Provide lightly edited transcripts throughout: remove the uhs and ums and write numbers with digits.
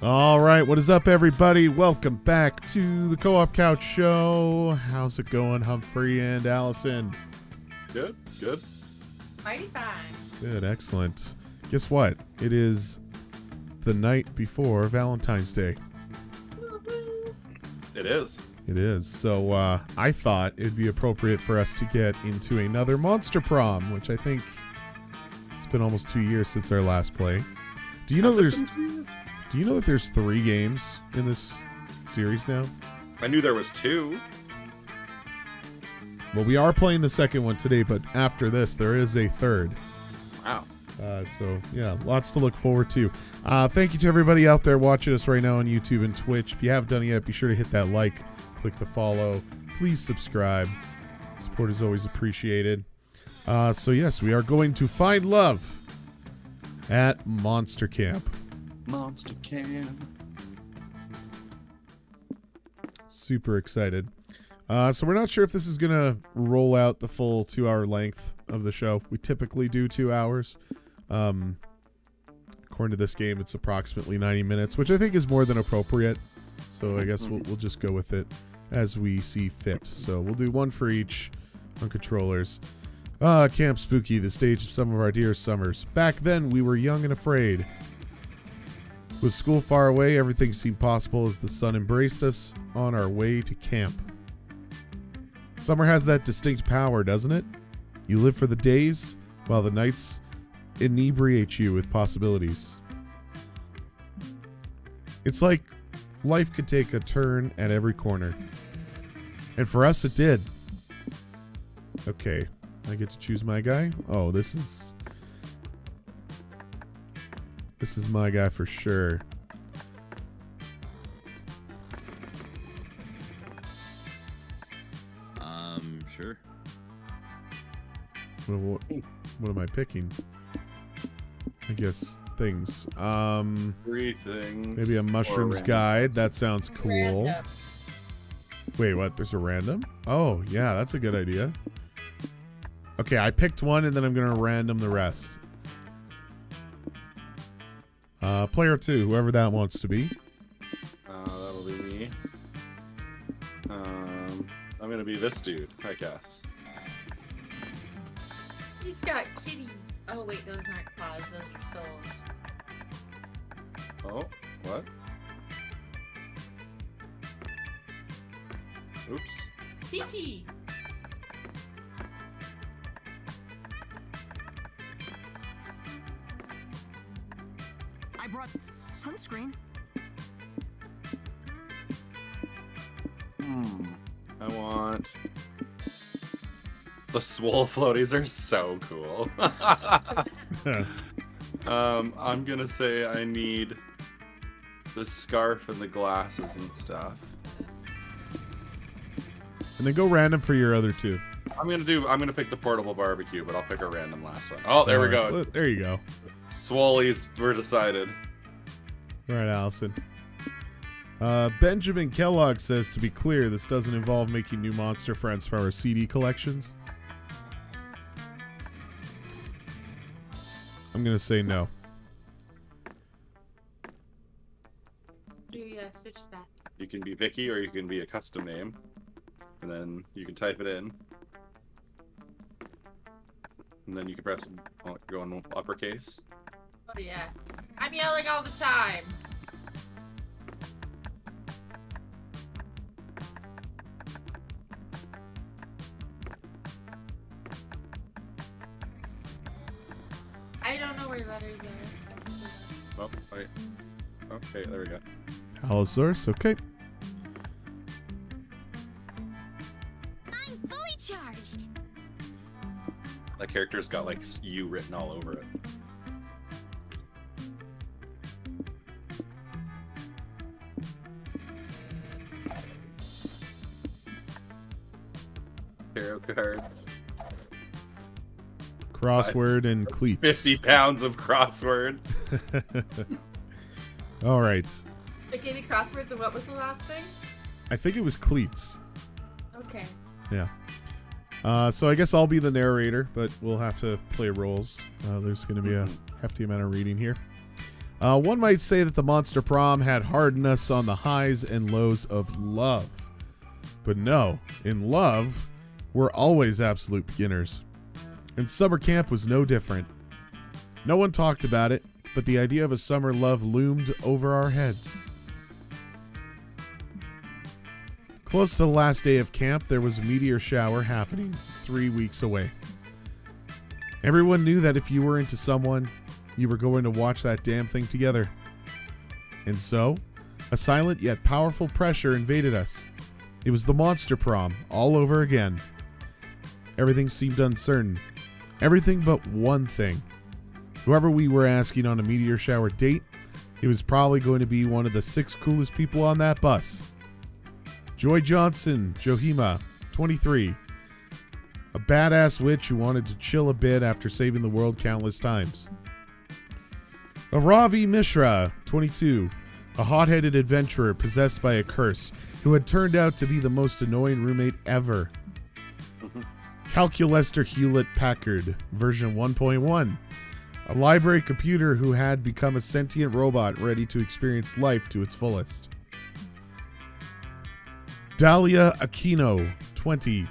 All right, what is up, everybody? Welcome back to the Co-op Couch Show. How's it going, Humphrey and Allison? Good. Mighty fine. Good, excellent. Guess what? It is the night before Valentine's Day. Woo-woo. It is. It is. So I thought it'd be appropriate for us to get into another Monster Prom, which I think it's been almost 2 years since our last play. Do you know that there's 3 games in this series now? I knew there was 2. Well, we are playing the second one today, but after this, there is a third. Wow. So, yeah, lots to look forward to. Thank you to everybody out there watching us right now on YouTube and Twitch. If you haven't done it yet, be sure to hit that like, click the follow. Please subscribe. Support is always appreciated. So, yes, we are going to find love at Monster Camp. Monster Camp. Super excited. So we're not sure if this is going to roll out the full 2-hour length of the show. We typically do 2 hours. According to this game, it's approximately 90 minutes, which I think is more than appropriate. So I guess we'll just go with it as we see fit. So we'll do one for each on controllers. Camp Spooky, the stage of some of our dearest summers. Back then, we were young and afraid. With school far away, everything seemed possible as the sun embraced us on our way to camp. Summer has that distinct power, doesn't it? You live for the days, while the nights inebriate you with possibilities. It's like life could take a turn at every corner. And for us, it did. Okay, I get to choose my guy? Oh, this is my guy for sure. Sure. What am I picking? I guess things. 3 things. Maybe a mushrooms guide. That sounds cool. Random. Wait, what? There's a random? Oh, yeah, that's a good idea. Okay, I picked one and then I'm gonna random the rest. Player 2, whoever that wants to be. That'll be me. I'm gonna be this dude, I guess. He's got kitties. Oh wait, those aren't paws. Those are souls. Oh, what? Oops. TT. I brought sunscreen. I want... The swole floaties are so cool. I'm gonna say I need the scarf and the glasses and stuff. And then go random for your other 2. I'm gonna pick the portable barbecue, but I'll pick a random last one. Oh, there we go. There you go. Swolies were decided. All right, Allison. Benjamin Kellogg says, to be clear, this doesn't involve making new monster friends for our CD collections. I'm going to say no. Do you switch that? You can be Vicky or you can be a custom name. And then you can type it in. And then you can press go in uppercase. Oh yeah. I'm yelling all the time. I don't know where letters are. Oh, wait. Okay, there we go. Allosaurus, okay. I'm fully charged. That character's got like U written all over it. Tarot cards. Crossword and cleats. 50 pounds of crossword. All right. They gave me crosswords, and what was the last thing? I think it was cleats. Okay. Yeah. So I guess I'll be the narrator, but we'll have to play roles. There's going to be a hefty amount of reading here. One might say that the Monster Prom had hardened us on the highs and lows of love. But no, in love, we're always absolute beginners. And summer camp was no different. No one talked about it, but the idea of a summer love loomed over our heads. Close to the last day of camp, there was a meteor shower happening 3 weeks away. Everyone knew that if you were into someone, you were going to watch that damn thing together. And so, a silent yet powerful pressure invaded us. It was the Monster Prom all over again. Everything seemed uncertain. Everything but one thing. Whoever we were asking on a meteor shower date, it was probably going to be one of the 6 coolest people on that bus. Joy Johnson, Johima, 23. A badass witch who wanted to chill a bit after saving the world countless times. Ravi Mishra, 22. A hot-headed adventurer possessed by a curse who had turned out to be the most annoying roommate ever. Calculester Hewlett-Packard, version 1.1. A library computer who had become a sentient robot ready to experience life to its fullest. Dahlia Aquino, 20.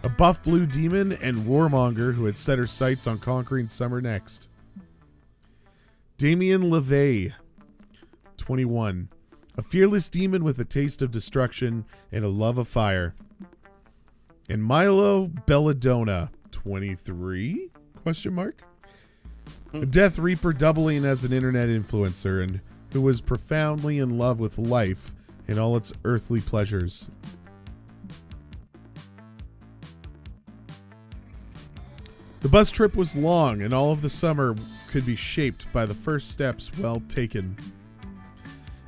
A buff blue demon and warmonger who had set her sights on conquering summer next. Damien LeVay, 21. A fearless demon with a taste of destruction and a love of fire. And Milo Belladonna, 23? Question mark? A Death Reaper doubling as an internet influencer and who was profoundly in love with life and all its earthly pleasures. The bus trip was long, and all of the summer could be shaped by the first steps well taken.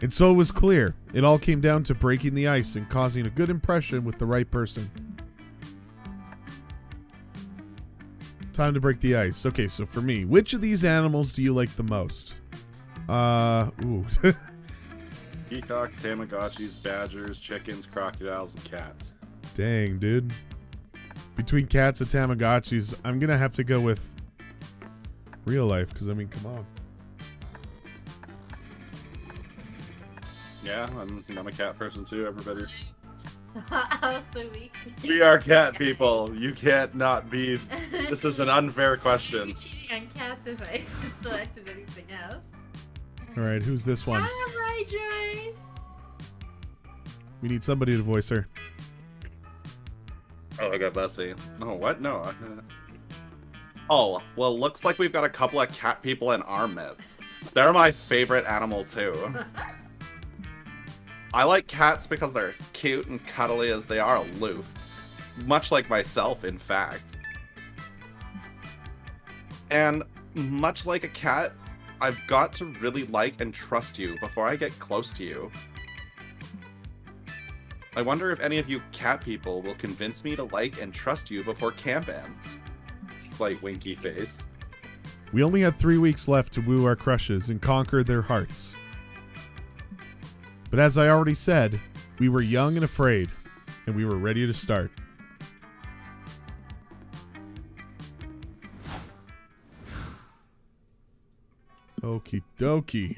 And so it was clear, it all came down to breaking the ice and causing a good impression with the right person. Time to break the ice. Okay, so for me, which of these animals do you like the most? Peacocks, Tamagotchis, badgers, chickens, crocodiles, and cats. Dang, dude. Between cats and Tamagotchis, I'm going to have to go with real life, because, I mean, come on. Yeah, I'm a cat person too, everybody. I was so weak. We are cat people. You can't not be. This is an unfair question. Cheating on cats if I selected anything else. All right, who's this one? Hi, Joy. We need somebody to voice her. Oh, I got Buzzfeed. Oh, what? No. Oh, well, looks like we've got a couple of cat people in our midst. They're my favorite animal, too. I like cats because they're as cute and cuddly as they are aloof. Much like myself, in fact. And much like a cat, I've got to really like and trust you before I get close to you. I wonder if any of you cat people will convince me to like and trust you before camp ends. Slight winky face. We only had 3 weeks left to woo our crushes and conquer their hearts. But as I already said, we were young and afraid, and we were ready to start. Okie dokie.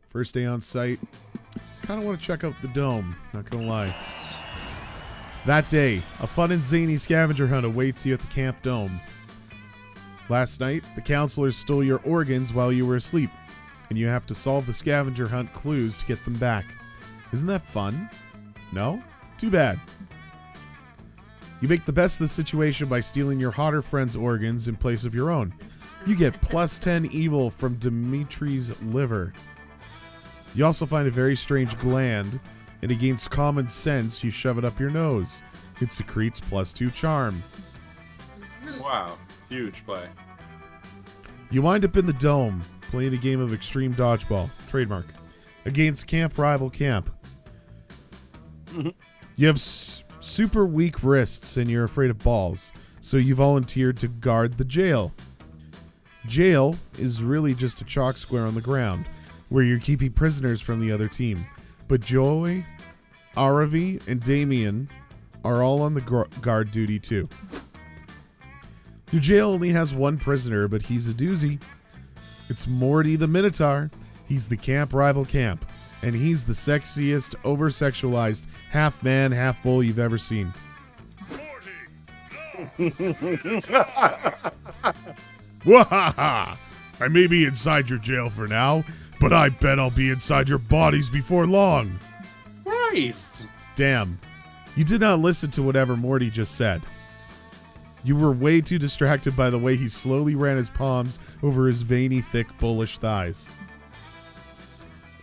First day on site. Kind of want to check out the dome, not gonna lie. That day, a fun and zany scavenger hunt awaits you at the camp dome. Last night, the counselors stole your organs while you were asleep, and you have to solve the scavenger hunt clues to get them back. Isn't that fun? No? Too bad. You make the best of the situation by stealing your hotter friend's organs in place of your own. You get plus 10 evil from Dimitri's liver. You also find a very strange gland, and against common sense, you shove it up your nose. It secretes plus 2 charm. Wow, huge play. You wind up in the dome, playing a game of extreme dodgeball, trademark, against camp rival camp. You have super weak wrists and you're afraid of balls, so you volunteered to guard the jail. Jail is really just a chalk square on the ground, where you're keeping prisoners from the other team. But Joy, Aravi, and Damien are all on the guard duty too. Your jail only has one prisoner, but he's a doozy. It's Morty the Minotaur. He's the camp rival camp, and he's the sexiest, over-sexualized, half-man, half-bull you've ever seen. Wahaha! I may be inside your jail for now, but I bet I'll be inside your bodies before long. Christ! Damn. You did not listen to whatever Morty just said. You were way too distracted by the way he slowly ran his palms over his veiny, thick, bullish thighs.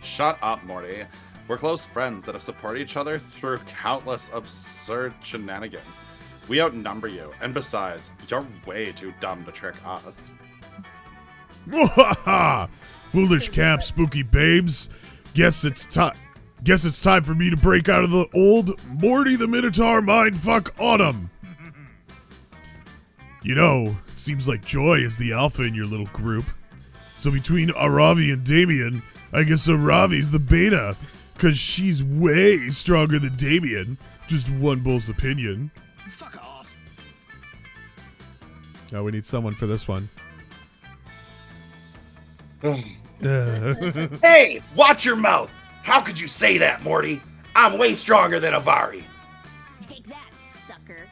Shut up, Morty. We're close friends that have supported each other through countless absurd shenanigans. We outnumber you, and besides, you're way too dumb to trick us. Mwahaha! Foolish camp, spooky babes. Guess it's time for me to break out of the old Morty the Minotaur mindfuck autumn. You know, it seems like Joy is the alpha in your little group. So between Aravi and Damien, I guess Aravi's the beta, cause she's way stronger than Damien. Just one bull's opinion. Fuck off. Oh, we need someone for this one. Hey, watch your mouth! How could you say that, Morty? I'm way stronger than Avari. Take that, sucker.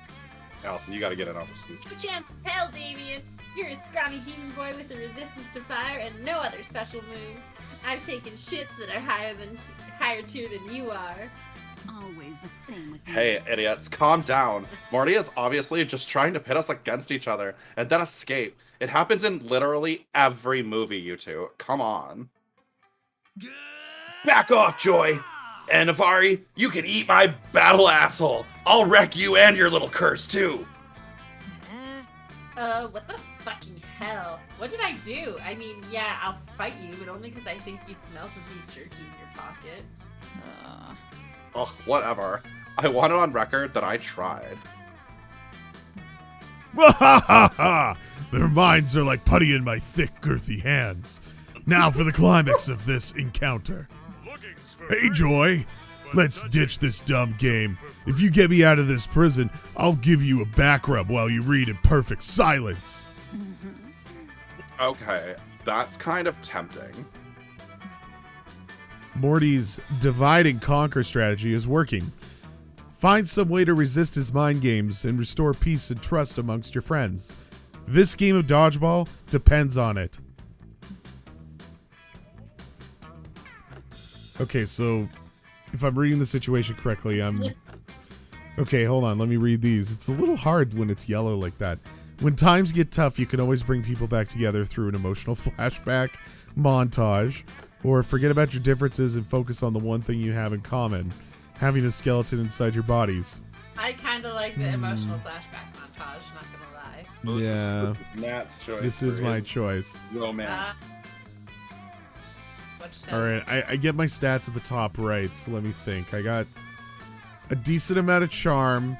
Allison, you gotta get it off of this. No chance in hell, Damien. You're a scrawny demon boy with a resistance to fire and no other special moves. I've taken shits that are higher tier than you are. Always the same with me. Hey, idiots, calm down. Morty is obviously just trying to pit us against each other and then escape. It happens in literally every movie, you two. Come on. Back off, Joy. And Avari, you can eat my battle asshole. I'll wreck you and your little curse, too. What the fucking hell? What did I do? I mean, yeah, I'll fight you, but only because I think you smell some beef jerky in your pocket. Ugh, whatever. I want it on record that I tried. Wahaha! Their minds are like putty in my thick, girthy hands. Now for the climax of this encounter. Hey, Joy. Let's ditch this dumb game. If you get me out of this prison, I'll give you a back rub while you read in perfect silence. Okay, that's kind of tempting. Morty's divide and conquer strategy is working. Find some way to resist his mind games and restore peace and trust amongst your friends. This game of dodgeball depends on it. Okay, so if I'm reading the situation correctly, Okay, hold on, let me read these. It's a little hard when it's yellow like that. When times get tough, you can always bring people back together through an emotional flashback, montage, or forget about your differences and focus on the one thing you have in common, having a skeleton inside your bodies. I kind of like the emotional flashback montage, not gonna lie. Well, Yeah. This is Matt's choice. This is for my his choice. romance. All right, I get my stats at the top right, so let me think. I got a decent amount of charm.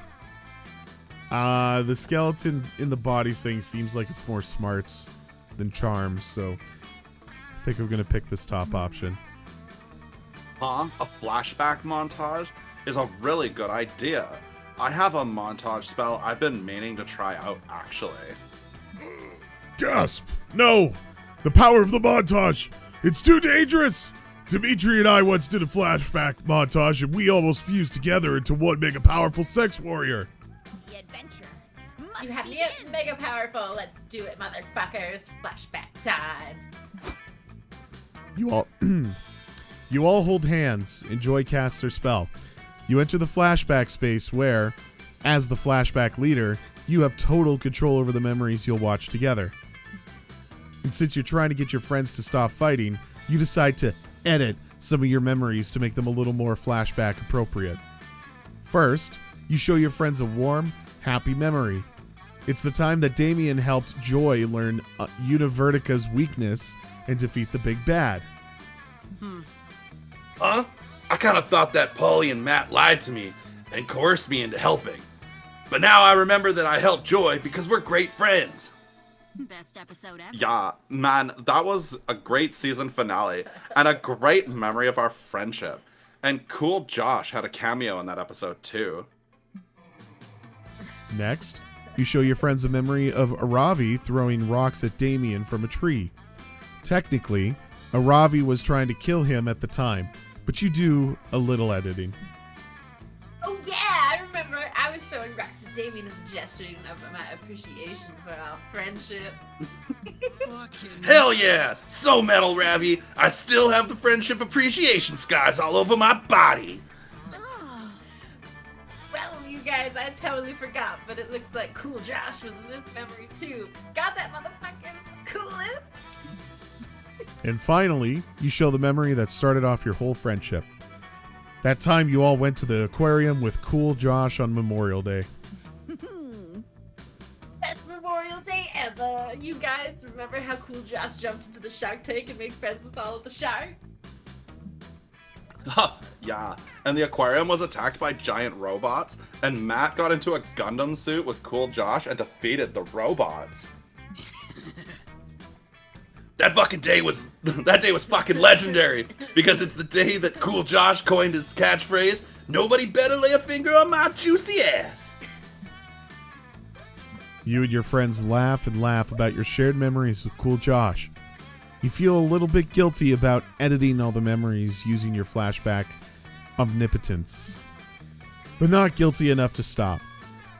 The skeleton in the bodies thing seems like it's more smarts than charm, so I think I'm gonna pick this top option. Huh? A flashback montage is a really good idea. I have a montage spell I've been meaning to try out, actually. Gasp! No! The power of the montage! It's too dangerous! Dimitri and I once did a flashback montage and we almost fused together into one mega powerful sex warrior. The adventure. You have me at mega powerful. Let's do it, motherfuckers. Flashback time. You all hold hands. Joy casts her spell. You enter the flashback space where, as the flashback leader, you have total control over the memories you'll watch together. And since you're trying to get your friends to stop fighting, you decide to edit some of your memories to make them a little more flashback appropriate. First, you show your friends a warm, happy memory. It's the time that Damien helped Joy learn Univertica's weakness and defeat the big bad. Huh? I kind of thought that Paulie and Matt lied to me and coerced me into helping. But now I remember that I helped Joy because we're great friends. Best episode ever. Yeah, man, that was a great season finale and a great memory of our friendship. And cool Josh had a cameo in that episode too. Next, you show your friends a memory of Aravi throwing rocks at Damien from a tree. Technically, Aravi was trying to kill him at the time, but you do a little editing. Oh yeah, I remember. I was throwing rocks at Damien as a gesture of my appreciation for our friendship. Hell yeah! So metal, Ravi. I still have the friendship appreciation scars all over my body. Well, you guys, I totally forgot, but it looks like Cool Josh was in this memory too. God, that motherfucker is the coolest. And finally, you show the memory that started off your whole friendship. That time you all went to the aquarium with Cool Josh on Memorial Day. Best Memorial Day ever. You guys remember how Cool Josh jumped into the shark tank and made friends with all of the sharks? Yeah, and the aquarium was attacked by giant robots, and Matt got into a Gundam suit with Cool Josh and defeated the robots. That day was fucking legendary because it's the day that Cool Josh coined his catchphrase, "Nobody better lay a finger on my juicy ass." You and your friends laugh and laugh about your shared memories with Cool Josh. You feel a little bit guilty about editing all the memories using your flashback omnipotence, but not guilty enough to stop.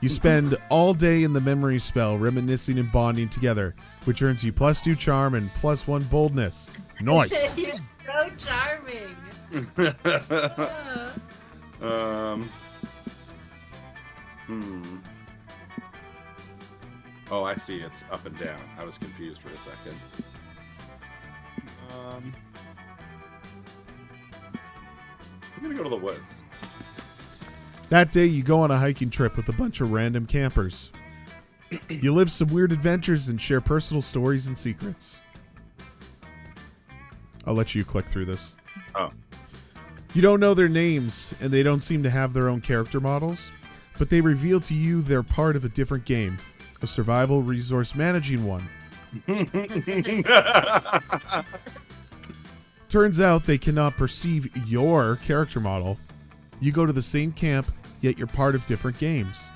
You spend all day in the memory spell reminiscing and bonding together, which earns you +2 charm and +1 boldness. Nice. You're so charming. Oh, I see. It's up and down. I was confused for a second. I'm gonna go to the woods. That day, you go on a hiking trip with a bunch of random campers. You live some weird adventures and share personal stories and secrets. I'll let you click through this. Oh. You don't know their names, and they don't seem to have their own character models, but they reveal to you they're part of a different game, a survival resource managing one. Turns out they cannot perceive your character model. You go to the same camp, yet you're part of different games.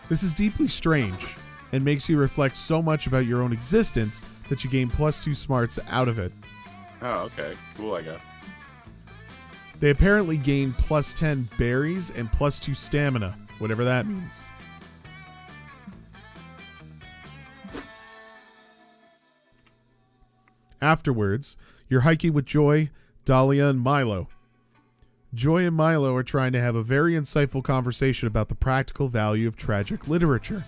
This is deeply strange, and makes you reflect so much about your own existence that you gain +2 smarts out of it. Oh, okay. Cool, I guess. They apparently gain +10 berries and +2 stamina, whatever that means. Afterwards, you're hiking with Joy, Dahlia, and Milo. Joy and Milo are trying to have a very insightful conversation about the practical value of tragic literature.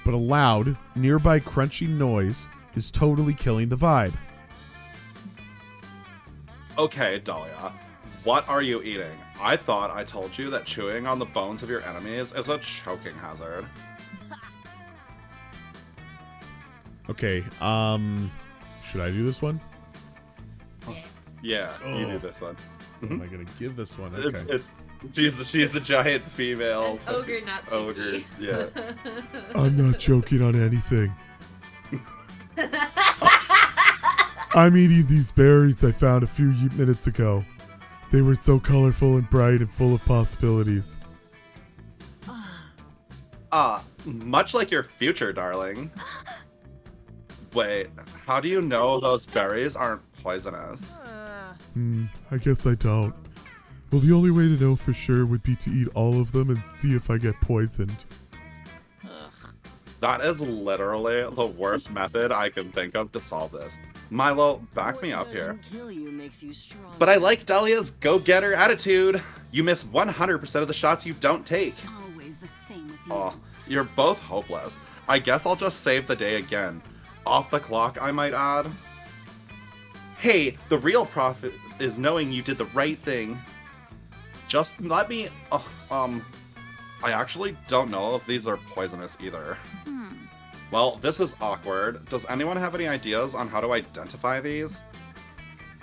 But a loud, nearby crunching noise is totally killing the vibe. Okay, Dahlia. What are you eating? I thought I told you that chewing on the bones of your enemies is a choking hazard. Okay, should I do this one? Yeah, you do this one. What am I gonna give this one? Okay. She's a giant female An ogre, not ogre. Yeah. I'm not joking on anything. I'm eating these berries I found a few minutes ago. They were so colorful and bright and full of possibilities. Much like your future, darling. Wait, how do you know those berries aren't poisonous? I guess I don't. Well, the only way to know for sure would be to eat all of them and see if I get poisoned. That is literally the worst method I can think of to solve this. Milo, back me up here. But I like Dahlia's go-getter attitude. You miss 100% of the shots you don't take. Always the same with you. Oh, you're both hopeless. I guess I'll just save the day again. Off the clock, I might add. Hey, the real profit is knowing you did the right thing. Just let me... I actually don't know if these are poisonous either. Well, this is awkward. Does anyone have any ideas on how to identify these?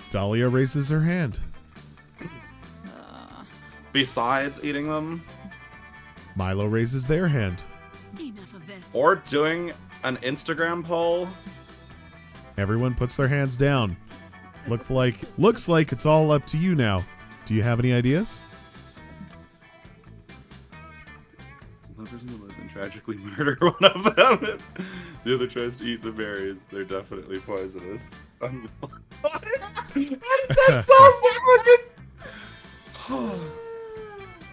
Dahlia raises her hand. Besides eating them? Milo raises their hand. Enough of this. Or doing an Instagram poll? Everyone puts their hands down. Looks like it's all up to you now. Do you have any ideas? tragically murder one of them. The other tries to eat the berries. They're definitely poisonous. What? How does that sound fucking...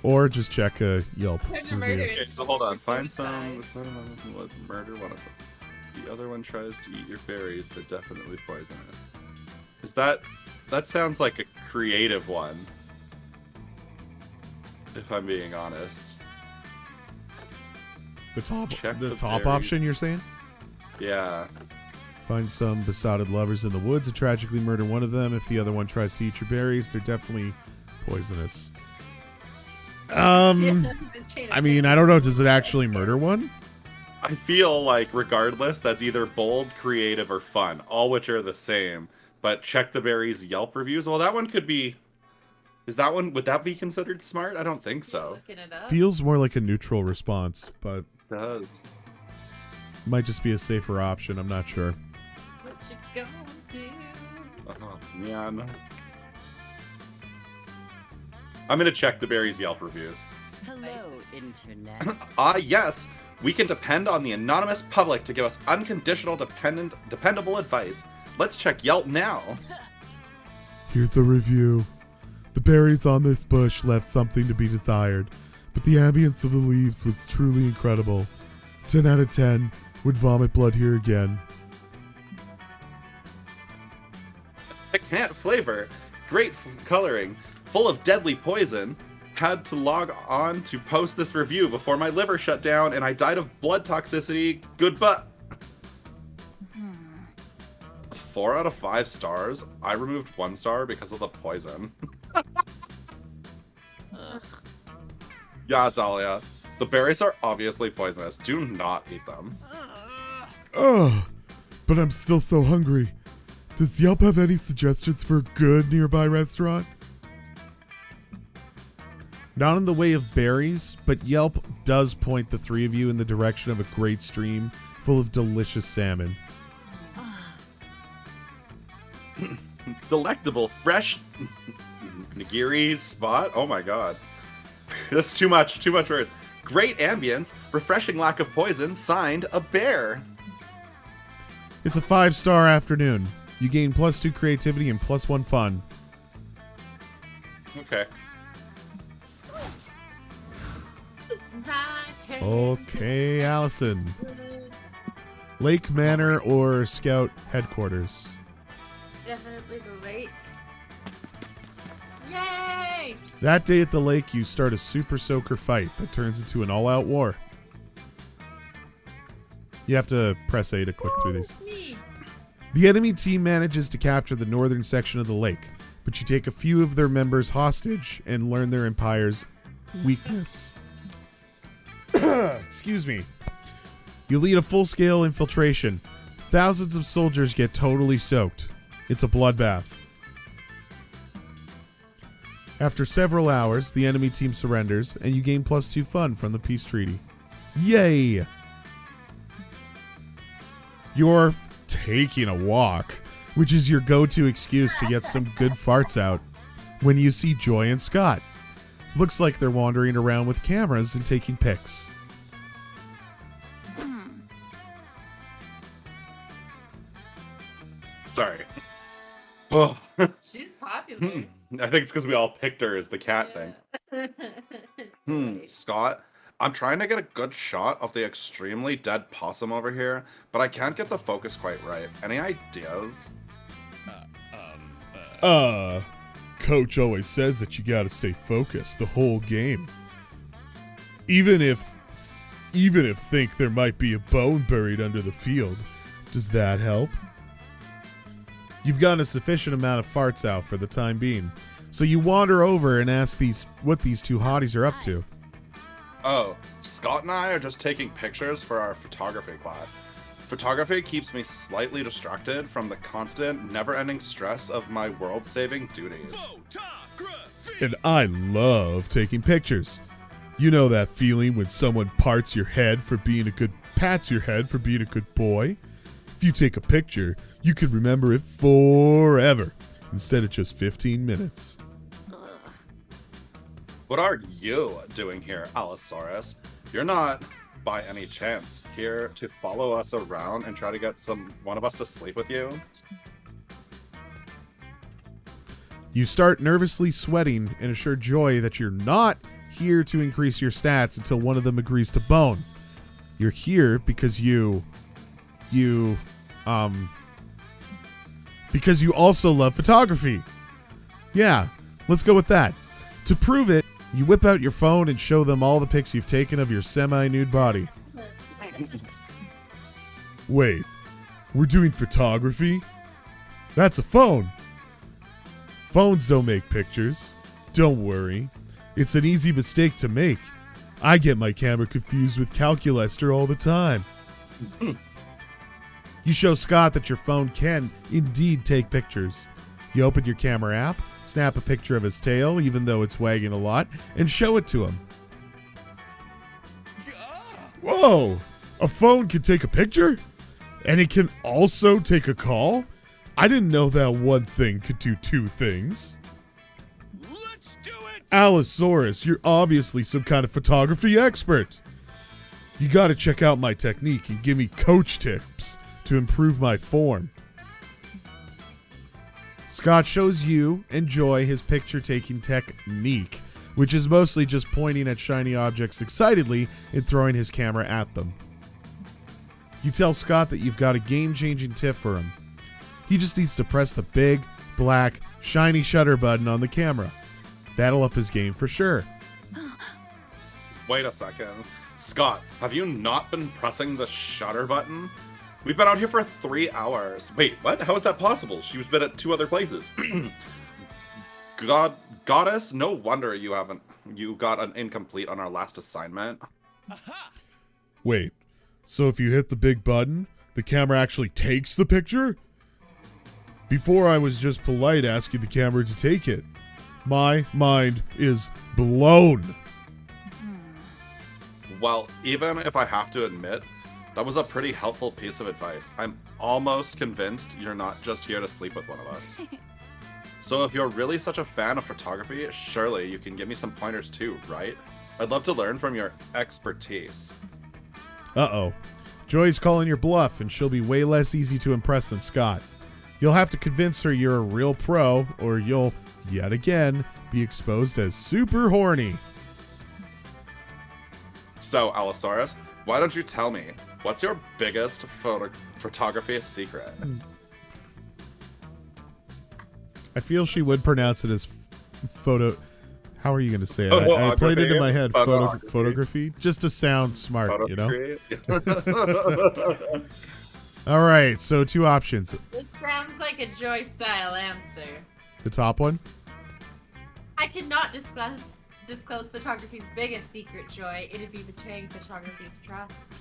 Or just check a Yelp Turn to review. murder. Okay, so hold on. Find Suicide. some in the woods, murder one of them. The other one tries to eat your berries. They're definitely poisonous. Is that sounds like a creative one? If I'm being honest. The top, Check the the top berries. option you're saying? Yeah. Find some besotted lovers in the woods and tragically murder one of them. If the other one tries to eat your berries, they're definitely poisonous. The chain of I mean, I don't know. Does it actually murder one? I feel like regardless, that's either bold, creative, or fun, all which are the same. But check the berries Yelp reviews. Well, that one could be. Is that one? Would that be considered smart? I don't think so. Looking it up. Feels more like a neutral response, but It does. might just be a safer option. I'm not sure. What you gonna do? Oh man. I'm gonna check the berries Yelp reviews. Hello, Internet. Yes, we can depend on the anonymous public to give us unconditional, dependable advice. Let's check Yelp now. Here's the review. The berries on this bush left something to be desired, but the ambience of the leaves was truly incredible. 10 out of 10. Would vomit blood here again. Piquant flavor, great coloring, full of deadly poison. Had to log on to post this review before my liver shut down and I died of blood toxicity. Goodbye. 4 out of 5 stars. I removed 1 star because of the poison. Ugh. Yeah, Dahlia. The berries are obviously poisonous. Do not eat them. Ugh, but I'm still so hungry. Does Yelp have any suggestions for a good nearby restaurant? Not in the way of berries, but Yelp does point the three of you in the direction of a great stream full of delicious salmon. Delectable, fresh nigiri spot. Oh my god. That's too much word. Great ambience, refreshing lack of poison, signed a bear. It's a 5-star afternoon. You gain +2 creativity and +1 fun. Okay. Sweet. It's my turn. Okay, Allison. Woods. Lake Manor or Scout Headquarters? Definitely the lake. Yay! That day at the lake, you start a super soaker fight that turns into an all-out war. You have to press A to click through these. Me. The enemy team manages to capture the northern section of the lake, but you take a few of their members hostage and learn their empire's weakness. Excuse me. You lead a full-scale infiltration. Thousands of soldiers get totally soaked. It's a bloodbath. After several hours, the enemy team surrenders, and you gain +2 fun from the peace treaty. Yay! You're taking a walk, which is your go-to excuse to get some good farts out, when you see Joy and Scott. Looks like they're wandering around with cameras and taking pics. Sorry. Oh. She's popular. I think it's because we all picked her as the cat thing. Right. Scott, I'm trying to get a good shot of the extremely dead possum over here, but I can't get the focus quite right. Any ideas? Coach always says that you gotta stay focused the whole game. Even if think there might be a bone buried under the field. Does that help? You've gotten a sufficient amount of farts out for the time being, so you wander over and ask what these two hotties are up to. Oh, Scott and I are just taking pictures for our photography class. Photography keeps me slightly distracted from the constant, never-ending stress of my world-saving duties. And I love taking pictures. You know that feeling when someone pats your head for being a good boy? If you take a picture, you can remember it forever instead of just 15 minutes. What are you doing here, Allosaurus? You're not by any chance here to follow us around and try to get one of us to sleep with you? You start nervously sweating and assure Joy that you're not here to increase your stats until one of them agrees to bone. You're here because because you also love photography. Yeah, let's go with that. To prove it, you whip out your phone and show them all the pics you've taken of your semi-nude body. Wait, we're doing photography? That's a phone. Phones don't make pictures. Don't worry. It's an easy mistake to make. I get my camera confused with Calculester all the time. You show Scott that your phone can indeed take pictures. You open your camera app, snap a picture of his tail, even though it's wagging a lot, and show it to him. Whoa! A phone can take a picture? And it can also take a call? I didn't know that one thing could do two things. Let's do it! Allosaurus, you're obviously some kind of photography expert. You gotta check out my technique and give me coach tips to improve my form. Scott shows you and Joy his picture-taking technique, which is mostly just pointing at shiny objects excitedly and throwing his camera at them. You tell Scott that you've got a game-changing tip for him. He just needs to press the big, black, shiny shutter button on the camera. That'll up his game for sure. Wait a second. Scott, have you not been pressing the shutter button? We've been out here for 3 hours. Wait, what? How is that possible? She's been at 2 other places. Goddess, no wonder you got an incomplete on our last assignment. Wait, so if you hit the big button, the camera actually takes the picture? Before I was just polite asking the camera to take it. My mind is blown. Well, even if I have to admit, that was a pretty helpful piece of advice. I'm almost convinced you're not just here to sleep with one of us. So if you're really such a fan of photography, surely you can give me some pointers too, right? I'd love to learn from your expertise. Uh-oh. Joy's calling your bluff, and she'll be way less easy to impress than Scott. You'll have to convince her you're a real pro, or you'll, yet again, be exposed as super horny. So, Allosaurus, why don't you tell me, what's your biggest photography secret? I feel she would pronounce it as photo... How are you going to say it? Oh, I played it in my head. Photography. Photography? Just to sound smart, you know? know? All right, so 2 options. This sounds like a Joy-style answer. The top one? I cannot disclose photography's biggest secret, Joy. It'd be betraying photography's trust.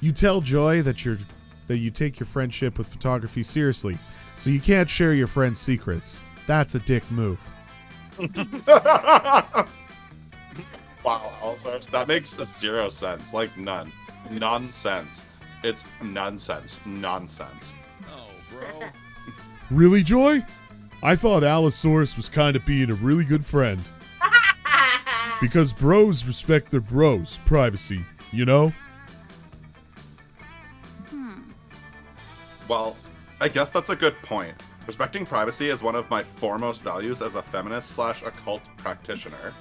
You tell Joy that you take your friendship with photography seriously, so you can't share your friend's secrets. That's a dick move. Wow, Allosaurus, that makes 0 sense. Like, none. Nonsense. It's nonsense. Nonsense. Oh, bro. Really, Joy? I thought Allosaurus was kind of being a really good friend. Because bros respect their bros' privacy, you know? Well, I guess that's a good point. Respecting privacy is one of my foremost values as a feminist/occult practitioner.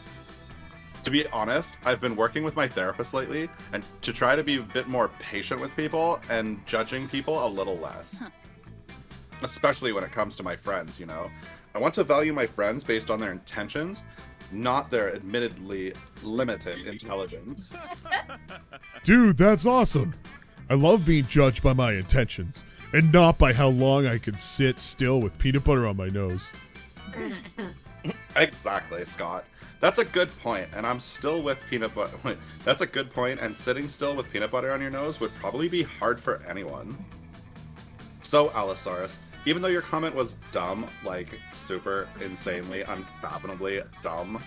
To be honest, I've been working with my therapist lately and to try to be a bit more patient with people and judging people a little less. Especially when it comes to my friends, you know. I want to value my friends based on their intentions, not their admittedly limited intelligence. Dude, that's awesome. I love being judged by my intentions, and not by how long I can sit still with peanut butter on my nose. Exactly, Scott. That's a good point, and I'm still with peanut butter. That's a good point, and sitting still with peanut butter on your nose would probably be hard for anyone. So, Allosaurus, even though your comment was dumb, like super insanely, unfathomably dumb,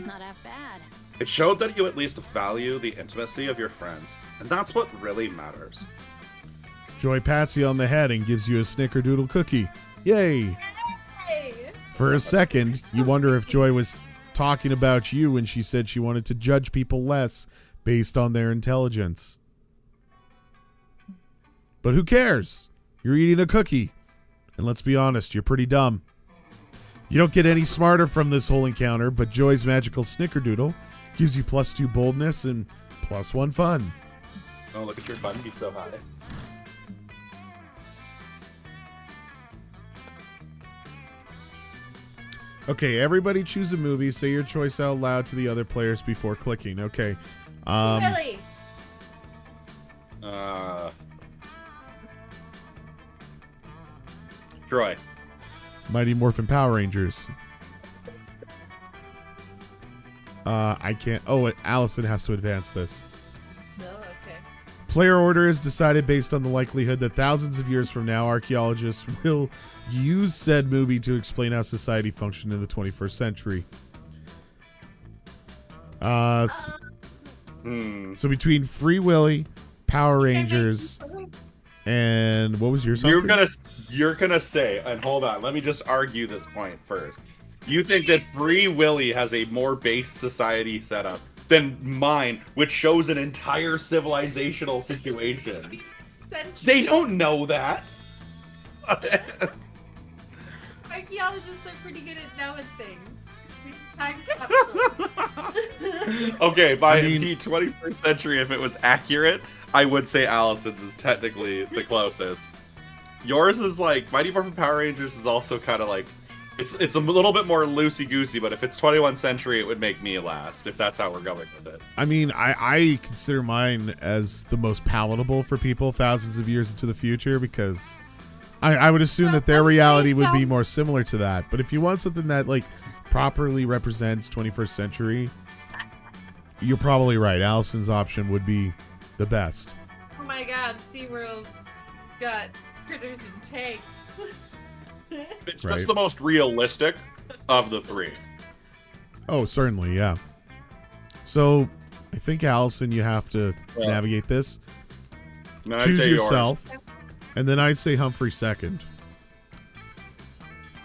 Not half bad. it showed that you at least value the intimacy of your friends, and that's what really matters. Joy pats you on the head and gives you a snickerdoodle cookie. Yay! Hey! For a second, you wonder if Joy was talking about you when she said she wanted to judge people less based on their intelligence. But who cares? You're eating a cookie. And let's be honest, you're pretty dumb. You don't get any smarter from this whole encounter, but Joy's magical snickerdoodle gives you +2 boldness and +1 fun. Oh, look at your fun be so high. Okay, everybody choose a movie. Say your choice out loud to the other players before clicking. Okay. Really? Troy. Mighty Morphin Power Rangers. I can't. Oh, Allison has to advance this. No, okay. Player order is decided based on the likelihood that thousands of years from now, archaeologists will use said movie to explain how society functioned in the 21st century. So between Free Willy, Power Rangers, and what was yours? You're gonna say, and hold on, let me just argue this point first. You think that Free Willy has a more base society setup than mine, which shows an entire civilizational situation? They don't know that. Archaeologists are pretty good at knowing things. With time capsules. Okay, by the 21st century, if it was accurate, I would say Allison's is technically the closest. Yours is like Mighty Morphin Power Rangers is also kind of like it's a little bit more loosey goosey, but if it's 21st century, it would make me last if that's how we're going with it. I mean, I consider mine as the most palatable for people thousands of years into the future because I would assume that their reality would be more similar to that. But if you want something that like properly represents 21st century, you're probably right. Allison's option would be the best. Oh my god, SeaWorld's got critters and tanks. It's Right. just the most realistic of the three. Oh, certainly, yeah. So, I think Allison, you have to navigate this. And I'd Choose say yourself, and then I say Humphrey second.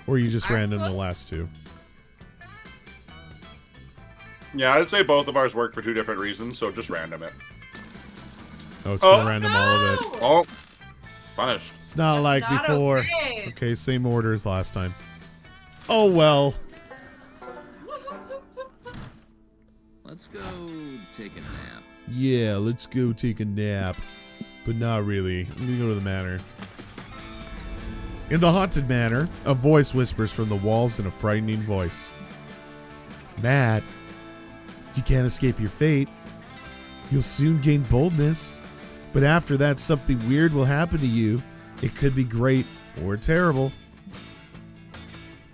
Or you just random the last two. Yeah, I'd say both of ours work for two different reasons, so just random it. Oh, it's gonna random all of it. Oh, punished. It's not That's like not before. okay. Okay, same order as last time. Oh well. Let's go take a nap. Yeah, let's go take a nap. But not really. I'm gonna go to the manor. In the haunted manor, a voice whispers from the walls in a frightening voice. Matt, you can't escape your fate. You'll soon gain boldness. But after that, something weird will happen to you. It could be great or terrible.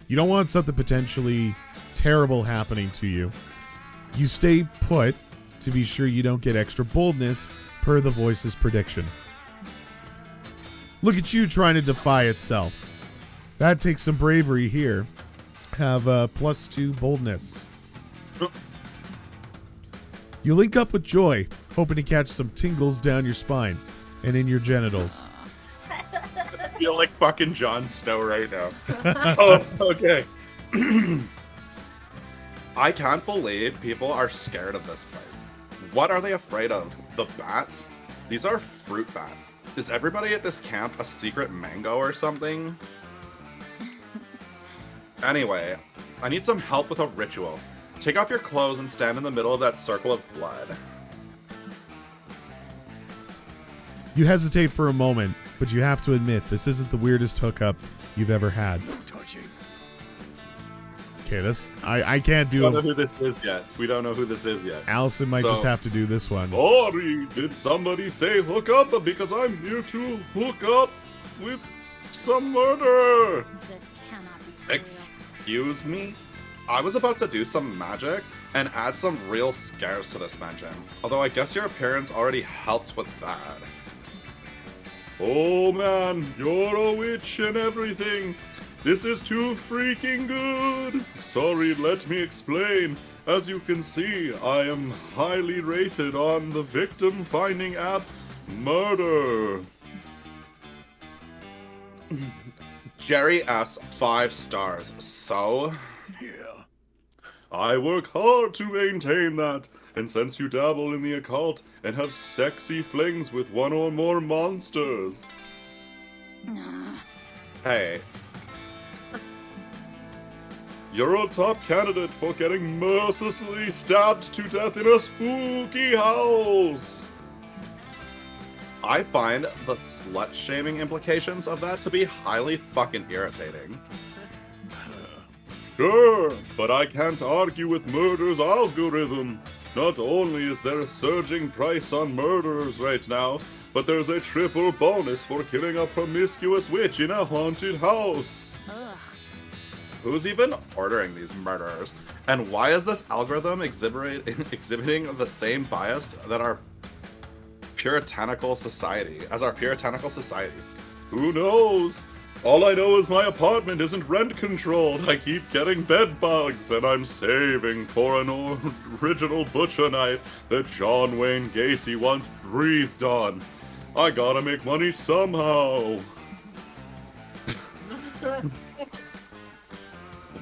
You don't want something potentially terrible happening to you. You stay put to be sure you don't get extra boldness per the voice's prediction. Look at you trying to defy itself. That takes some bravery here. Have +2 boldness. You link up with Joy, hoping to catch some tingles down your spine and in your genitals. I feel like fucking Jon Snow right now. Oh, okay. I can't believe people are scared of this place. What are they afraid of? The bats? These are fruit bats. Is everybody at this camp a secret mango or something? Anyway, I need some help with a ritual. Take off your clothes and stand in the middle of that circle of blood. You hesitate for a moment, but you have to admit this isn't the weirdest hookup you've ever had. No touching. Okay, I can't We don't know do. who this is yet. We don't know who this is yet. Allison might just So- have to do this one. Sorry, did somebody say hook up? Because I'm here to hook up with some murder. This cannot be real. Excuse me? I was about to do some magic and add some real scares to this mansion. Although I guess your appearance already helped with that. Oh man, you're a witch and everything. This is too freaking good. Sorry, let me explain. As you can see, I am highly rated on the victim finding app Murder. Jerry S. 5 stars. So? Yeah. I work hard to maintain that, and since you dabble in the occult and have sexy flings with one or more monsters. Hey. You're a top candidate for getting mercilessly stabbed to death in a spooky house. I find the slut-shaming implications of that to be highly fucking irritating. Sure, but I can't argue with murder's algorithm. Not only is there a surging price on murderers right now, but there's a triple bonus for killing a promiscuous witch in a haunted house. Ugh. Who's even ordering these murderers? And why is this algorithm exhibiting the same bias that our puritanical society? Who knows? All I know is my apartment isn't rent controlled. I keep getting bed bugs, and I'm saving for an original butcher knife that John Wayne Gacy once breathed on. I gotta make money somehow.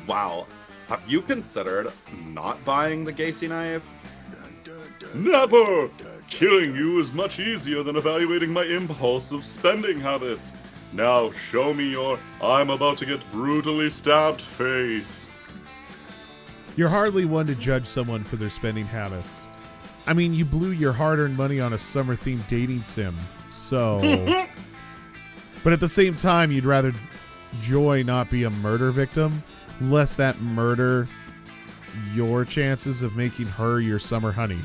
Wow. Have you considered not buying the Gacy knife? Never! Killing you is much easier than evaluating my impulsive spending habits. Now show me your I'm about to get brutally stabbed face. You're hardly one to judge someone for their spending habits. I mean, you blew your hard-earned money on a summer-themed dating sim, so... But at the same time, you'd rather Joy not be a murder victim, lest that murder your chances of making her your summer honey,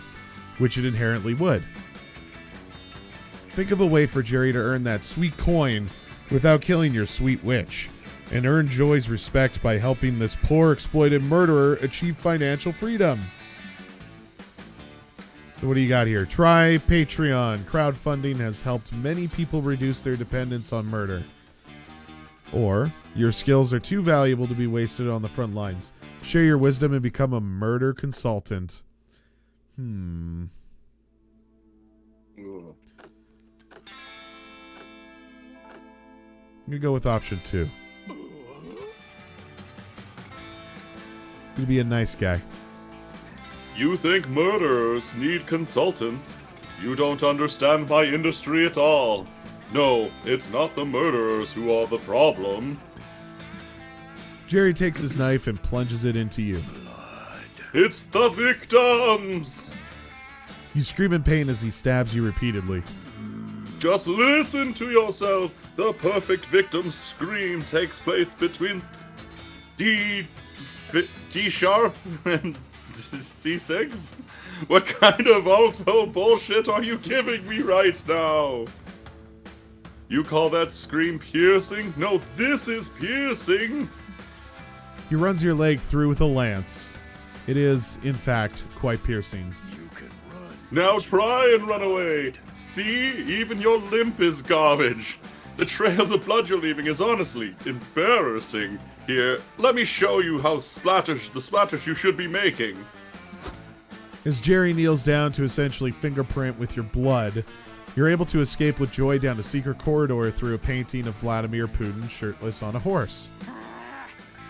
which it inherently would. Think of a way for Jerry to earn that sweet coin without killing your sweet witch, and earn Joy's respect by helping this poor exploited murderer achieve financial freedom. So what do you got here? Try Patreon. Crowdfunding has helped many people reduce their dependence on murder. Or, your skills are too valuable to be wasted on the front lines. Share your wisdom and become a murder consultant. I'm gonna go with option 2. Gonna be a nice guy. You think murderers need consultants? You don't understand my industry at all. No, it's not the murderers who are the problem. Jerry takes his knife and plunges it into you. It's the victims! You scream in pain as he stabs you repeatedly. Just listen to yourself. The perfect victim scream takes place between D sharp and C6? What kind of alto bullshit are you giving me right now? You call that scream piercing? No, this is piercing! He runs your leg through with a lance. It is, in fact, quite piercing. Now try and run away. See, even your limp is garbage. The trail of blood you're leaving is honestly embarrassing. Here, let me show you how the splatters you should be making. As Jerry kneels down to essentially fingerprint with your blood, you're able to escape with joy down a secret corridor through a painting of Vladimir Putin shirtless on a horse.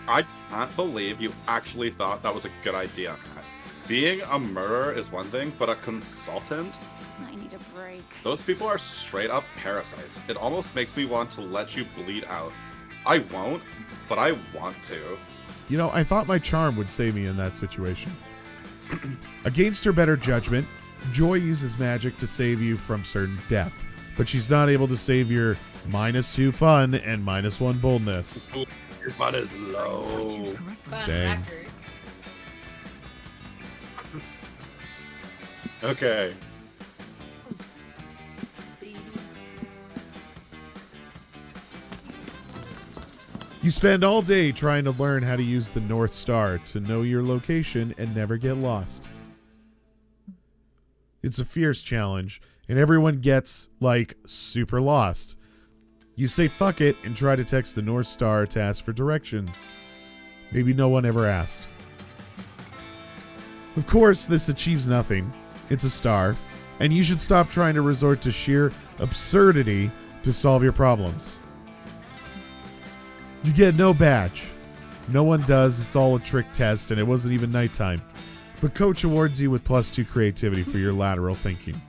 I can't believe you actually thought that was a good idea, Matt. Being a murderer is one thing, but a consultant? I need a break. Those people are straight up parasites. It almost makes me want to let you bleed out. I won't, but I want to. You know, I thought my charm would save me in that situation. Against her better judgment, Joy uses magic to save you from certain death, but she's not able to save your -2 fun and -1 boldness. Ooh, your fun is low. Fun Dang. record. Okay. Baby. You spend all day trying to learn how to use the North Star to know your location and never get lost. It's a fierce challenge, and everyone gets, like, super lost. You say fuck it and try to text the North Star to ask for directions. Maybe no one ever asked. Of course, this achieves nothing. It's a star, and you should stop trying to resort to sheer absurdity to solve your problems. You get no badge. No one does. It's all a trick test, and it wasn't even nighttime. But Coach awards you with +2 creativity for your lateral thinking.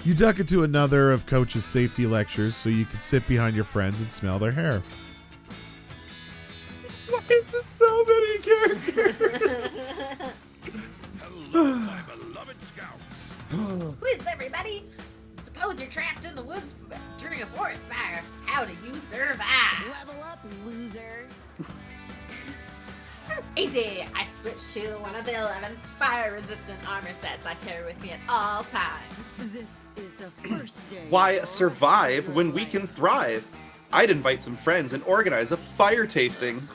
You duck into another of Coach's safety lectures so you can sit behind your friends and smell their hair. Why is it so many characters? Hello, my beloved scouts. Quiz, everybody! Suppose you're trapped in the woods during a forest fire. How do you survive? Level up, loser. Easy! I switched to one of the 11 fire-resistant armor sets I carry with me at all times. This is the first day. Why survive when we can thrive? I'd invite some friends and organize a fire tasting.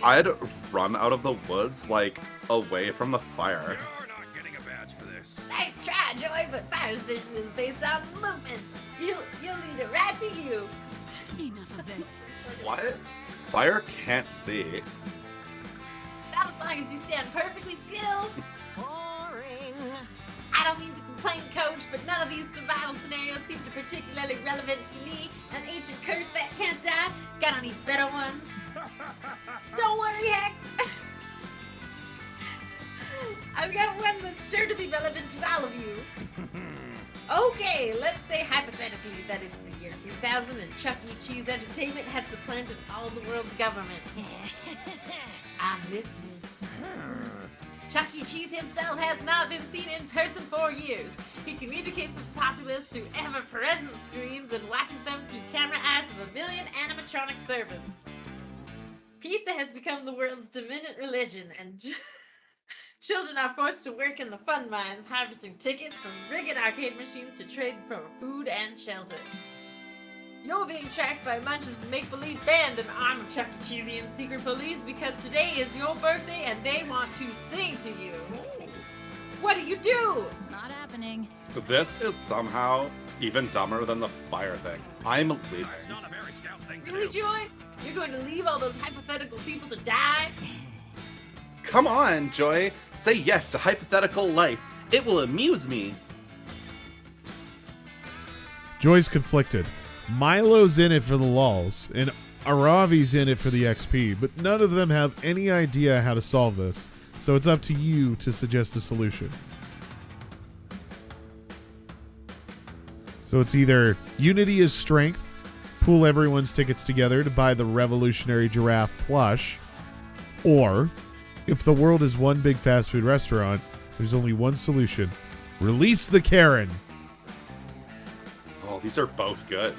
I'd run out of the woods, like, away from the fire. You're not getting a badge for this. Nice try, Joy, but fire's vision is based on movement. You'll lead it right to you. Enough of this. What? Fire can't see. Not as long as you stand perfectly still. Boring. I don't mean to complain, Coach, but none of these survival scenarios seem to particularly relevant to me. An ancient curse that can't die. Got any better ones? Don't worry, Hex. I've got one that's sure to be relevant to all of you. Okay, let's say hypothetically that it's the year 3000 and Chuck E. Cheese Entertainment had supplanted all the world's government. I'm listening. Chuck E. Cheese himself has not been seen in person for years. He communicates with the populace through ever-present screens and watches them through camera eyes of a million animatronic servants. Pizza has become the world's dominant religion, and children are forced to work in the fun mines, harvesting tickets from rigged arcade machines to trade for food and shelter. You're being tracked by Munch's make-believe band, an arm of Chuck E. Cheesian secret police, because today is your birthday and they want to sing to you. What do you do? Not happening. This is somehow even dumber than the fire thing. I'm leaving. That's not a very scout thing to Really, do. Joy? You're going to leave all those hypothetical people to die? Come on, Joy. Say yes to hypothetical life. It will amuse me. Joy's conflicted. Milo's in it for the lulz, and Aravi's in it for the XP, but none of them have any idea how to solve this, so it's up to you to suggest a solution. So it's either unity is strength, pool everyone's tickets together to buy the revolutionary giraffe plush, or if the world is one big fast food restaurant, there's only one solution. Release the Karen. Oh, these are both good.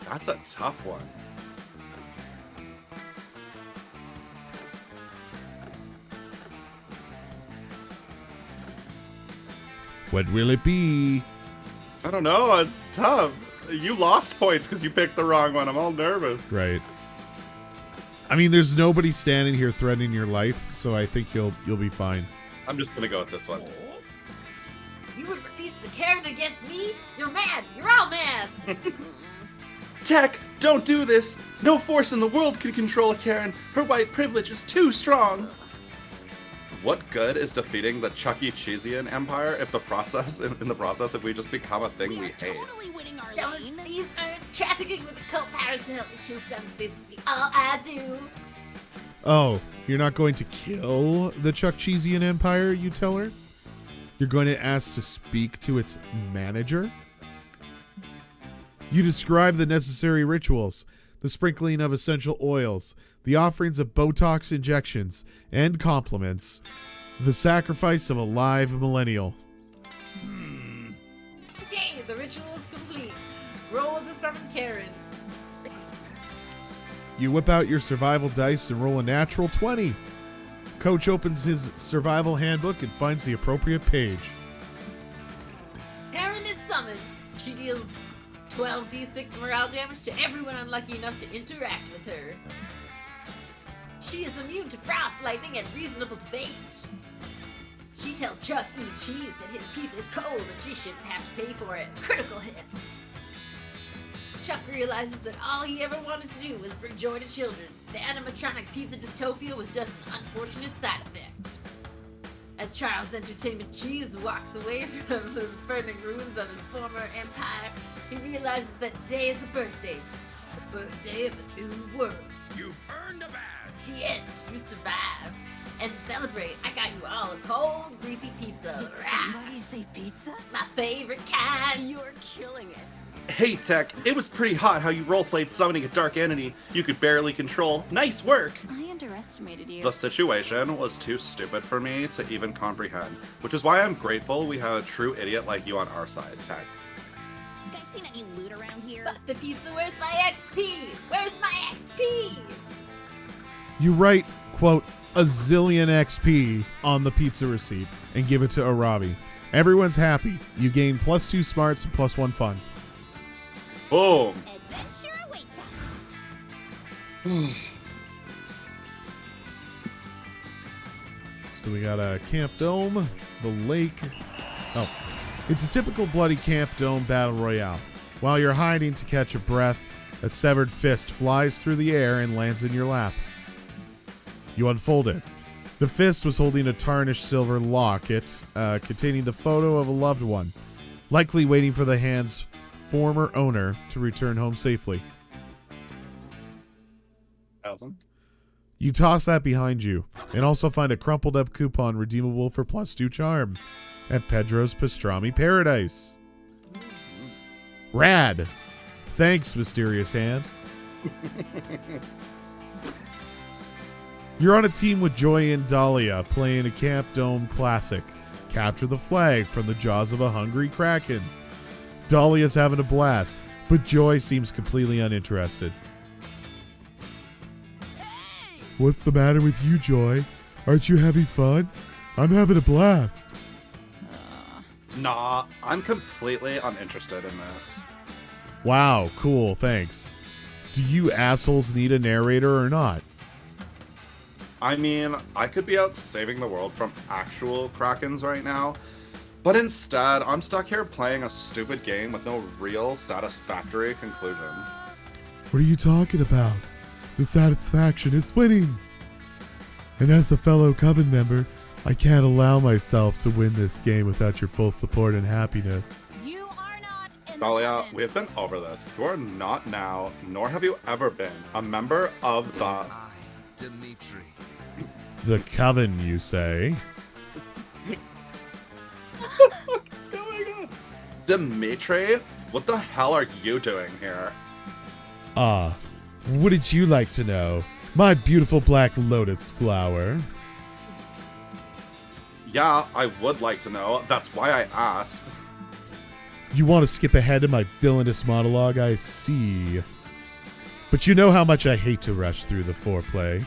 That's a tough one. What will it be? I don't know. It's tough. You lost points because you picked the wrong one. I'm all nervous. Right. I mean, there's nobody standing here threatening your life, so I think you'll be fine. I'm just gonna go with this one. You would release the Karen against me? You're mad. You're all mad. Tech, don't do this. No force in the world can control a Karen. Her white privilege is too strong. What good is defeating the Chuck E. Cheesian Empire if the process, in the process, if we just become a thing we hate? Totally winning our Don't lane. these earths trafficking with occult powers to help me kill stuff is basically all I do. Oh, you're not going to kill the Chuck Cheesian Empire, you tell her? You're going to ask to speak to its manager? You describe the necessary rituals, the sprinkling of essential oils, the offerings of Botox injections and compliments, the sacrifice of a live millennial. Okay, the ritual is complete. Roll to summon Karen. You whip out your survival dice and roll a natural 20. Coach opens his survival handbook and finds the appropriate page. Karen is summoned. She deals 12d6 morale damage to everyone unlucky enough to interact with her. She is immune to frost, lightning, and reasonable debate. She tells Chuck E. Cheese that his pizza is cold and she shouldn't have to pay for it. Critical hit. Chuck realizes that all he ever wanted to do was bring joy to children. The animatronic pizza dystopia was just an unfortunate side effect. As Charles Entertainment Cheese walks away from the burning ruins of his former empire, he realizes that today is a birthday. The birthday of a new world. You've earned a badge. The end. You survived. And to celebrate, I got you all a cold, greasy pizza. Did Rah! somebody say pizza? My favorite kind. You're killing it. Hey, Tech, it was pretty hot how you roleplayed summoning a dark entity you could barely control. Nice work! I underestimated you. The situation was too stupid for me to even comprehend, which is why I'm grateful we have a true idiot like you on our side, Tech. You guys seen any loot around here? Fuck the pizza, where's my XP? Where's my XP? You write, quote, a zillion XP on the pizza receipt and give it to Arabi. Everyone's happy. You gain +2 smarts and +1 fun. Boom! Adventure awaits us. So we got a Camp Dome, the lake. Oh, it's a typical bloody Camp Dome battle royale. While you're hiding to catch a breath, a severed fist flies through the air and lands in your lap. You unfold it. The fist was holding a tarnished silver locket containing the photo of a loved one, likely waiting for the hand's former owner to return home safely. Allison? You toss that behind you and also find a crumpled up coupon redeemable for +2 charm at Pedro's Pastrami Paradise. Rad! Thanks, mysterious hand. You're on a team with Joy and Dahlia playing a Camp Dome classic. Capture the flag from the jaws of a hungry kraken. Dahlia's having a blast, but Joy seems completely uninterested. What's the matter with you, Joy? Aren't you having fun? I'm having a blast. Nah, I'm completely uninterested in this. Wow, cool, thanks. Do you assholes need a narrator or not? I mean, I could be out saving the world from actual Krakens right now, but instead, I'm stuck here playing a stupid game with no real satisfactory conclusion. What are you talking about? The satisfaction is winning. And as a fellow Coven member, I can't allow myself to win this game without your full support and happiness. You are not in the Dahlia, coven. we have been over this. You are not now, nor have you ever been, a member of the... I, Dimitri. The Coven, you say? What's going on? Dimitri? What the hell are you doing here? Ah, wouldn't you like to know? My beautiful black lotus flower. Yeah, I would like to know. That's why I asked. You want to skip ahead to my villainous monologue, I see. But you know how much I hate to rush through the foreplay.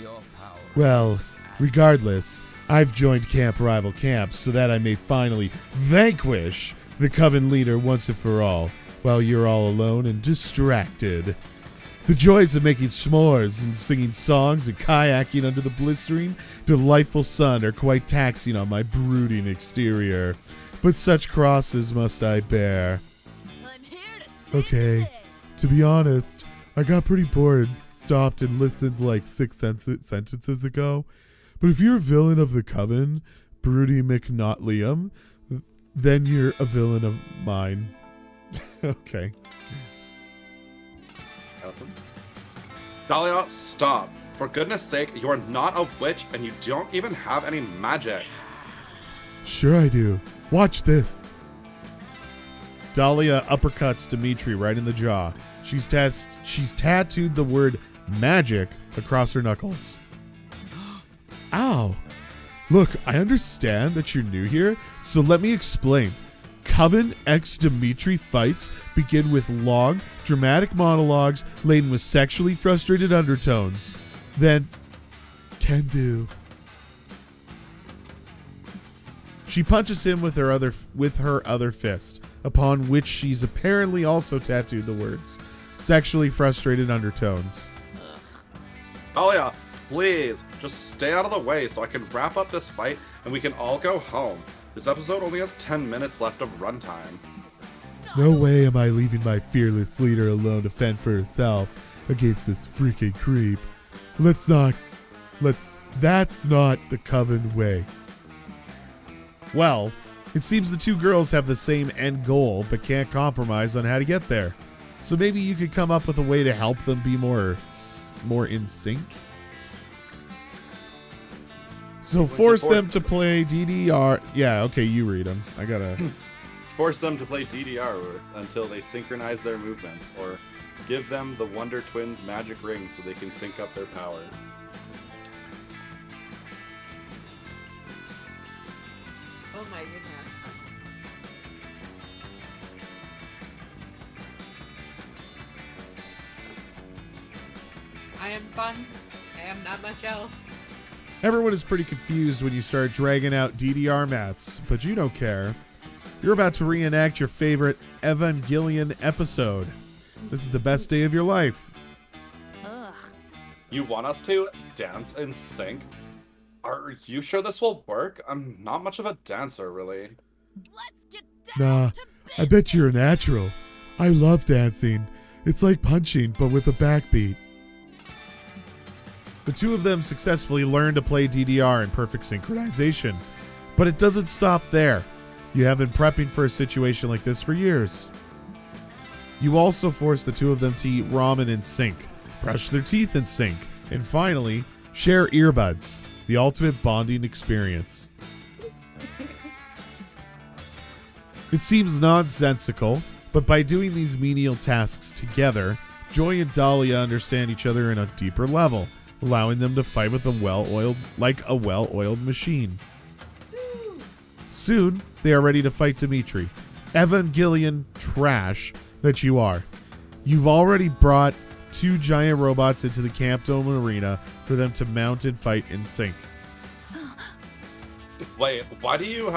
Your power. Well, regardless, I've joined Camp Rival Camp so that I may finally vanquish the Coven leader once and for all, while you're all alone and distracted. The joys of making s'mores and singing songs and kayaking under the blistering, delightful sun are quite taxing on my brooding exterior. But such crosses must I bear. I'm here to save Okay, the day. to be honest, I got pretty bored, stopped and listened like 6 sentences ago. But if you're a villain of the Coven, Broody McNotliam, then you're a villain of mine. Okay. Allison? Dahlia, stop. For goodness sake, you are not a witch and you don't even have any magic. Sure I do. Watch this. Dahlia uppercuts Dimitri right in the jaw. She's tattooed the word magic across her knuckles. Ow. Look, I understand that you're new here, so let me explain. Coven X Dimitri fights begin with long, dramatic monologues laden with sexually frustrated undertones. Then, can do. She punches him with her other fist, upon which she's apparently also tattooed the words sexually frustrated undertones. Dahlia, please, just stay out of the way so I can wrap up this fight and we can all go home. This episode only has 10 minutes left of runtime. No, No way am I leaving my fearless leader alone to fend for herself against this freaking creep. That's not the Coven way. Well, it seems the two girls have the same end goal, but can't compromise on how to get there. So maybe you could come up with a way to help them be more in sync? So force them to play DDR. Yeah, okay, you read them. I gotta... Force them to play DDR until they synchronize their movements, or give them the Wonder Twins magic ring so they can sync up their powers. Oh my goodness. I am fun. I am not much else. Everyone is pretty confused when you start dragging out DDR mats, but you don't care. You're about to reenact your favorite Evangelion episode. This is the best day of your life. Ugh. You want us to dance in sync? Are you sure this will work? I'm not much of a dancer, really. Let's get Nah, down to I bet you're a natural. I love dancing. It's like punching, but with a backbeat. The two of them successfully learn to play DDR in perfect synchronization. But it doesn't stop there. You have been prepping for a situation like this for years. You also force the two of them to eat ramen in sync, brush their teeth in sync, and finally, share earbuds, the ultimate bonding experience. It seems nonsensical, but by doing these menial tasks together, Joy and Dahlia understand each other in a deeper level, allowing them to fight with a well-oiled machine. Soon, they are ready to fight Dimitri. Evangelion trash that you are. You've already brought two giant robots into the Camp Dome arena for them to mount and fight in sync. Wait, why do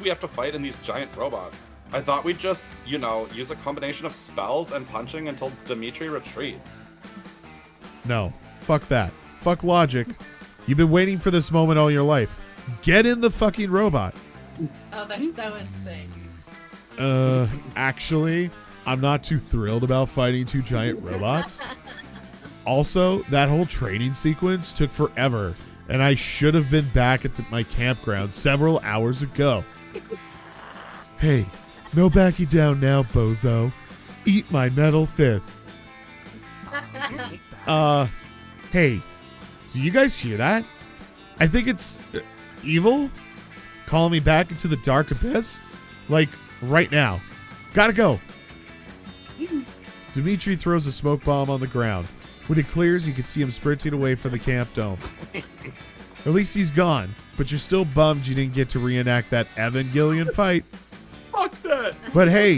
we have to fight in these giant robots? I thought we'd just, use a combination of spells and punching until Dimitri retreats. No, fuck that. Fuck logic. You've been waiting for this moment all your life. Get in the fucking robot. Oh, they're so insane. Actually, I'm not too thrilled about fighting two giant robots. Also, that whole training sequence took forever, and I should have been back at my campground several hours ago. Hey, no backing down now, bozo. Eat my metal fist. Hey, do you guys hear that? I think it's evil calling me back into the dark abyss. Like, right now. Gotta go. Dimitri throws a smoke bomb on the ground. When it clears, you can see him sprinting away from the Camp Dome. At least he's gone, but you're still bummed you didn't get to reenact that Evangelion fight. Fuck that! But hey,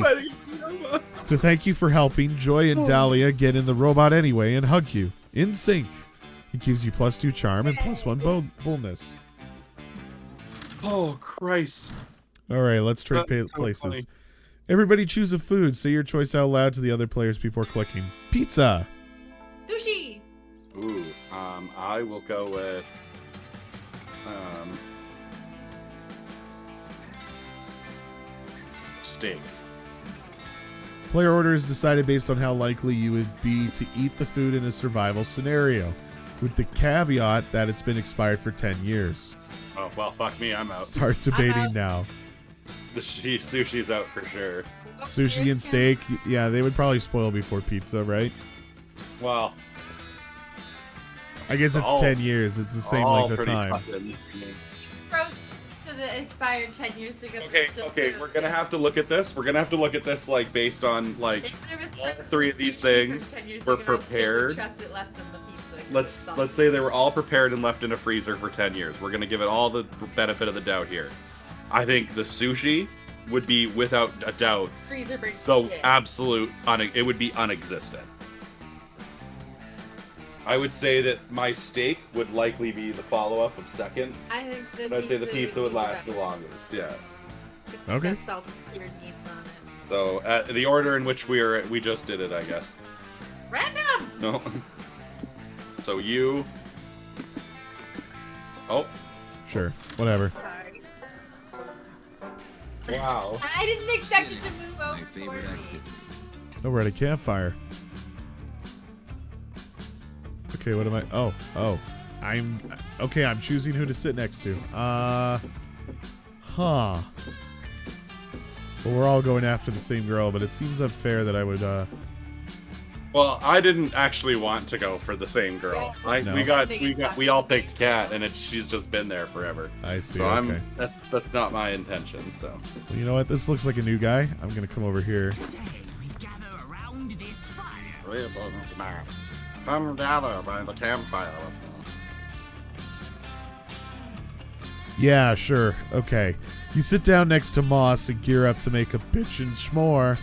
to thank you for helping, Joy and Dahlia get in the robot anyway and hug you. In sync. It gives you +2 charm and +1 boldness. Oh, Christ. All right, let's trade That's so places. funny. Everybody choose a food. Say your choice out loud to the other players before clicking. Pizza. Sushi! Ooh, I will go with, steak. Player order is decided based on how likely you would be to eat the food in a survival scenario, with the caveat that it's been expired for 10 years. Oh, well, fuck me, I'm out. Start debating now. The sushi's out for sure. Sushi and steak, yeah, they would probably spoil before pizza, right? Well, I guess it's all- 10 years. It's the same all length of pretty time. fucking- Frozen to the expired 10 years ago. Okay, still we're frozen. gonna have to look at this. We're gonna have to look at this, like, based on, like, If there was all frozen three of these sushi things from 10 years were ago, I still would prepared. trust it less than the pizza. 'cause let's it's soft. let's say they were all prepared and left in a freezer for 10 years. We're gonna give it all the benefit of the doubt here. I think the sushi would be, without a doubt, Freezer brings so shit. it would be unexistent. I would say that my steak would likely be the follow-up of second, I think the but I'd say the pizza would be last the better. longest. Yeah. It's Okay. got salted cured meats on it. So the order in which we just did it, I guess. Random! No. So you. Oh, Sure, whatever. Sorry. Wow. I didn't expect it to Sitting, move my over favorite for me. activity. Oh, we're at a campfire. Okay, what am I? Oh. Okay, I'm choosing who to sit next to. Huh. Well, we're all going after the same girl, but it seems unfair that I would, Well, I didn't actually want to go for the same girl. No. We all picked Kat, and she's just been there forever. I see, So okay. that's not my intention. So Well, you know what? This looks like a new guy. I'm gonna come over here. Today we gather around this fire. greetings, man. Come gather by the campfire with me. Yeah, sure. Okay. You sit down next to Moss and gear up to make a bitchin' s'more.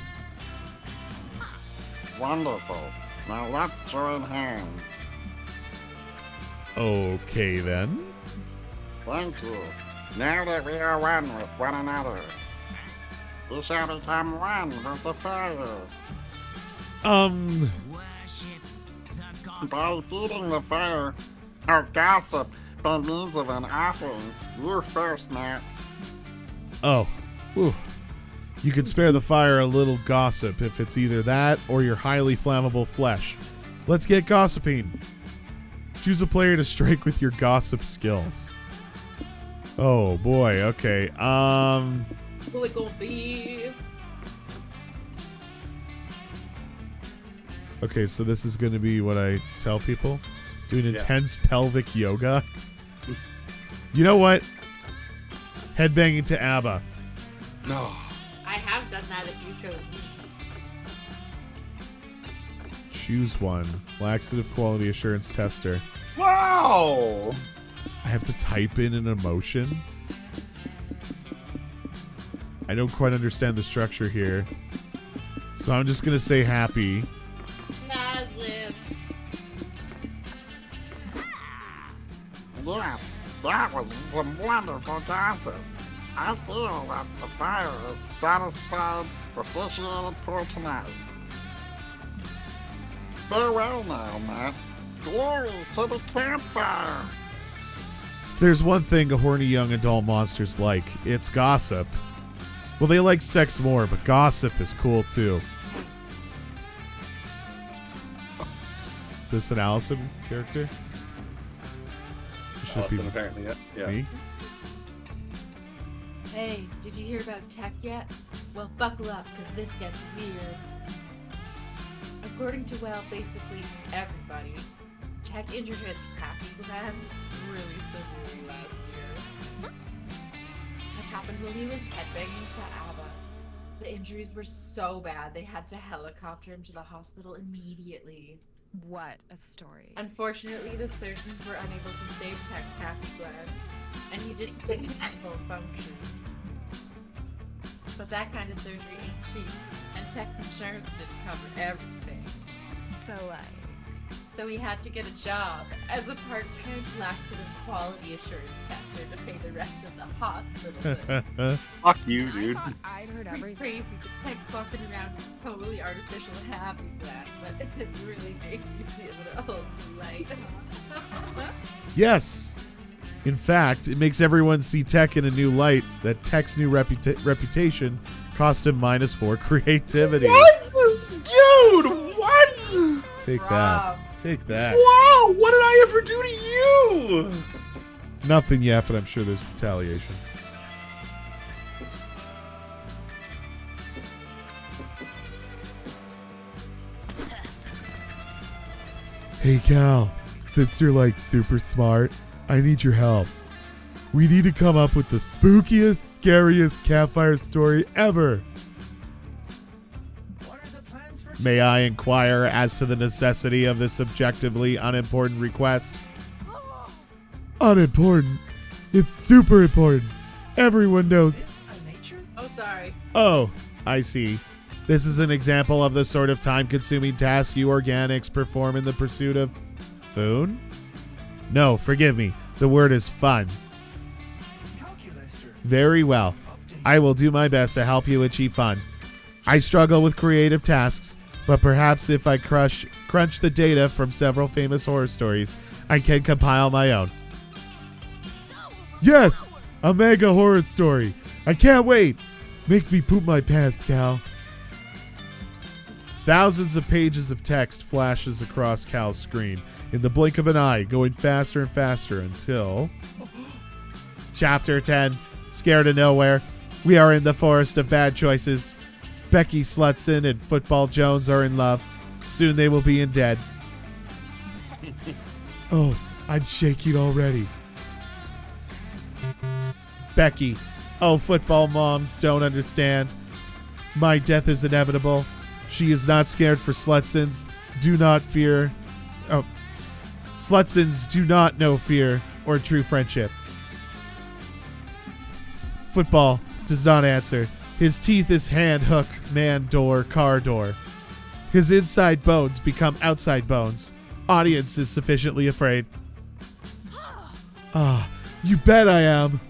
Wonderful. Now let's join hands. Okay, then. Thank you. Now that we are one with one another, we shall become one with the fire. Worship the gospel. By feeding the fire, or gossip by means of an offering. You first, Matt. Oh. Whew. You could spare the fire a little gossip if it's either that or your highly flammable flesh. Let's get gossiping. Choose a player to strike with your gossip skills. Oh boy, okay. Who it gonna be? Okay, so this is gonna be what I tell people. Doing intense pelvic yoga. You know what? Headbanging to ABBA. No. I have done that if you chose me. Choose one. Laxative quality assurance tester. Wow! I have to type in an emotion. I don't quite understand the structure here. So I'm just gonna say happy. Mad Libs. Yes, that was wonderful gossip. I feel that the fire is satisfied or satiated for tonight. Farewell now, Matt. Glory to the campfire. If there's one thing horny young adult monsters like, it's gossip. Well, they like sex more, but gossip is cool too. Is this an Allison character? Should be apparently, yeah. me. Hey, did you hear about tech yet? Well, buckle up, because this gets weird. According to, well, basically everybody, tech injured his happy gland really severely last year. It happened while he was headbanging to ABBA. The injuries were so bad, they had to helicopter him to the hospital immediately. What a story. Unfortunately, the surgeons were unable to save Tech's happy gland, and he did lose full function. But that kind of surgery ain't cheap, and Tech's insurance didn't cover everything. So he had to get a job as a part-time laxative quality assurance tester to pay the rest of the hospital bills. Fuck you, dude. I thought I'd heard everything. Crazy, the Tech's walking around with a totally artificial happy gland, but it really makes you see a little light. Yes. In fact, it makes everyone see Tech in a new light. That Tech's new reputation cost him -4 creativity. What? Dude, what? Take Rob. that. Take that. Wow, what did I ever do to you? Nothing yet, but I'm sure there's retaliation. Hey Cal, since you're like super smart, I need your help. We need to come up with the spookiest, scariest campfire story ever. What are the plans for May I inquire as to the necessity of this objectively unimportant request? Unimportant? It's super important. Everyone knows. this a nature? Oh, sorry. Oh, I see. This is an example of the sort of time-consuming task you organics perform in the pursuit of food? No, forgive me. The word is fun. Calculator. Very well. Update. I will do my best to help you achieve fun. I struggle with creative tasks, but perhaps if I crunch the data from several famous horror stories, I can compile my own. Yes! A mega horror story. I can't wait. Make me poop my pants, Cal. Thousands of pages of text flashes across Cal's screen in the blink of an eye, going faster and faster until... Chapter 10. Scared of nowhere. We are in the forest of bad choices. Becky Slutson and Football Jones are in love. Soon they will be in dead. Oh, I'm shaking already. Becky. Oh, football moms don't understand. My death is inevitable. She is not scared for Slutsons. Do not fear. Oh. Slutsons do not know fear or true friendship. Football does not answer. His teeth is hand, hook, man, door, car door. His inside bones become outside bones. Audience is sufficiently afraid. Ah, you bet I am.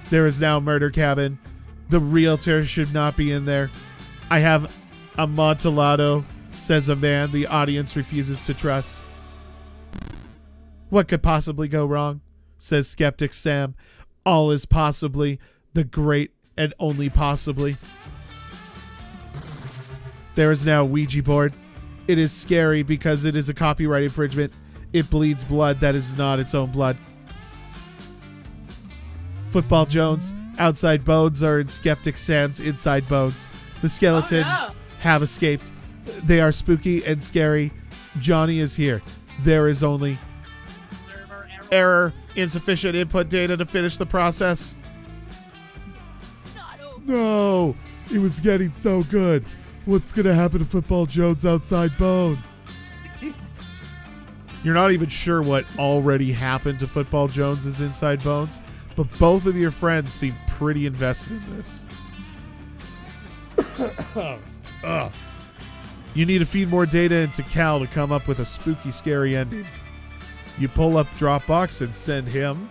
There is now murder cabin. The realtor should not be in there. I have amontillado, says a man the audience refuses to trust. What could possibly go wrong? Says skeptic Sam. All is possibly the great and only possibly. There is now a Ouija board. It is scary because it is a copyright infringement. It bleeds blood that is not its own blood. Football Jones, outside bones are in Skeptic Sam's inside bones. The skeletons have escaped. They are spooky and scary. Johnny is here. There is only... Server Error. Insufficient input data to finish the process. No! It was getting so good. What's gonna happen to Football Jones' outside bones? You're not even sure what already happened to Football Jones' inside bones, but both of your friends seem pretty invested in this. You need to feed more data into Cal to come up with a spooky, scary ending. You pull up Dropbox and send him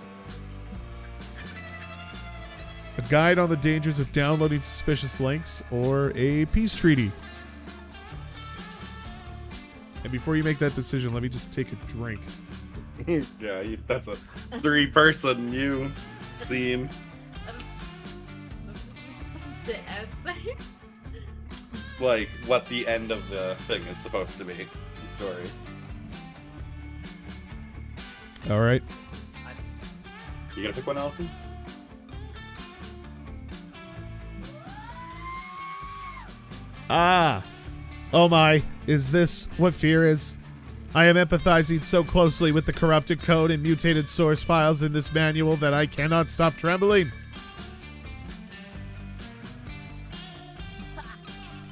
a guide on the dangers of downloading suspicious links or a peace treaty. And before you make that decision, let me just take a drink. Yeah, that's a 3-person you scene. The answer. Like, what the end of the thing is supposed to be. The story. All right. You gonna pick one, Allison? Ah. Oh my, is this what fear is? I am empathizing so closely with the corrupted code and mutated source files in this manual that I cannot stop trembling.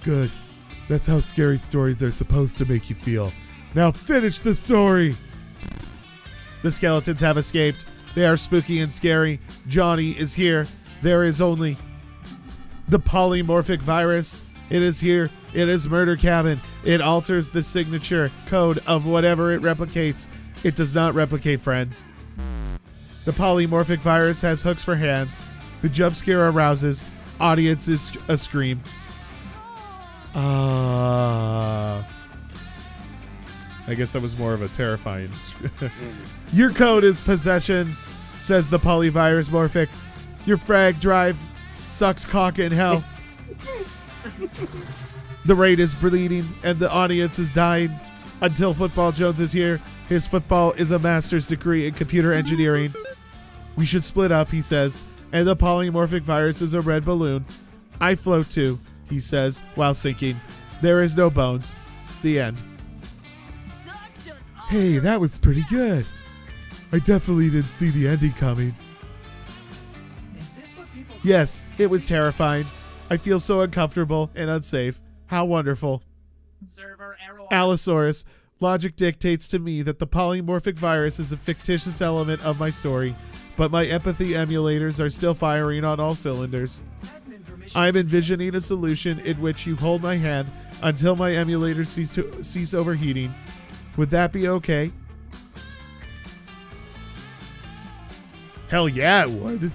Good. That's how scary stories are supposed to make you feel. Now finish the story! The skeletons have escaped. They are spooky and scary. Johnny is here. There is only the polymorphic virus. It is here. It is Murder Cabin. It alters the signature code of whatever it replicates. It does not replicate, friends. The polymorphic virus has hooks for hands. The jump scare arouses. Audience is a scream. I guess that was more of a terrifying. Your code is possession, says the polyvirus morphic. Your frag drive sucks cock in hell. The raid is bleeding and the audience is dying until Football Jones is here. His football is a master's degree in computer engineering. We should split up, he says, and the polymorphic virus is a red balloon. I float too, he says, while sinking. There is no bones. The end. Hey, that was pretty good. I definitely didn't see the ending coming. Is this what people... Yes, it was terrifying. I feel so uncomfortable and unsafe. How wonderful. Server error. Allosaurus, logic dictates to me that the polymorphic virus is a fictitious element of my story, but my empathy emulators are still firing on all cylinders. Admin permission. I'm envisioning a solution in which you hold my hand until my emulators cease overheating. Would that be okay? Hell yeah, it would.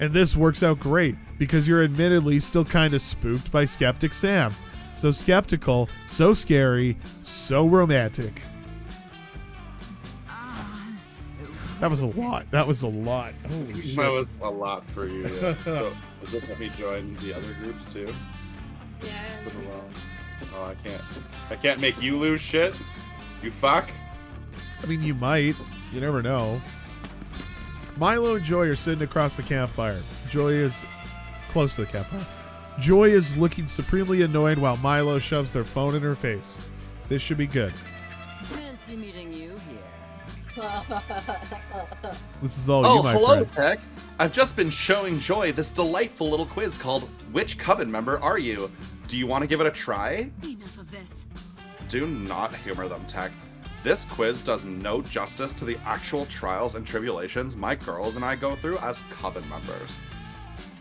And this works out great because you're admittedly still kind of spooked by Skeptic Sam. So skeptical, so scary, so romantic. That was a lot. That was a lot. Holy shit. That was a lot for you. Yeah. So, does it let me join the other groups too? Yeah. Oh, I can't make you lose shit. You fuck. I mean, you might. You never know. Milo and Joy are sitting across the campfire. Joy is close to the campfire. Joy is looking supremely annoyed while Milo shoves their phone in her face. This should be good. Fancy meeting you here. This is all Oh, you, my hello, friend. Tech. I've just been showing Joy this delightful little quiz called Which Coven Member Are You? Do you want to give it a try? Enough of this. Do not humor them, Tech. This quiz does no justice to the actual trials and tribulations my girls and I go through as Coven members.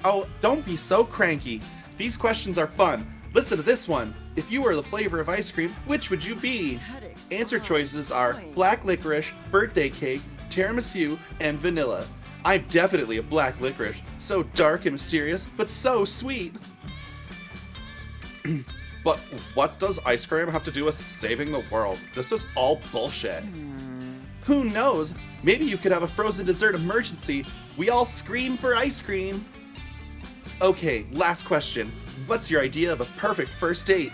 Oh, don't be so cranky. These questions are fun. Listen to this one. If you were the flavor of ice cream, which would you be? Answer choices are black licorice, birthday cake, tiramisu, and vanilla. I'm definitely a black licorice. So dark and mysterious, but so sweet. But what does ice cream have to do with saving the world? This is all bullshit. Who knows? Maybe you could have a frozen dessert emergency. We all scream for ice cream. Okay, last question. What's your idea of a perfect first date?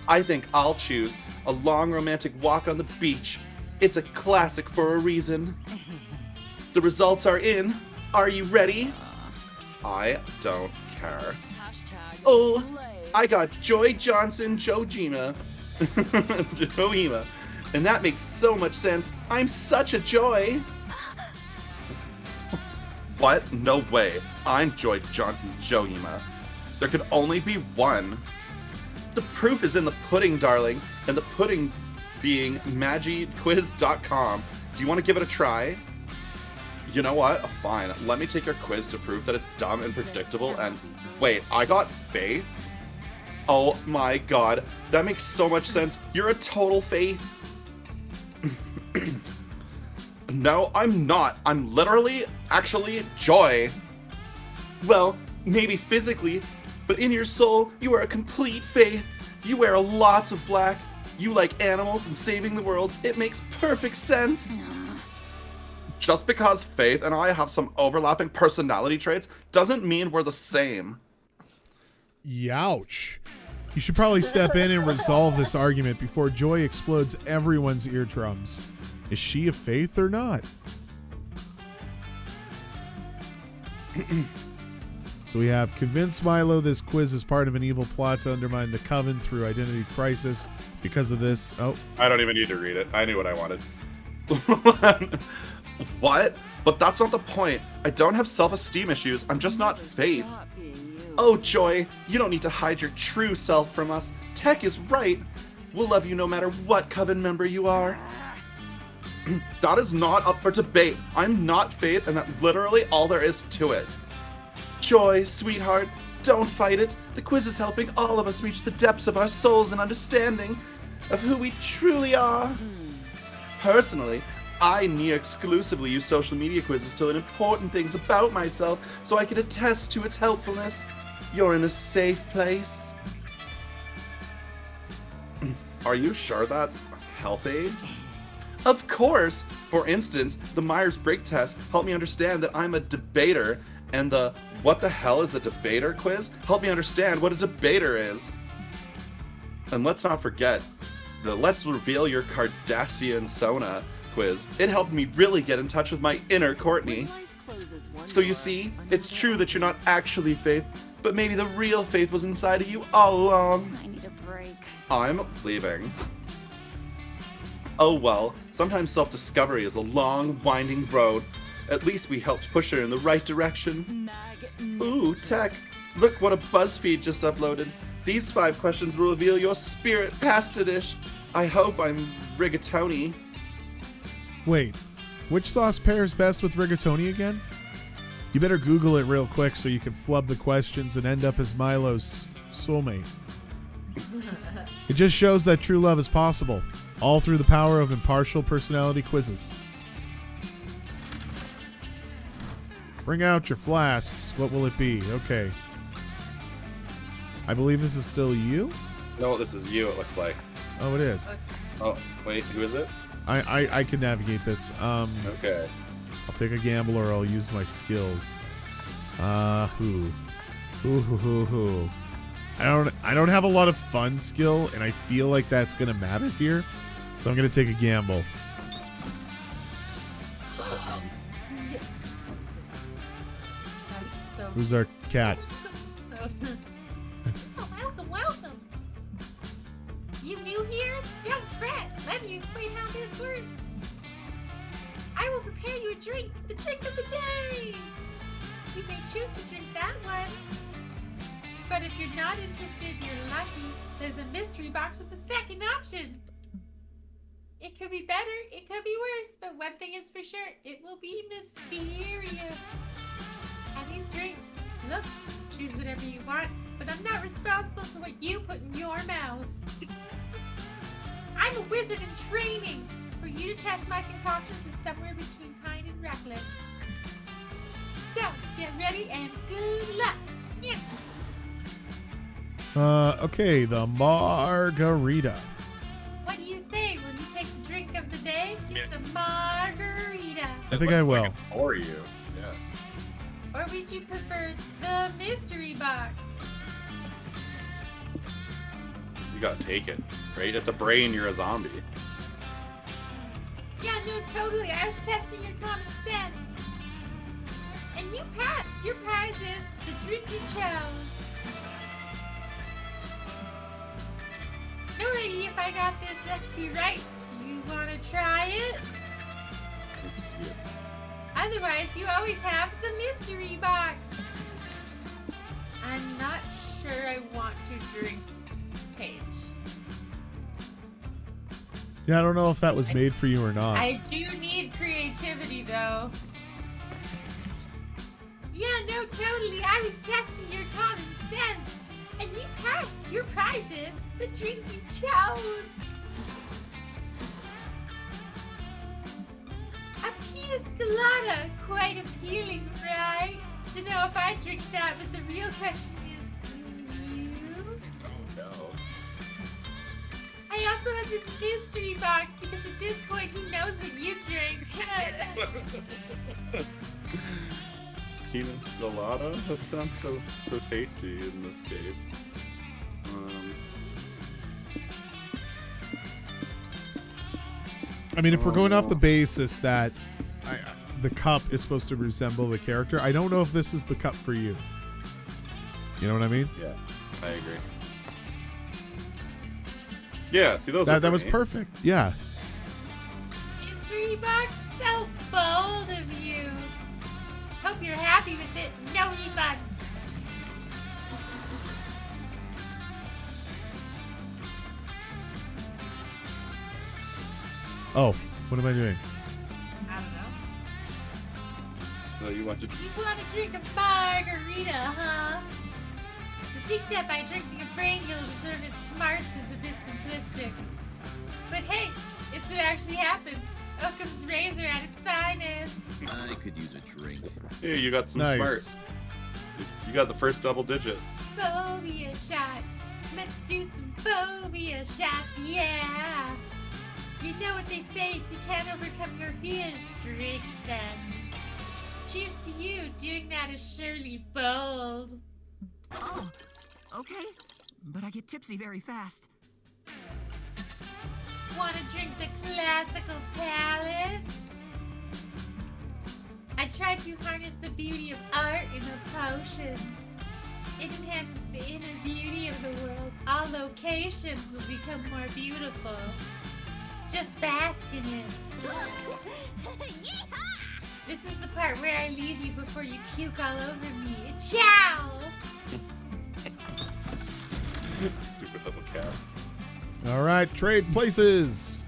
I think I'll choose a long romantic walk on the beach. It's a classic for a reason. The results are in. Are you ready? I don't care. Hashtag Oh, slay. I got Joy Johnson Jojima. Joima. And that makes so much sense. I'm such a joy. What? No way. I'm Joy Johnson Joima. There could only be one. The proof is in the pudding, darling, and the pudding being magiquiz.com. Do you want to give it a try? You know what? Fine. Let me take your quiz to prove that it's dumb and predictable and... Wait, I got Faith? Oh my god. That makes so much sense. You're a total Faith. No, I'm not. I'm literally, actually, Joy. Well, maybe physically, but in your soul, you are a complete Faith. You wear lots of black. You like animals and saving the world. It makes perfect sense. Just because Faith and I have some overlapping personality traits doesn't mean we're the same. Youch. You should probably step in and resolve this argument before Joy explodes everyone's eardrums. Is she a Faith or not? So we have convince Milo this quiz is part of an evil plot to undermine the Coven through identity crisis. Because of this, I don't even need to read it. I knew what I wanted. What? But that's not the point. I don't have self-esteem issues. I'm just not Faith. Stop being you. Oh, Joy, you don't need to hide your true self from us. Tech is right. We'll love you no matter what Coven member you are. That is not up for debate. I'm not Faith, and that's literally all there is to it. Joy, sweetheart, don't fight it. The quiz is helping all of us reach the depths of our souls and understanding of who we truly are. Personally, I near exclusively use social media quizzes to learn important things about myself so I can attest to its helpfulness. You're in a safe place. Are you sure that's healthy? Of course! For instance, the Myers-Briggs test helped me understand that I'm a debater, and the what the hell is a debater quiz helped me understand what a debater is. And let's not forget, the Let's Reveal Your Cardassian Sona quiz. It helped me really get in touch with my inner Courtney. So you see, it's true that you're not actually Faith, but maybe the real Faith was inside of you all along. I need a break. I'm leaving. Oh well, sometimes self-discovery is a long, winding road. At least we helped push her in the right direction. Ooh, Tech, look what a BuzzFeed just uploaded. These 5 questions will reveal your spirit pasta dish. I hope I'm rigatoni. wait, which sauce pairs best with rigatoni again? You better Google it real quick so you can flub the questions and end up as Milo's soulmate. It just shows that true love is possible, all through the power of impartial personality quizzes. Bring out your flasks. What will it be? Okay. I believe this is still you? No, this is you, it looks like. Oh, it is. Oh, wait, who is it? I can navigate this. Okay. I'll take a gamble or I'll use my skills. Who? I don't have a lot of fun skill, and I feel like that's gonna matter here. So I'm gonna take a gamble. That's so Who's our cat? Welcome, welcome. You new here? Don't fret. Let me explain how this works. I will prepare you a drink, the drink of the day. You may choose to drink that one. But if you're not interested, you're lucky. There's a mystery box with a second option. It could be better, it could be worse, but one thing is for sure, it will be mysterious. And these drinks, look, choose whatever you want, but I'm not responsible for what you put in your mouth. I'm a wizard in training. For you to test my concoctions is somewhere between kind and reckless. So, get ready and good luck. Yeah. Okay, the margarita. What do you say? Will you take the drink of the day? It's a margarita. I think I will. Or you. Yeah. Or would you prefer the mystery box? You gotta take it, right? It's a brain, you're a zombie. Yeah, no, totally. I was testing your common sense. And you passed. Your prize is the drink you chose. No idea if I got this recipe right. Do you want to try it? Otherwise, you always have the mystery box. I'm not sure I want to drink Paige. Yeah, I don't know if that was made for you or not. I do need creativity, though. Yeah, no, totally. I was testing your common sense. And you passed. Your prize is the drink you chose. A pina colada. Quite appealing, right? To know if I drink that, but the real question is, will you? Oh no. I also have this mystery box because at this point, who knows what you drink? Pina colada? That sounds so tasty in this case. I mean, if we're going off the basis that the cup is supposed to resemble the character, I don't know if this is the cup for you. You know what I mean? Yeah, I agree. Yeah, see those. That was perfect. Yeah. Mystery box, so bold of you. Hope you're happy with it. No refunds. Oh, what am I doing? I don't know. So you want to? You want to drink a margarita, huh? To think that by drinking a brain you'll observe its smarts is a bit simplistic. But hey, it's what actually happens. Occam's razor at its finest. I could use a drink. Yeah, you got some Nice. smarts. You got the first double digit. Phobia shots. Let's do some phobia shots, yeah. You know what they say, if you can't overcome your fears, drink them. Cheers to you, doing that is surely bold. Oh, okay. But I get tipsy very fast. Want to drink the classical palate? I tried to harness the beauty of art in a potion. It enhances the inner beauty of the world. All locations will become more beautiful. Just bask in it. This is the part where I leave you before you puke all over me. Ciao! Stupid little cat. All right, trade places.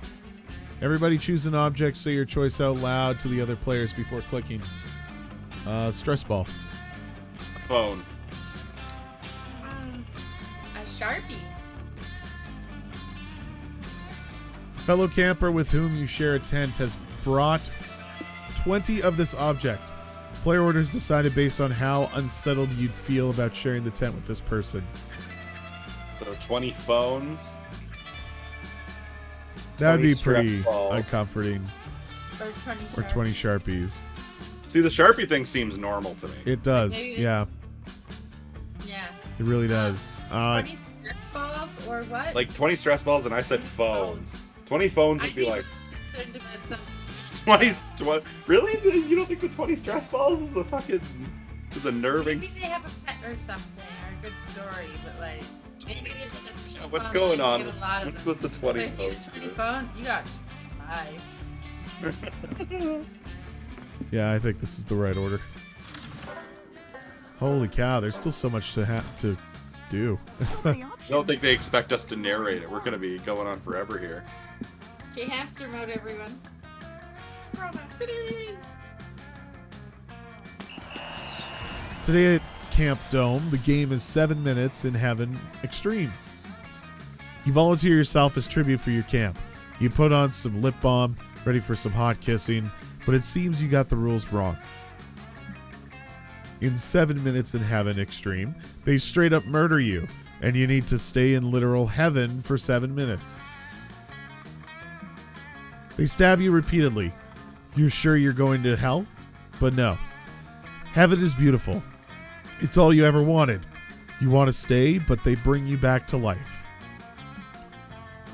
Everybody choose an object, say your choice out loud to the other players before clicking. Stress ball. Phone. A Sharpie. Fellow camper with whom you share a tent has brought 20 of this object. Player orders decided based on how unsettled you'd feel about sharing the tent with this person. So 20 phones. That would be stress pretty balls. uncomforting. Or 20 or 20 Sharpies. See, the Sharpie thing seems normal to me. It does, Maybe- yeah. Yeah. It really does. 20 stress balls or what? Like 20 stress balls, and I said phones. 20 phones would I'd be like most concerned about some 20. Really? You don't think the 20 stress balls is a nerving? Maybe they have a pet or something or a good story, but like maybe they just Yeah, what's on going to on? get a lot of What's them. with the 20 But if you phones? have 20 phones, you got lives. Yeah, I think this is the right order. Holy cow, there's still so much to do. I don't think they expect us to narrate it. We're gonna be going on forever here. Okay, hamster mode, everyone. Scroll back. Today at Camp Dome, the game is 7 Minutes in Heaven Extreme. You volunteer yourself as tribute for your camp. You put on some lip balm, ready for some hot kissing, but it seems you got the rules wrong. In 7 Minutes in Heaven Extreme, they straight up murder you, and you need to stay in literal heaven for 7 minutes. They stab you repeatedly. You're sure you're going to hell? But no. Heaven is beautiful. It's all you ever wanted. You want to stay, but they bring you back to life.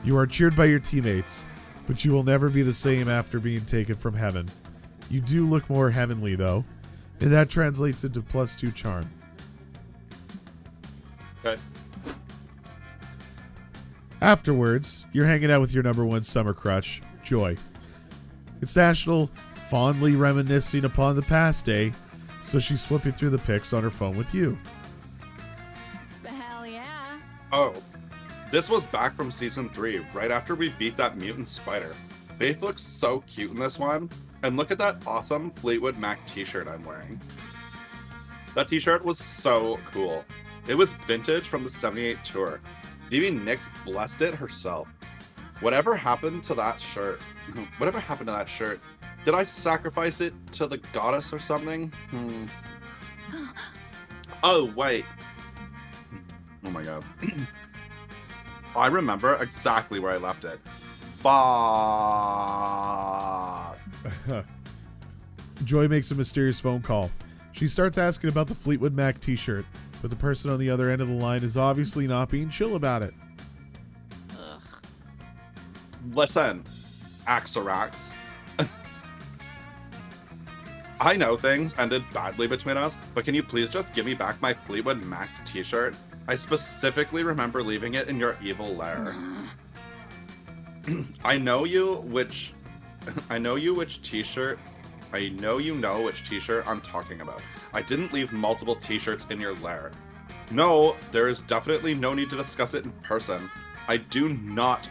You are cheered by your teammates, but you will never be the same after being taken from heaven. You do look more heavenly, though, and that translates into +2 charm. Okay. Afterwards, you're hanging out with your number one summer crush, Joy. It's National Fondly Reminiscing Upon the Past Day, so she's flipping through the pics on her phone with you. Hell yeah. Oh, this was back from season 3, right after we beat that mutant spider. Faith looks so cute in this one, and look at that awesome Fleetwood Mac t-shirt I'm wearing. That t-shirt was so cool. It was vintage from the 78 tour. Phoebe Nix blessed it herself. Whatever happened to that shirt? Whatever happened to that shirt? Did I sacrifice it to the goddess or something? Oh, wait. Oh my god. I remember exactly where I left it. Fuck. Joy makes a mysterious phone call. She starts asking about the Fleetwood Mac t-shirt, but the person on the other end of the line is obviously not being chill about it. Listen, Axorax. I know things ended badly between us, but can you please just give me back my Fleetwood Mac t-shirt? I specifically remember leaving it in your evil lair. I know you know which t-shirt I'm talking about. I didn't leave multiple t-shirts in your lair. No, there is definitely no need to discuss it in person. I do not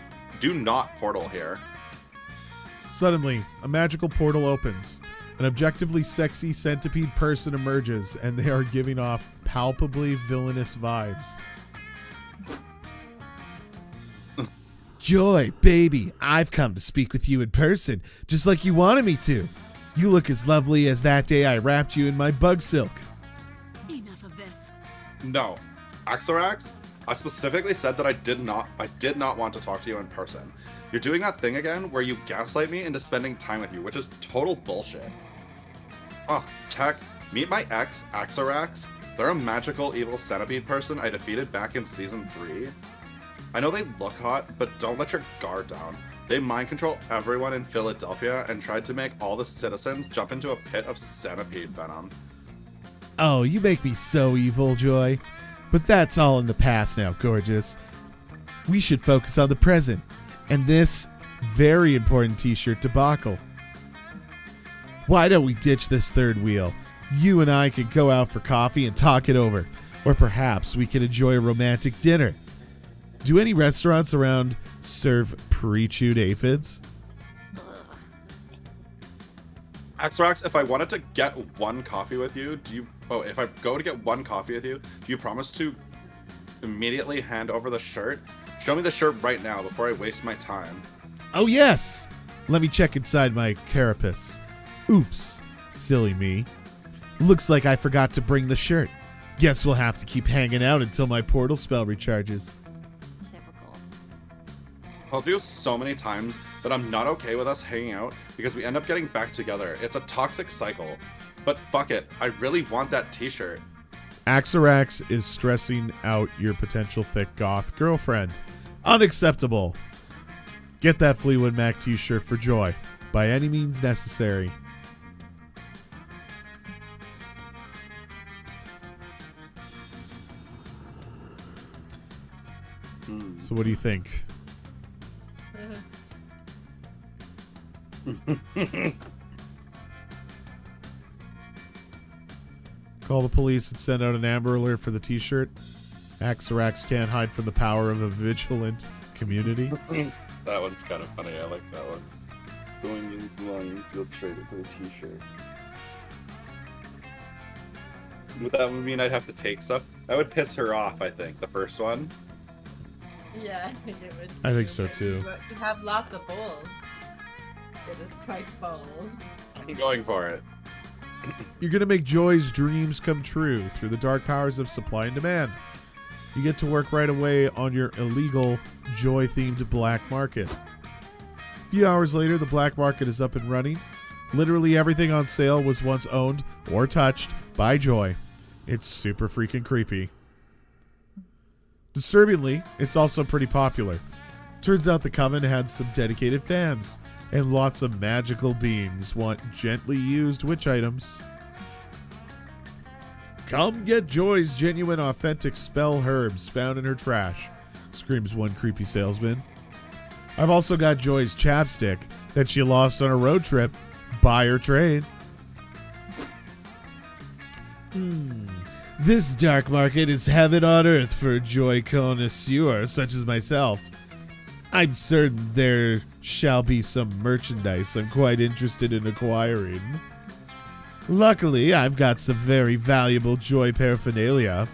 portal here. Suddenly, a magical portal opens. An objectively sexy centipede person emerges, and they are giving off palpably villainous vibes. Joy, baby, I've come to speak with you in person, just like you wanted me to. You look as lovely as that day I wrapped you in my bug silk. Enough of this. No. Axorax, I specifically said that I did not want to talk to you in person. You're doing that thing again where you gaslight me into spending time with you, which is total bullshit. Oh, Tech, meet my ex, Axorax. They're a magical evil centipede person I defeated back in season 3. I know they look hot, but don't let your guard down. They mind control everyone in Philadelphia and tried to make all the citizens jump into a pit of centipede venom. Oh, you make me so evil, Joy. But that's all in the past now, gorgeous. We should focus on the present and this very important t-shirt debacle. Why don't we ditch this third wheel? You and I could go out for coffee and talk it over. Or perhaps we could enjoy a romantic dinner. Do any restaurants around serve pre-chewed aphids? Axorax, if I wanted to get one coffee with you, if I go to get one coffee with you, do you promise to immediately hand over the shirt? Show me the shirt right now before I waste my time. Oh yes! Let me check inside my carapace. Oops, silly me. Looks like I forgot to bring the shirt. Guess we'll have to keep hanging out until my portal spell recharges. Typical. told you so many times that I'm not okay with us hanging out because we end up getting back together. It's a toxic cycle. But fuck it, I really want that t-shirt. Axarax is stressing out your potential thick goth girlfriend. Unacceptable. Get that Fleetwood Mac t-shirt for Joy, by any means necessary. So what do you think? Call the police and send out an Amber Alert for the t-shirt. Axarax can't hide from the power of a vigilant community. That one's kind of funny. I like that one. Going in belongings, you'll trade it for a t-shirt. Would that mean I'd have to take stuff? That would piss her off, I think, the first one. Yeah, I think it would. I think so too. But you have lots of bold. It is quite bold. I'm going for it. You're going to make Joy's dreams come true through the dark powers of supply and demand. You get to work right away on your illegal Joy-themed black market. A few hours later, the black market is up and running. Literally everything on sale was once owned or touched by Joy. It's super freaking creepy. Disturbingly, it's also pretty popular. Turns out the Coven had some dedicated fans, and lots of magical beings want gently used witch items. Come get Joy's genuine authentic spell herbs found in her trash, screams one creepy salesman. I've also got Joy's chapstick that she lost on a road trip. Buy or trade. This dark market is heaven on earth for a joy connoisseur such as myself. I'm certain there shall be some merchandise I'm quite interested in acquiring. Luckily, I've got some very valuable Joy paraphernalia.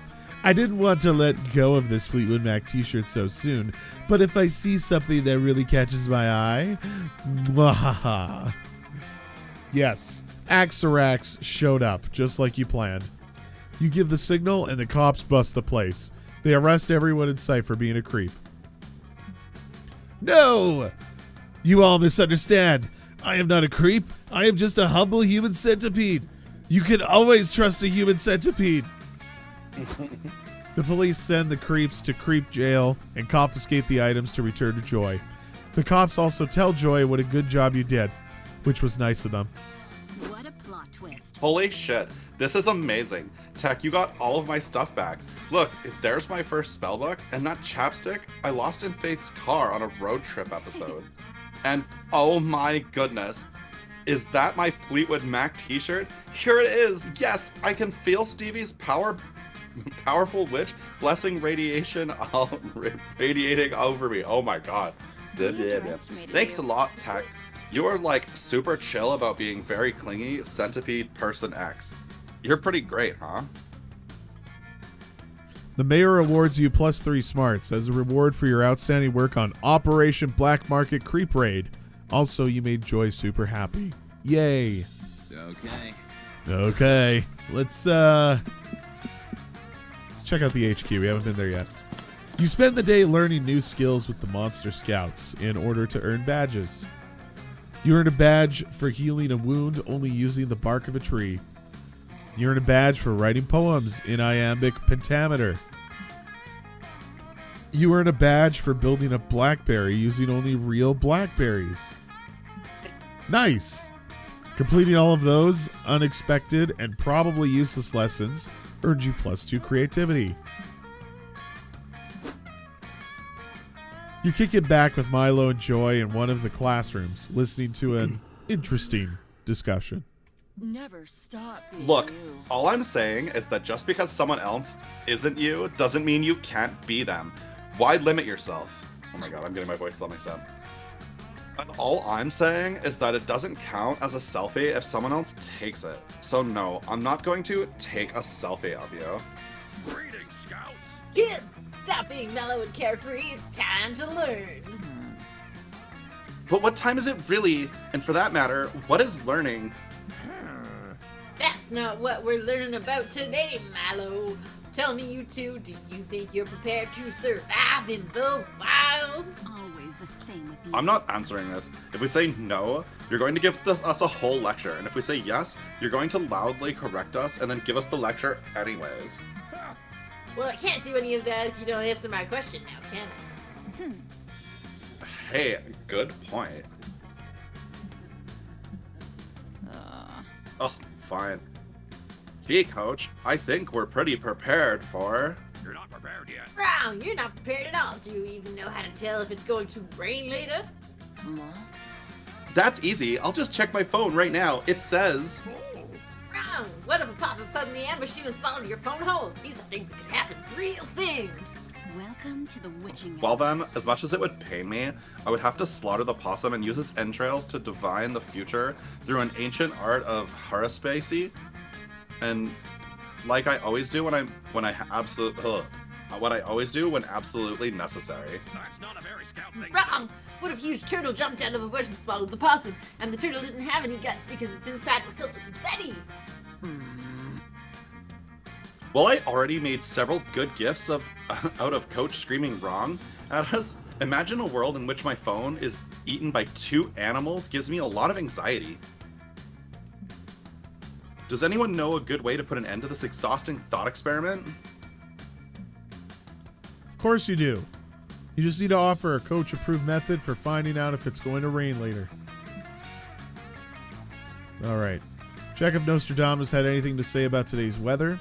I didn't want to let go of this Fleetwood Mac t-shirt so soon, but if I see something that really catches my eye, mwahaha. Yes, Axarax showed up, just like you planned. You give the signal and the cops bust the place. They arrest everyone in sight for being a creep. No! You all misunderstand. I am not a creep. I am just a humble human centipede. You can always trust a human centipede. The police send the creeps to creep jail and confiscate the items to return to Joy. The cops also tell Joy what a good job you did, which was nice of them. What a plot twist. Holy shit, this is amazing. Tech, you got all of my stuff back. Look, there's my first spellbook, and that chapstick I lost in Faith's car on a road trip episode. And oh my goodness, is that my Fleetwood Mac t-shirt? Here it is. Yes, I can feel Stevie's powerful witch blessing radiation radiating over me. Oh my god. Thanks a lot, Tech. You are like super chill about being very clingy, centipede person X. You're pretty great, huh? The mayor awards you +3 smarts as a reward for your outstanding work on Operation Black Market Creep Raid. Also, you made Joy super happy. Yay. Okay. Let's check out the HQ. We haven't been there yet. You spend the day learning new skills with the Monster Scouts in order to earn badges. You earn a badge for healing a wound only using the bark of a tree. You earn a badge for writing poems in iambic pentameter. You earn a badge for building a blackberry using only real blackberries. Nice! Completing all of those unexpected and probably useless lessons earned you +2 creativity. You kick it back with Milo and Joy in one of the classrooms, listening to an interesting discussion. Never stop being Look, you. all I'm saying is that just because someone else isn't you doesn't mean you can't be them. Why limit yourself? Oh my god, I'm getting my voice all mixed up. And all I'm saying is that it doesn't count as a selfie if someone else takes it. So no, I'm not going to take a selfie of you. Greetings, Scouts. Kids, stop being mellow and carefree. It's time to learn. But what time is it really? And for that matter, what is learning? That's not what we're learning about today, Mallow. Tell me, you two, do you think you're prepared to survive in the wild? Always the same with you. I'm not answering this. If we say no, you're going to give us a whole lecture. And if we say yes, you're going to loudly correct us and then give us the lecture anyways. Well, I can't do any of that if you don't answer my question now, can I? Hey, good point. Oh, fine. Gee, Coach, I think we're pretty prepared for... You're not prepared yet. Wrong, you're not prepared at all. Do you even know how to tell if it's going to rain later? That's easy. I'll just check my phone right now. It says... Wrong! What if a possum suddenly ambushed you and swallowed your phone whole? These are things that could happen. Real things! Welcome to the witching Well then, as much as it would pain me, I would have to slaughter the possum and use its entrails to divine the future through an ancient art of haruspicy. And like I always do when always do when absolutely necessary. That's not a very scout thing. Wrong! What if a huge turtle jumped out of a bush and swallowed the possum, and the turtle didn't have any guts because its inside were filled with confetti? Well, I already made several good gifts out of Coach screaming wrong at us. Imagine a world in which my phone is eaten by 2 animals gives me a lot of anxiety. Does anyone know a good way to put an end to this exhausting thought experiment? Of course you do. You just need to offer a coach-approved method for finding out if it's going to rain later. All right. Check if Nostradamus had anything to say about today's weather.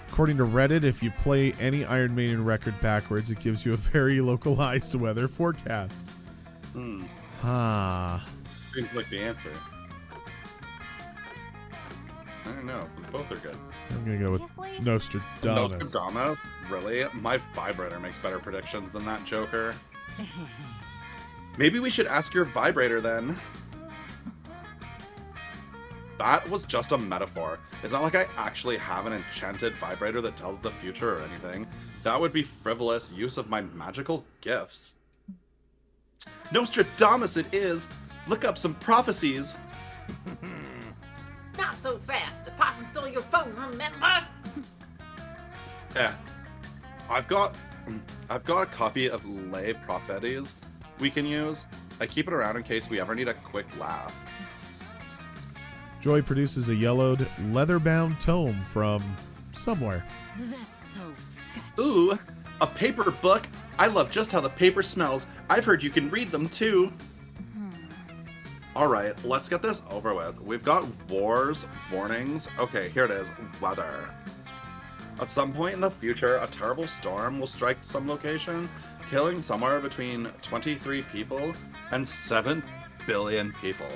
According to Reddit, if you play any Iron Maiden record backwards, it gives you a very localized weather forecast. Seems like the answer. I don't know. Both are good. I'm going to go with Nostradamus. Nostradamus? Really? My vibrator makes better predictions than that joker. Maybe we should ask your vibrator then. That was just a metaphor. It's not like I actually have an enchanted vibrator that tells the future or anything. That would be frivolous use of my magical gifts. Nostradamus it is! Look up some prophecies! Not so fast. A possum stole your phone, remember? Yeah. I've got a copy of Lay Propheties we can use. I keep it around in case we ever need a quick laugh. Joy produces a yellowed, leather-bound tome from somewhere. That's so fetch. Ooh, a paper book. I love just how the paper smells. I've heard you can read them too. Alright, let's get this over with. We've got wars, warnings. Okay, here it is. Weather. At some point in the future, a terrible storm will strike some location, killing somewhere between 23 people and 7 billion people.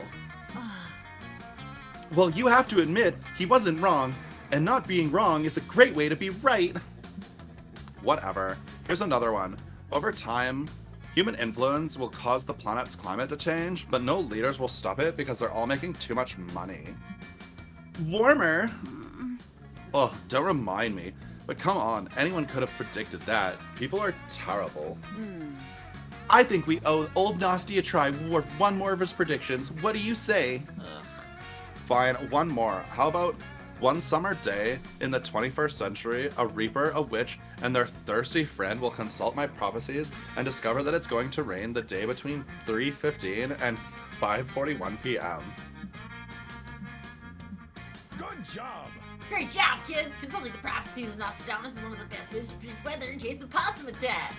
Well, you have to admit, he wasn't wrong, and not being wrong is a great way to be right. Whatever. Here's another one. Over time, human influence will cause the planet's climate to change, but no leaders will stop it because they're all making too much money. Warmer? Oh, don't remind me. But come on, anyone could have predicted that. People are terrible. I think we owe old Nasty a try with one more of his predictions. What do you say? Fine, one more. How about one summer day in the 21st century, a reaper, a witch, and their thirsty friend will consult my prophecies and discover that it's going to rain the day between 3:15 and 5:41 p.m. Good job. Great job, kids! Consulting the prophecies of Nostradamus is one of the best ways to predict weather in case of possum attack.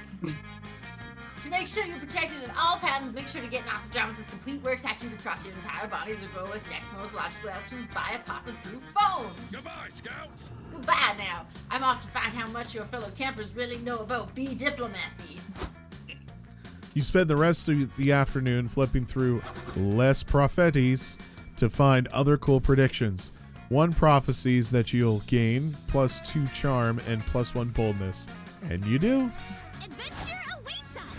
To make sure you're protected at all times, make sure to get Nostradamus' complete works tattooed across your entire bodies or go with next most logical options, buy a possum-proof phone. Goodbye, Scouts. Goodbye now. I'm off to find how much your fellow campers really know about bee diplomacy. You spend the rest of the afternoon flipping through less propheties to find other cool predictions. 1 prophecies that you'll gain, +2 charm, and +1 boldness. And you do. Adventure awaits us.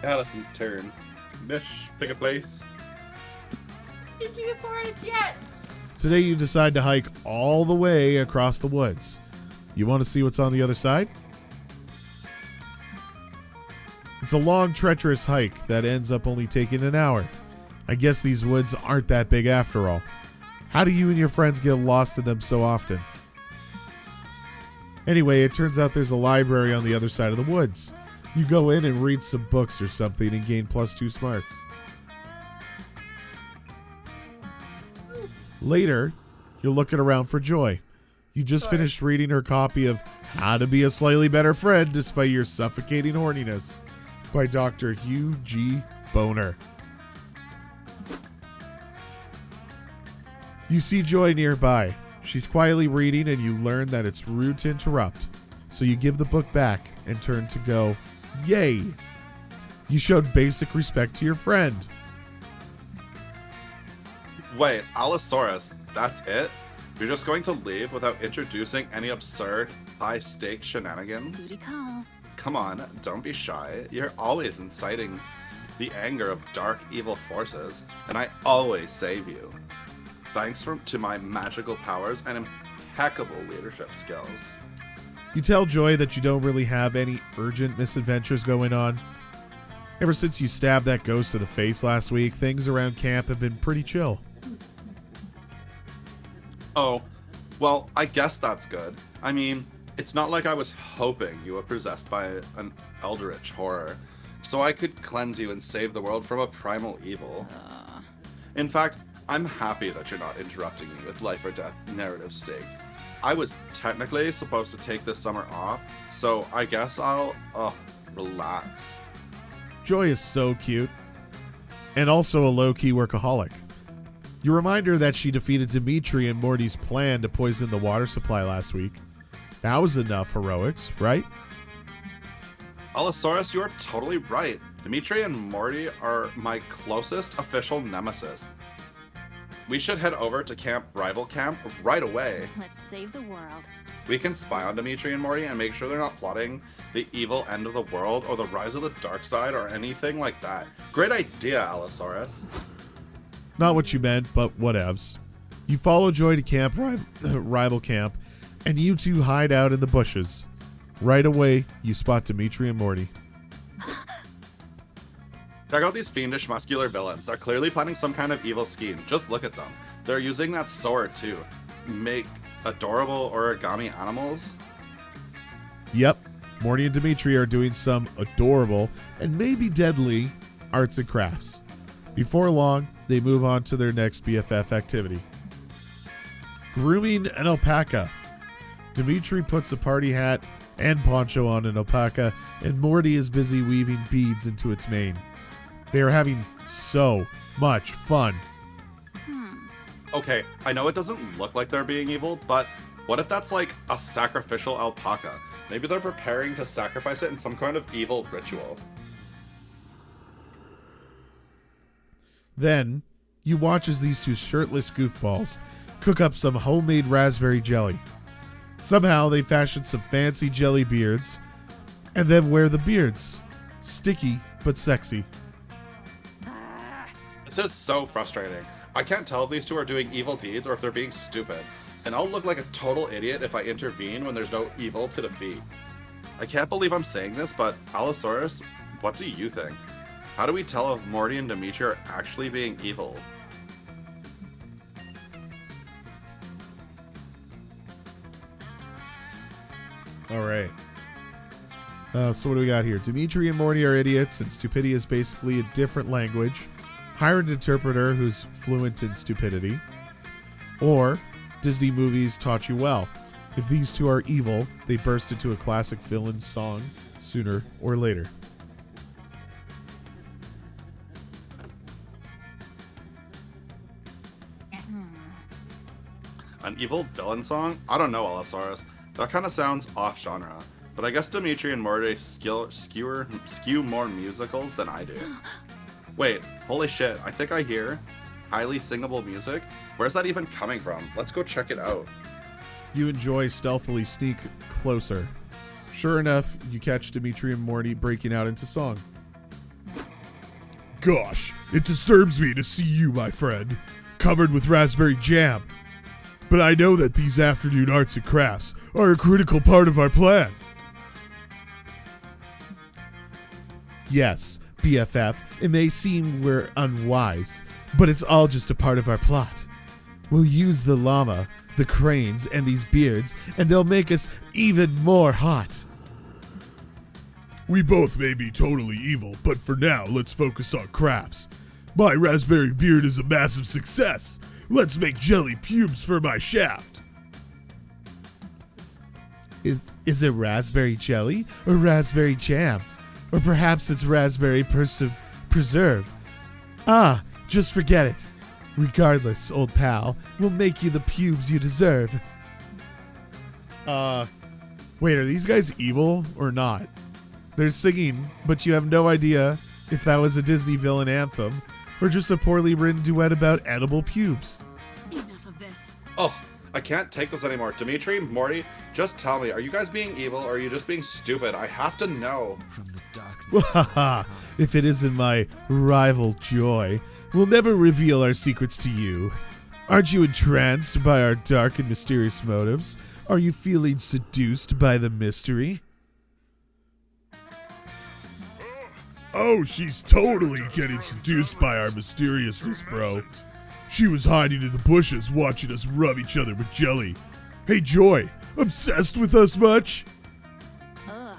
Allison's turn. Mish, pick a place. Into the forest yet? Today you decide to hike all the way across the woods. You want to see what's on the other side? It's a long, treacherous hike that ends up only taking an hour. I guess these woods aren't that big after all. How do you and your friends get lost in them so often? Anyway, it turns out there's a library on the other side of the woods. You go in and read some books or something and gain +2 smarts. Later, you're looking around for Joy. You just finished reading her copy of How to Be a Slightly Better Friend Despite Your Suffocating Horniness by Dr. Hugh G. Boner. You see Joy nearby. She's quietly reading and you learn that it's rude to interrupt. So you give the book back and turn to go, yay! You showed basic respect to your friend. Wait, Allosaurus, that's it? You're just going to leave without introducing any absurd, high-stakes shenanigans? Booty calls. Come on, don't be shy. You're always inciting the anger of dark, evil forces, and I always save you. Thanks to my magical powers and impeccable leadership skills. You tell Joy that you don't really have any urgent misadventures going on. Ever since you stabbed that ghost in the face last week, things around camp have been pretty chill. Oh, well, I guess that's good. I mean, it's not like I was hoping you were possessed by an eldritch horror, so I could cleanse you and save the world from a primal evil. In fact, I'm happy that you're not interrupting me with life or death narrative stakes. I was technically supposed to take this summer off, so I guess I'll, relax. Joy is so cute, and also a low-key workaholic. You remind her that she defeated Dimitri and Morty's plan to poison the water supply last week. That was enough heroics, right? Allosaurus, you're totally right. Dimitri and Morty are my closest official nemesis. We should head over to Rival Camp right away. Let's save the world. We can spy on Dimitri and Morty and make sure they're not plotting the evil end of the world or the rise of the dark side or anything like that. Great idea, Allosaurus. Not what you meant, but whatevs. You follow Joy to Rival Camp, and you two hide out in the bushes. Right away, you spot Dimitri and Morty. Check out these fiendish muscular villains. They're clearly planning some kind of evil scheme. Just look at them. They're using that sword too. Make adorable origami animals. Yep, Morty and Dimitri are doing some adorable and maybe deadly arts and crafts. Before long, they move on to their next BFF activity. Grooming an alpaca. Dimitri puts a party hat and poncho on an alpaca, and Morty is busy weaving beads into its mane. They are having so much fun. Okay, I know it doesn't look like they're being evil, but what if that's like a sacrificial alpaca? Maybe they're preparing to sacrifice it in some kind of evil ritual. Then, you watch as these two shirtless goofballs cook up some homemade raspberry jelly. Somehow, they fashion some fancy jelly beards, and then wear the beards. Sticky, but sexy. This is so frustrating. I can't tell if these two are doing evil deeds or if they're being stupid. And I'll look like a total idiot if I intervene when there's no evil to defeat. I can't believe I'm saying this, but Allosaurus, what do you think? How do we tell if Morty and Dimitri are actually being evil? All right. So what do we got here? Dimitri and Morty are idiots, and stupidity is basically a different language. Hire an interpreter who's fluent in stupidity. Or Disney movies taught you well. If these two are evil, they burst into a classic villain song sooner or later. An evil villain song? I don't know, Allosaurus. That kind of sounds off-genre. But I guess Dimitri and Morty skew more musicals than I do. Wait, holy shit, I think I hear highly singable music. Where's that even coming from? Let's go check it out. You and Joy stealthily sneak closer. Sure enough, you catch Dimitri and Morty breaking out into song. Gosh, it disturbs me to see you, my friend, covered with raspberry jam. But I know that these afternoon arts and crafts are a critical part of our plan. Yes, BFF, it may seem we're unwise, but it's all just a part of our plot. We'll use the llama, the cranes, and these beards, and they'll make us even more hot. We both may be totally evil, but for now, let's focus on crafts. My raspberry beard is a massive success. Let's make jelly pubes for my shaft. Is it raspberry jelly or raspberry jam? Or perhaps it's raspberry preserve? Ah, just forget it. Regardless, old pal, we'll make you the pubes you deserve. Wait, are these guys evil or not? They're singing, but you have no idea if that was a Disney villain anthem or just a poorly written duet about edible pubes. Enough of this. Oh, I can't take this anymore. Dimitri, Morty, just tell me, are you guys being evil or are you just being stupid? I have to know. From the darkness. If it isn't my rival Joy, we'll never reveal our secrets to you. Aren't you entranced by our dark and mysterious motives? Are you feeling seduced by the mystery? Oh, she's totally getting seduced by our mysteriousness, bro. She was hiding in the bushes watching us rub each other with jelly. Hey, Joy, obsessed with us much? Ugh.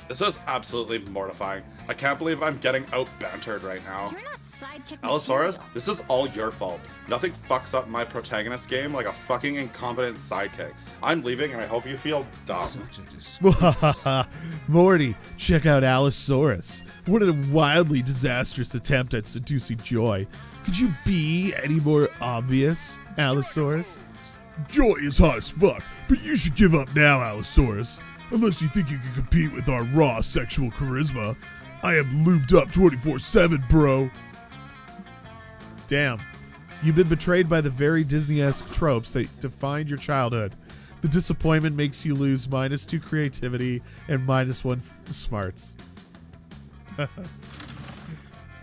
This is absolutely mortifying. I can't believe I'm getting out-bantered right now. You're not sidekick Allosaurus, material. this is all your fault. Nothing fucks up my protagonist game like a fucking incompetent sidekick. I'm leaving and I hope you feel dumb. Such a disgrace. Morty, check out Allosaurus. What a wildly disastrous attempt at seducing Joy. Could you be any more obvious, Allosaurus? Joy is hot as fuck, but you should give up now, Allosaurus. Unless you think you can compete with our raw sexual charisma. I am lubed up 24/7, bro. Damn. You've been betrayed by the very Disney-esque tropes that defined your childhood. The disappointment makes you lose -2 creativity and -1 smarts.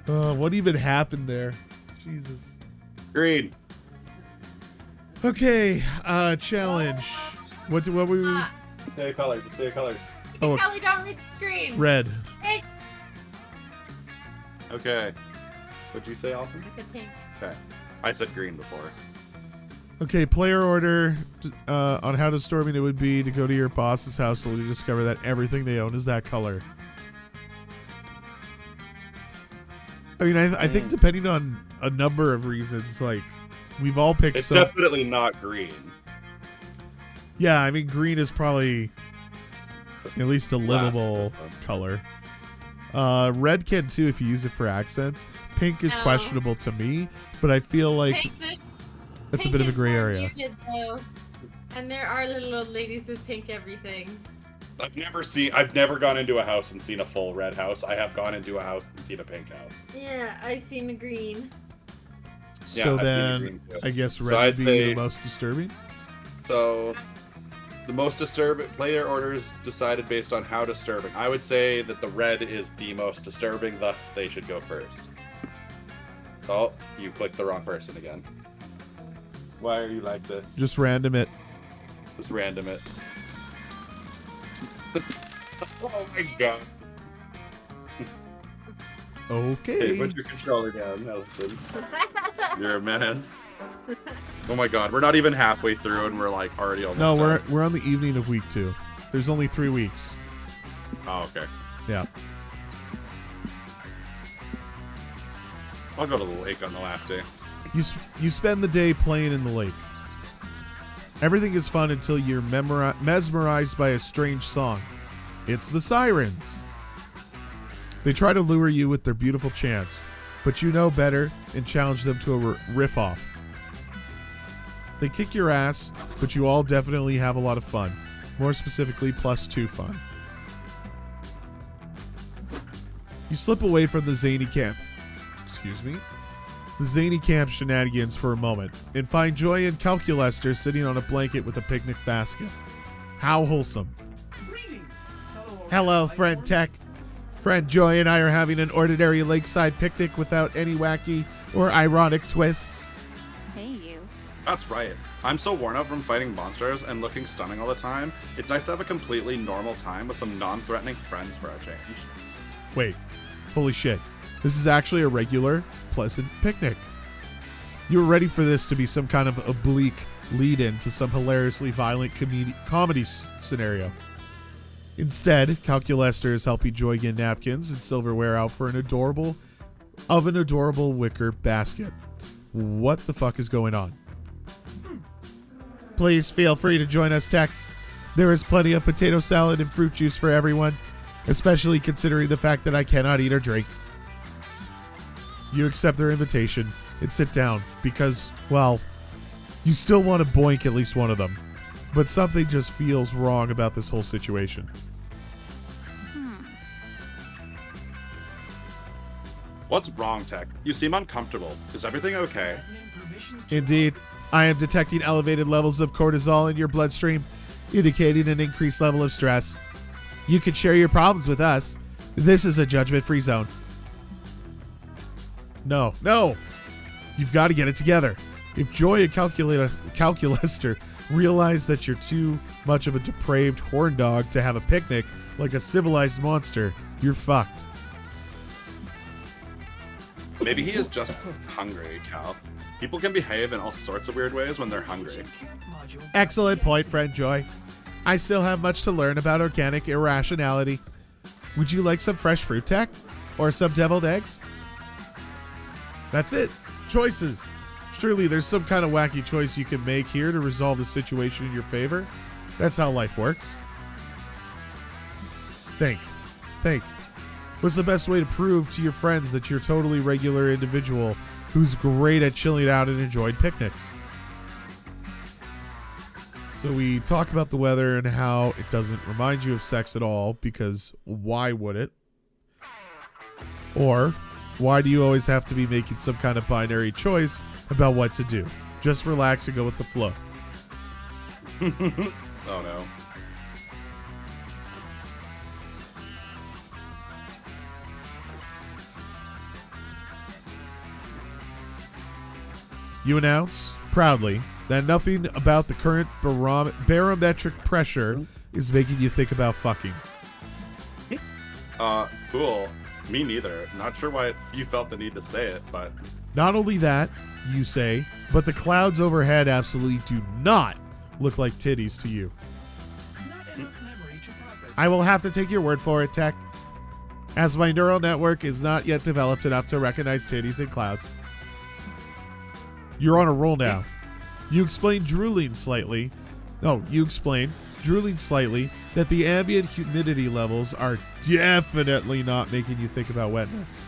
What even happened there? Jesus. Green. Okay, challenge. What were we? Say a color. Say a color. Oh, Kelly, don't read the screen. red. Hey, Okay. What'd you say, Allison? I said pink. Okay. I said green before. Okay, player order on how disturbing it would be to go to your boss's house and discover that everything they own is that color. I mean, I think depending on a number of reasons, like, we've all picked It's definitely not green. Yeah, I mean, green is probably at least a Last livable of this one. color. Red can too if you use it for accents. Pink is No. questionable to me, but I feel like Pink is- that's a pink bit of a is gray more area. muted, though. And there are little old ladies with pink everythings. I've never gone into a house and seen a full red house. I have gone into a house and seen a pink house. Yeah, I've seen the green. So I've seen the then, green too. I guess So red I'd would be say- the most disturbing. So, the most disturbing player orders decided based on how disturbing. I would say that the red is the most disturbing, thus they should go first. Oh, you clicked the wrong person again. Why are you like this? Just random it. Just random it. Oh my god. Okay. Hey, put your controller down, Allison. You're a menace. Oh my god, we're not even halfway through and we're like already almost No, done. we're on the evening of week 2. There's only 3 weeks. Oh, okay. Yeah. I'll go to the lake on the last day. You spend the day playing in the lake. Everything is fun until you're mesmerized by a strange song. It's the Sirens. They try to lure you with their beautiful chants, but you know better and challenge them to a riff off. They kick your ass, but you all definitely have a lot of fun. More specifically, +2 fun. You slip away from the zany camp. Excuse me. The zany camp shenanigans for a moment and find Joy and Calculester sitting on a blanket with a picnic basket. How wholesome. Hello, friend Tech. Friend Joy and I are having an ordinary lakeside picnic without any wacky or ironic twists. Hey, you. That's right. I'm so worn out from fighting monsters and looking stunning all the time. It's nice to have a completely normal time with some non-threatening friends for a change. Wait, holy shit. This is actually a regular, pleasant picnic. You were ready for this to be some kind of oblique lead-in to some hilariously violent comedy scenario. Instead, calculesters help you joy get napkins and silverware out for an adorable wicker basket. What the fuck is going on? Please feel free to join us, Tech. There is plenty of potato salad and fruit juice for everyone, especially considering the fact that I cannot eat or drink. You accept their invitation and sit down because, well, you still want to boink at least one of them, but something just feels wrong about this whole situation. What's wrong, Tech? You seem uncomfortable. Is everything okay? Indeed, I am detecting elevated levels of cortisol in your bloodstream, indicating an increased level of stress. You can share your problems with us. This is a judgment-free zone. No. You've got to get it together. If Joy and Calculester realize that you're too much of a depraved horn dog to have a picnic like a civilized monster, you're fucked. Maybe he is just hungry, Cal. People can behave in all sorts of weird ways when they're hungry. Excellent point, friend Joy. I still have much to learn about organic irrationality. Would you like some fresh fruit, Tech? Or some deviled eggs? That's it. Choices. Surely there's some kind of wacky choice you can make here to resolve the situation in your favor. That's how life works. Think. What's the best way to prove to your friends that you're a totally regular individual who's great at chilling out and enjoying picnics? So we talk about the weather and how it doesn't remind you of sex at all, because why would it? Or why do you always have to be making some kind of binary choice about what to do? Just relax and go with the flow. Oh no. You announce, proudly, that nothing about the current barometric pressure is making you think about fucking. Cool. Me neither. Not sure why you felt the need to say it, but... Not only that, you say, but the clouds overhead absolutely do not look like titties to you. I will have to take your word for it, Tech, as my neural network is not yet developed enough to recognize titties in clouds. You're on a roll now. You explain drooling slightly that the ambient humidity levels are definitely not making you think about wetness.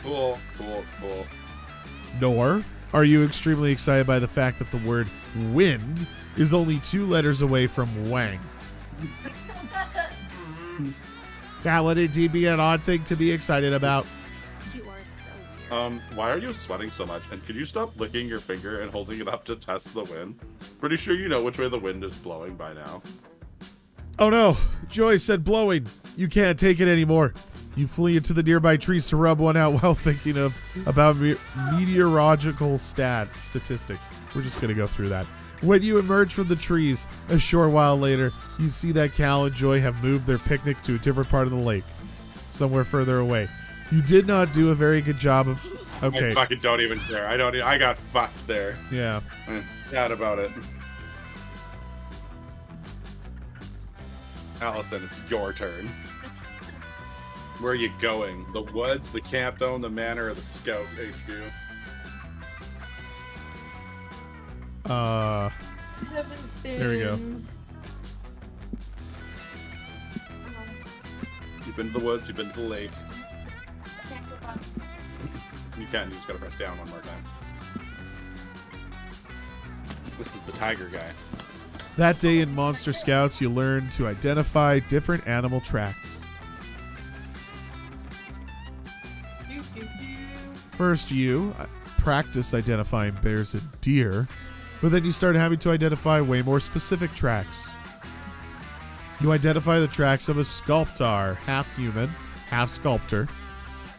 Cool. Nor are you extremely excited by the fact that the word wind is only 2 letters away from wang. That would indeed be an odd thing to be excited about. Why are you sweating so much? And could you stop licking your finger and holding it up to test the wind? Pretty sure you know which way the wind is blowing by now. Oh no, Joy said blowing. You can't take it anymore. You flee into the nearby trees to rub one out while thinking about meteorological statistics. We're just going to go through that. When you emerge from the trees, a short while later, you see that Cal and Joy have moved their picnic to a different part of the lake, somewhere further away. You did not do a very good job of... Okay. I fucking don't even care. I got fucked there. Yeah. I'm sad about it. Allison, it's your turn. Where are you going? The woods, the camp dome, the manor, or the scout HQ? There we go. You've been to the woods, you've been to the lake. You just gotta press down one more time. This is the tiger guy. That day in Monster Scouts, you learn to identify different animal tracks. First, you practice identifying bears and deer, but then you start having to identify way more specific tracks. You identify the tracks of a sculptor, half human, half sculptor.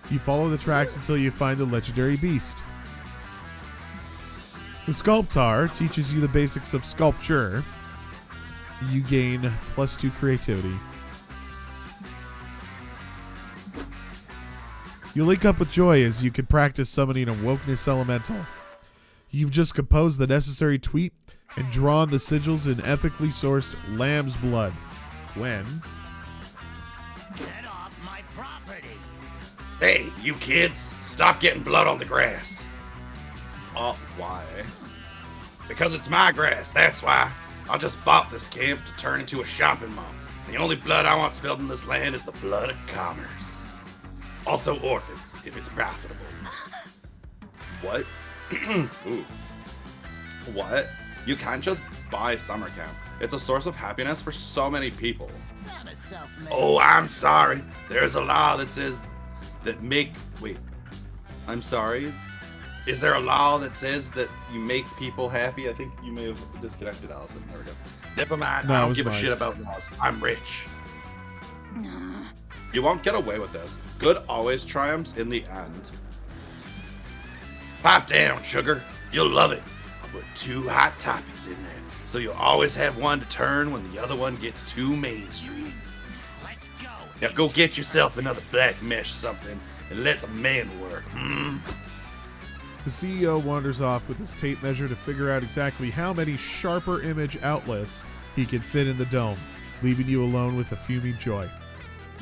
You follow the tracks until you find the legendary beast. The sculptor teaches you the basics of sculpture. You gain +2 creativity. You link up with Joy as you can practice summoning a Wokeness Elemental. You've just composed the necessary tweet and drawn the sigils in ethically sourced lamb's blood. When... Get off my property. Hey, you kids, stop getting blood on the grass. Why? Because it's my grass, that's why. I just bought this camp to turn into a shopping mall. The only blood I want spilled in this land is the blood of commerce. Also orphans, if it's profitable. What? Ooh. What? You can't just buy summer camp. It's a source of happiness for so many people. Not a self-made. Oh, I'm sorry. There's a law that says that Wait. I'm sorry? Is there a law that says that You make people happy? I think you may have disconnected Allison. There we go. Never mind. No, I it don't was give a mine. shit about laws. I'm rich. You won't get away with this. Good always triumphs in the end. Pipe down, sugar. You'll love it. I'll put 2 hot topics in there, so you'll always have one to turn when the other one gets too mainstream. Let's go. Now go get yourself another black mesh something and let the man work. The CEO wanders off with his tape measure to figure out exactly how many sharper image outlets he can fit in the dome, leaving you alone with a fuming Joy.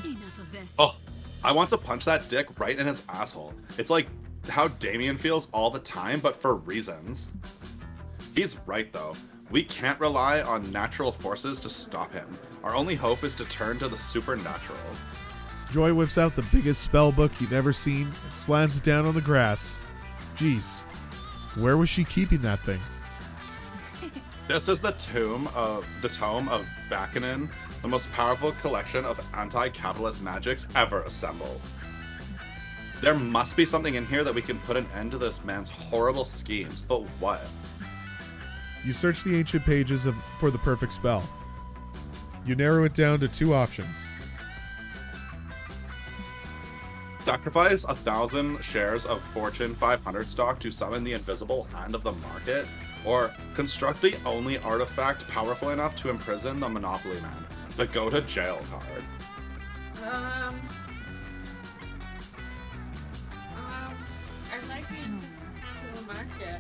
Enough of this. Oh, I want to punch that dick right in his asshole. It's like how Damien feels all the time, but for reasons. He's right, though. We can't rely on natural forces to stop him. Our only hope is to turn to the supernatural. Joy whips out the biggest spell book you've ever seen and slams it down on the grass. Jeez, where was she keeping that thing? This is the tome of Bakunin, the most powerful collection of anti-capitalist magics ever assembled. There must be something in here that we can put an end to this man's horrible schemes, but what? You search the ancient pages for the perfect spell. You narrow it down to 2 options. Sacrifice 1,000 shares of Fortune 500 stock to summon the invisible hand of the market, or construct the only artifact powerful enough to imprison the Monopoly Man, the go to jail card. I like being half of the market.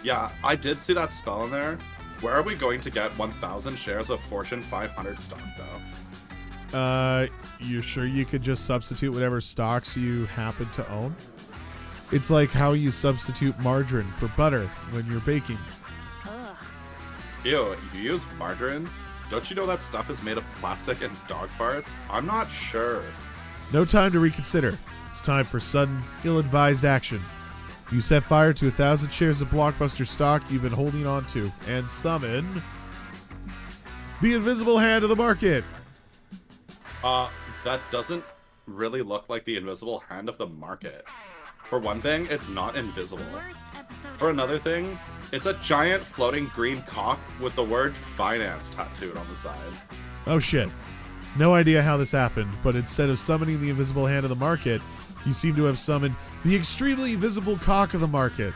Yeah, I did see that spell in there. Where are we going to get 1,000 shares of Fortune 500 stock, though? You sure you could just substitute whatever stocks you happen to own? It's like how you substitute margarine for butter when you're baking. Ugh. Ew, you use margarine? Don't you know that stuff is made of plastic and dog farts? I'm not sure. No time to reconsider. It's time for sudden, ill-advised action. You set fire to 1,000 shares of blockbuster stock you've been holding on to and summon the invisible hand of the market. That doesn't really look like the invisible hand of the market. For one thing, it's not invisible. Worst episode For ever. another thing, it's a giant floating green cock with the word finance tattooed on the side. Oh shit. No idea how this happened, but instead of summoning the invisible hand of the market, you seem to have summoned the extremely visible cock of the market.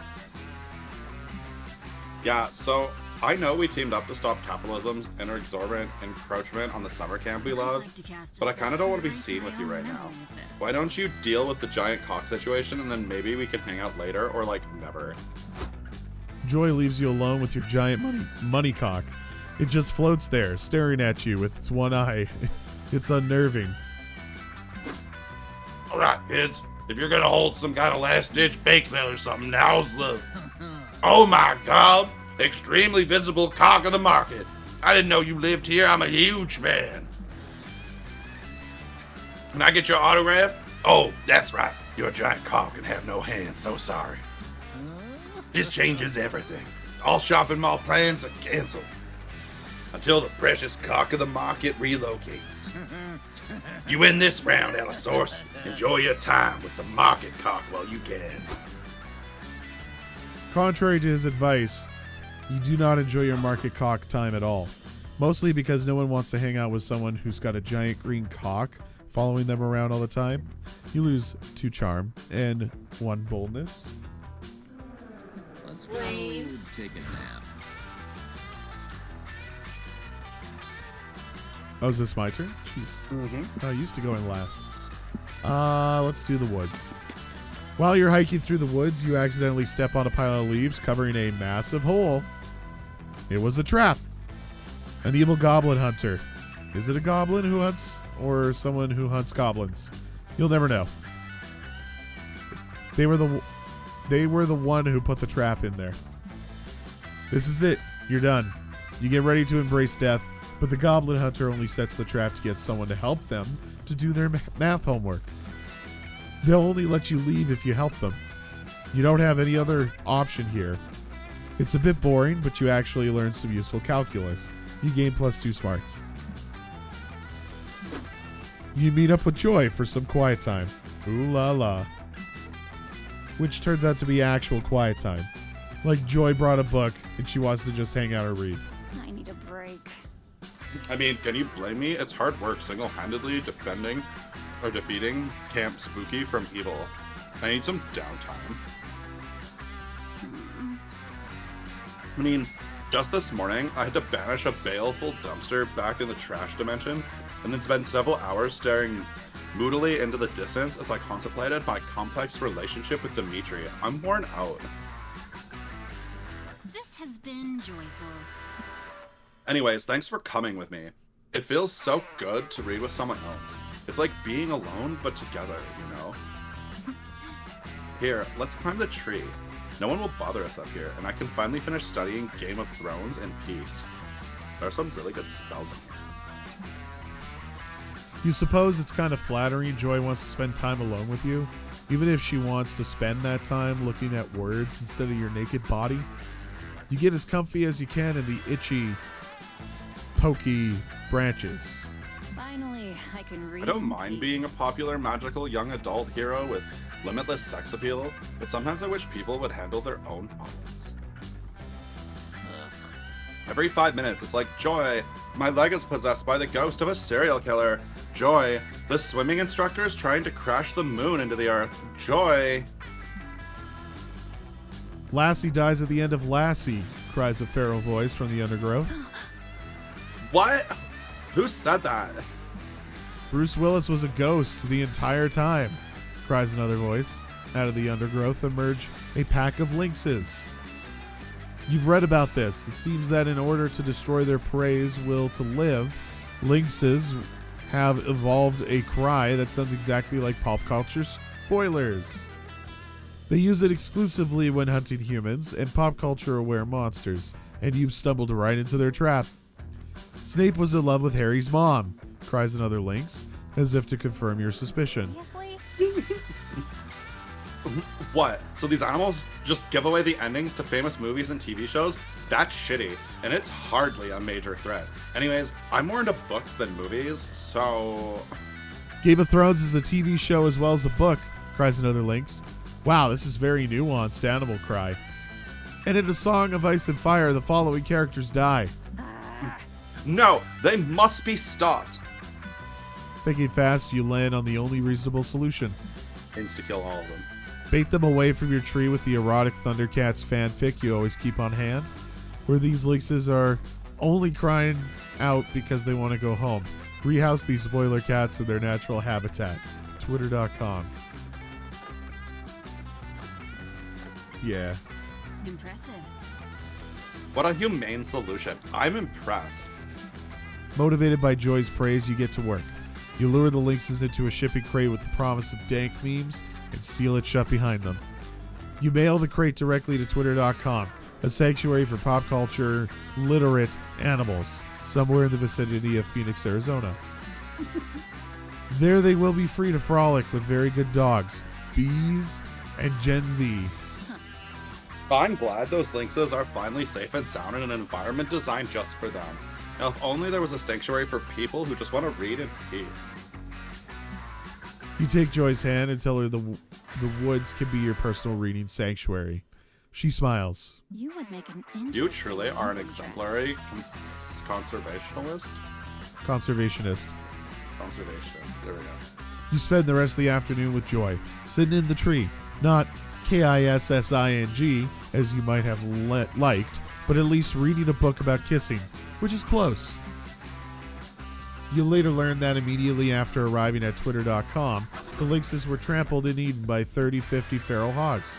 Yeah, so I know we teamed up to stop capitalism's exorbitant encroachment on the summer camp we love, but I kind of don't want to be seen with you right now. Why don't you deal with the giant cock situation and then maybe we can hang out later, or like never. Joy leaves you alone with your giant money cock. It just floats there, staring at you with its one eye. It's unnerving. Alright, kids. If you're gonna hold some kind of last-ditch bake sale or something, now's the... Oh my god! Extremely visible cock of the market. I didn't know you lived here. I'm a huge fan. Can I get your autograph? Oh, that's right. You're a giant cock and have no hands. So sorry. This changes everything. All shopping mall plans are canceled. Until the precious cock of the market relocates. You win this round, Allosaurus. Enjoy your time with the market cock while you can. Contrary to his advice, you do not enjoy your market cock time at all. Mostly because no one wants to hang out with someone who's got a giant green cock following them around all the time. You lose 2 charm and 1 boldness. Let's go Lame. take a nap. Oh, is this my turn? Jeez. Mhm. I used to go in last. Let's do the woods. While you're hiking through the woods, you accidentally step on a pile of leaves covering a massive hole. It was a trap. An evil goblin hunter. Is it a goblin who hunts or someone who hunts goblins? You'll never know. They were the one who put the trap in there. This is it. You're done. You get ready to embrace death, but the goblin hunter only sets the trap to get someone to help them to do their math homework. They'll only let you leave if you help them. You don't have any other option here. It's a bit boring, but you actually learn some useful calculus. You gain +2 smarts. You meet up with Joy for some quiet time. Ooh la la. Which turns out to be actual quiet time. Like Joy brought a book and she wants to just hang out or read. I need a break. I mean, can you blame me? It's hard work single-handedly defeating Camp Spooky from evil. I need some downtime. I mean, just this morning, I had to banish a baleful dumpster back in the trash dimension, and then spend several hours staring moodily into the distance as I contemplated my complex relationship with Dimitri. I'm worn out. This has been joyful. Anyways, thanks for coming with me. It feels so good to read with someone else. It's like being alone, but together, you know? Here, let's climb the tree. No one will bother us up here, and I can finally finish studying Game of Thrones in peace. There are some really good spells in here. You suppose it's kind of flattering Joy wants to spend time alone with you, even if she wants to spend that time looking at words instead of your naked body? You get as comfy as you can in the itchy, pokey branches. Finally, I can read. I don't mind being a popular magical young adult hero with limitless sex appeal, but sometimes I wish people would handle their own problems. Every 5 minutes, it's like, Joy, my leg is possessed by the ghost of a serial killer. Joy, the swimming instructor is trying to crash the moon into the earth. Joy. Lassie dies at the end of Lassie, cries a feral voice from the undergrowth. What? Who said that? Bruce Willis was a ghost the entire time, cries another voice. Out of the undergrowth emerge a pack of lynxes. You've read about this. It seems that in order to destroy their prey's will to live, lynxes have evolved a cry that sounds exactly like pop culture spoilers. They use it exclusively when hunting humans and pop culture aware monsters, and you've stumbled right into their trap. Snape was in love with Harry's mom, cries another lynx, as if to confirm your suspicion. What? So these animals just give away the endings to famous movies and TV shows? That's shitty, and it's hardly a major threat. Anyways, I'm more into books than movies, so... Game of Thrones is a TV show as well as a book, cries another lynx. Wow, this is very nuanced animal cry. And in A Song of Ice and Fire, the following characters die. No, they must be stopped. Thinking fast, you land on the only reasonable solution. Insta-kill all of them. Bait them away from your tree with the erotic Thundercats fanfic you always keep on hand, where these lynxes are only crying out because they want to go home. Rehouse these spoiler cats in their natural habitat. Twitter.com. Yeah. Impressive. What a humane solution. I'm impressed. Motivated by Joy's praise, you get to work. You lure the lynxes into a shipping crate with the promise of dank memes and seal it shut behind them. You mail the crate directly to Twitter.com, a sanctuary for pop culture literate animals, somewhere in the vicinity of Phoenix, Arizona. There they will be free to frolic with very good dogs, bees, and Gen Z. I'm glad those lynxes are finally safe and sound in an environment designed just for them. Now, if only there was a sanctuary for people who just want to read in peace. You take Joy's hand and tell her the woods can be your personal reading sanctuary. She smiles. You would make an You truly are an exemplary conservationist? Conservationist. Conservationist. There we go. You spend the rest of the afternoon with Joy, sitting in the tree. Not Kissing, as you might have liked, but at least reading a book about kissing, which is close. You'll later learn that immediately after arriving at Twitter.com, The lynxes were trampled and eaten by 30-50 feral hogs.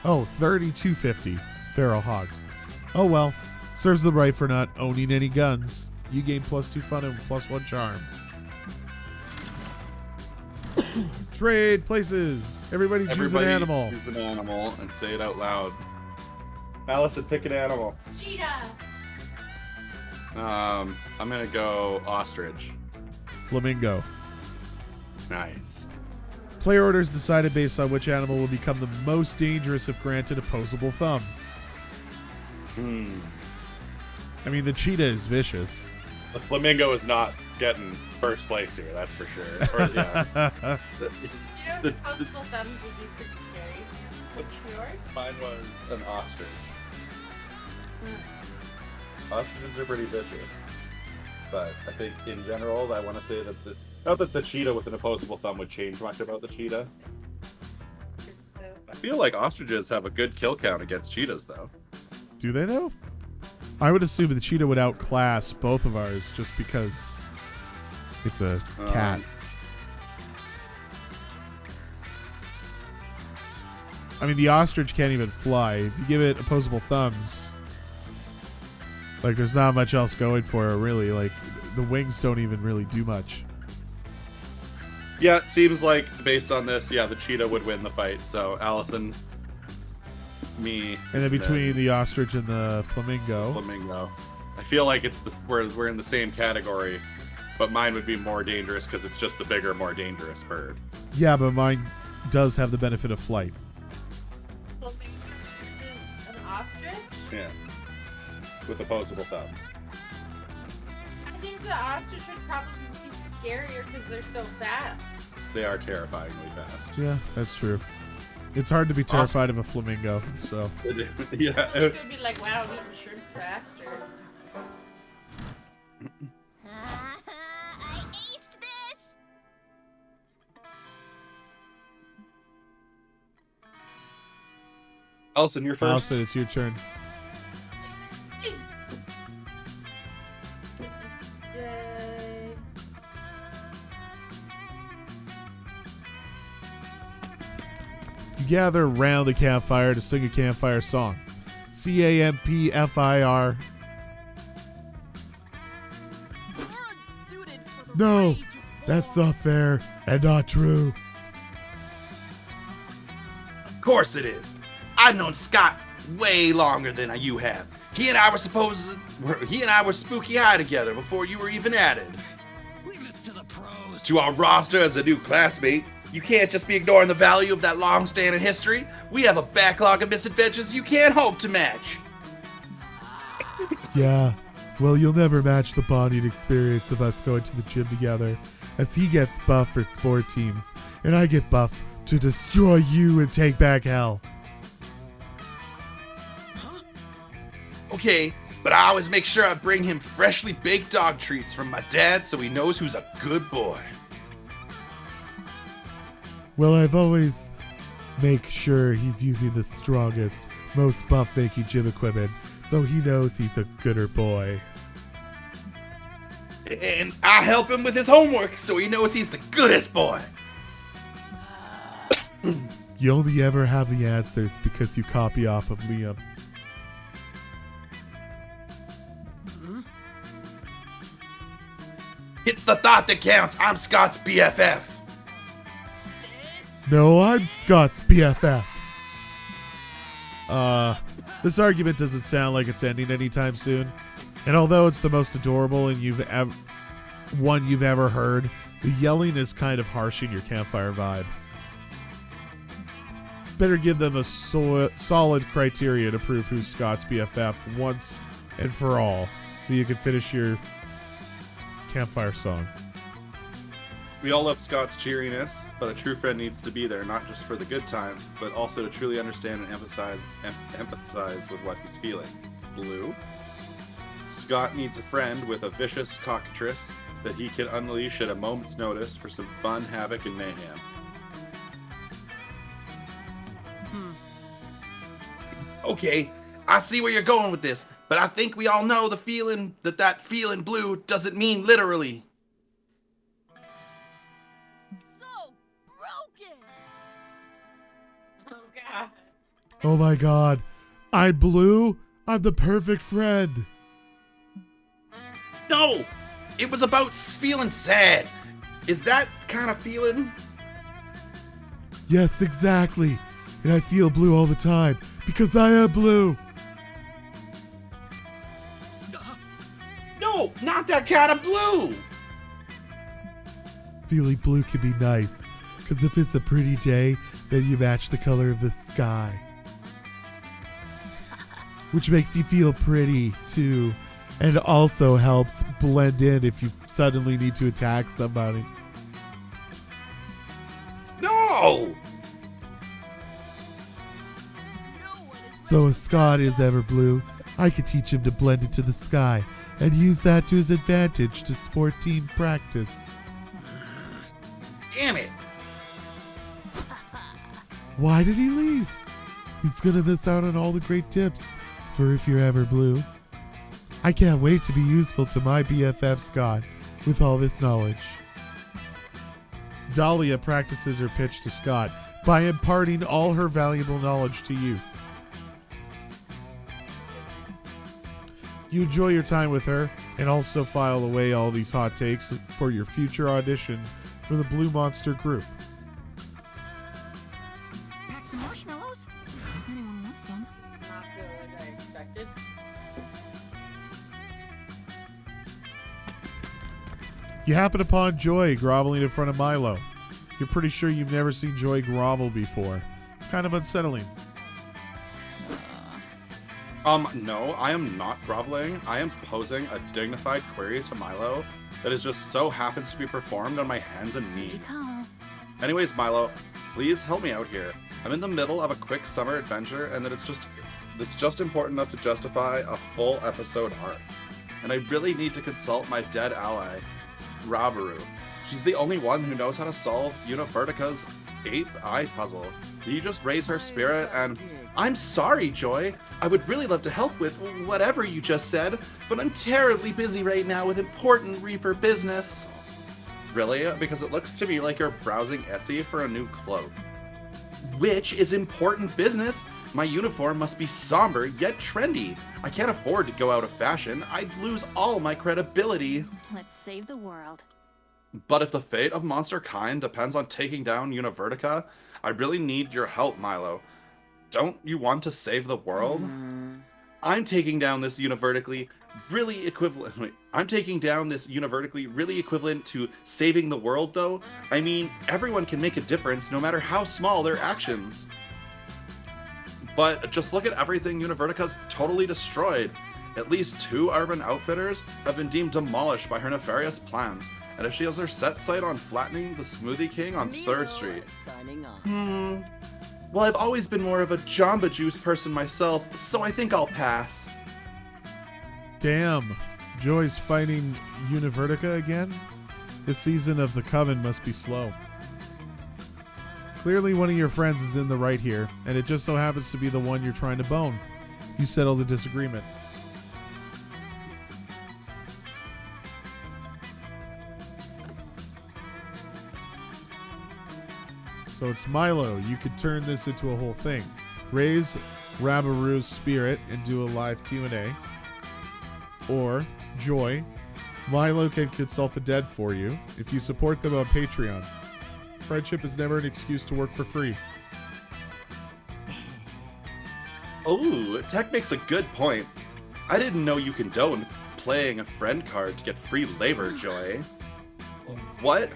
Oh, 30-50 feral hogs. Oh well, serves them right for not owning any guns. You gain +2 fun and +1 charm. Trade places. Everybody choose an animal. Choose an animal and say it out loud. Allison, pick an animal. Cheetah. I'm gonna go ostrich. Flamingo. Nice. Player orders decided based on which animal will become the most dangerous if granted opposable thumbs. I mean, the cheetah is vicious. The flamingo is not getting first place here, that's for sure. Or, yeah. Opposable thumbs would be pretty scary. Which yours? Mine was an ostrich. Ostriches are pretty vicious. But I think in general, I want to say that not that the cheetah with an opposable thumb would change much about the cheetah. I feel like ostriches have a good kill count against cheetahs, though. Do they, though? I would assume the cheetah would outclass both of ours just because it's a cat. I mean, the ostrich can't even fly. If you give it opposable thumbs, like, there's not much else going for it, really. Like, the wings don't even really do much. Yeah, it seems like, based on this, yeah, the cheetah would win the fight. So, Allison, me... And then between the ostrich and the flamingo... I feel like it's we're in the same category, but mine would be more dangerous because it's just the bigger, more dangerous bird. Yeah, but mine does have the benefit of flight. This is an ostrich? Yeah. With opposable thumbs. I think the ostrich would probably be scarier because they're so fast. They are terrifyingly fast. Yeah, that's true. It's hard to be terrified of a flamingo, so... Yeah. It would be like, wow, we can shrimp faster. I aced this! Allison, you're first. Allison, it's your turn. You gather around the campfire to sing a campfire song. CAMPFIR. No, that's not fair and not true. Of course it is. I've known Scott way longer than you have. He and I were spooky high together before you were even added. Leave this to the pros. To our roster as a new classmate, you can't just be ignoring the value of that long-standing history. We have a backlog of misadventures you can't hope to match. Yeah, well, you'll never match the bonding experience of us going to the gym together, as he gets buff for sport teams, and I get buff to destroy you and take back hell. Okay, but I always make sure I bring him freshly baked dog treats from my dad so he knows who's a good boy. Well, I've always make sure he's using the strongest, most buff-making gym equipment, so he knows he's a gooder boy. And I help him with his homework so he knows he's the goodest boy. You only ever have the answers because you copy off of Liam. It's the thought that counts. I'm Scott's BFF. No, I'm Scott's BFF. This argument doesn't sound like it's ending anytime soon. And although it's the most adorable and you've ever heard, the yelling is kind of harshing your campfire vibe. Better give them a solid criteria to prove who's Scott's BFF once and for all, so you can finish your campfire song. We all love Scott's cheeriness, but a true friend needs to be there not just for the good times, but also to truly understand and empathize with what he's feeling. Blue. Scott needs a friend with a vicious cockatrice that he can unleash at a moment's notice for some fun, havoc, and mayhem. Okay, I see where you're going with this, but I think we all know the feeling that feeling blue doesn't mean literally. So Oh my god. I'm blue? I'm the perfect friend. No! It was about feeling sad. Is that kind of feeling? Yes, exactly. And I feel blue all the time because I am blue. No, not that kind of blue. Feeling blue can be nice because if it's a pretty day, then you match the color of the sky. Which makes you feel pretty too. And also helps blend in if you suddenly need to attack somebody. No! So if Scott is ever blue, I could teach him to blend into the sky and use that to his advantage to support team practice. Damn it! Why did he leave? He's gonna miss out on all the great tips for if you're ever blue. I can't wait to be useful to my BFF Scott with all this knowledge. Dahlia practices her pitch to Scott by imparting all her valuable knowledge to you. You enjoy your time with her and also file away all these hot takes for your future audition for the Blue Monster group. Pack some marshmallows? If anyone wants some. Not go as I expected. You happen upon Joy groveling in front of Milo. You're pretty sure you've never seen Joy grovel before. It's kind of unsettling. No, I am not groveling. I am posing a dignified query to Milo that is just so happens to be performed on my hands and knees. Anyways, Milo, please help me out here. I'm in the middle of a quick summer adventure, and that it's just important enough to justify a full episode arc. And I really need to consult my dead ally, Rabaru. She's the only one who knows how to solve Univertica's 8th eye puzzle. Will you just raise her spirit and... I'm sorry, Joy. I would really love to help with whatever you just said, but I'm terribly busy right now with important Reaper business. Really? Because it looks to me like you're browsing Etsy for a new cloak. Which is important business? My uniform must be somber yet trendy. I can't afford to go out of fashion. I'd lose all my credibility. Let's save the world. But if the fate of monster kind depends on taking down Univertica, I really need your help, Milo. Don't you want to save the world? I'm taking down this Univertically really equivalent. Wait, I'm taking down this Univertically really equivalent to saving the world, though. I mean, everyone can make a difference no matter how small their actions. But just look at everything Univertica's totally destroyed. At least 2 urban outfitters have been deemed demolished by her nefarious plans. And if she has her set sight on flattening the Smoothie King on 3rd Street. Signing off. Well, I've always been more of a Jamba Juice person myself, so I think I'll pass. Damn. Joy's fighting Univertica again? This season of the Coven must be slow. Clearly one of your friends is in the right here, and it just so happens to be the one you're trying to bone. You settle the disagreement. So it's Milo. You could turn this into a whole thing. Raise Rabaru's spirit and do a live Q&A. Or Joy. Milo can consult the dead for you if you support them on Patreon. Friendship is never an excuse to work for free. Oh, Tech makes a good point. I didn't know you condone playing a friend card to get free labor, Joy. What?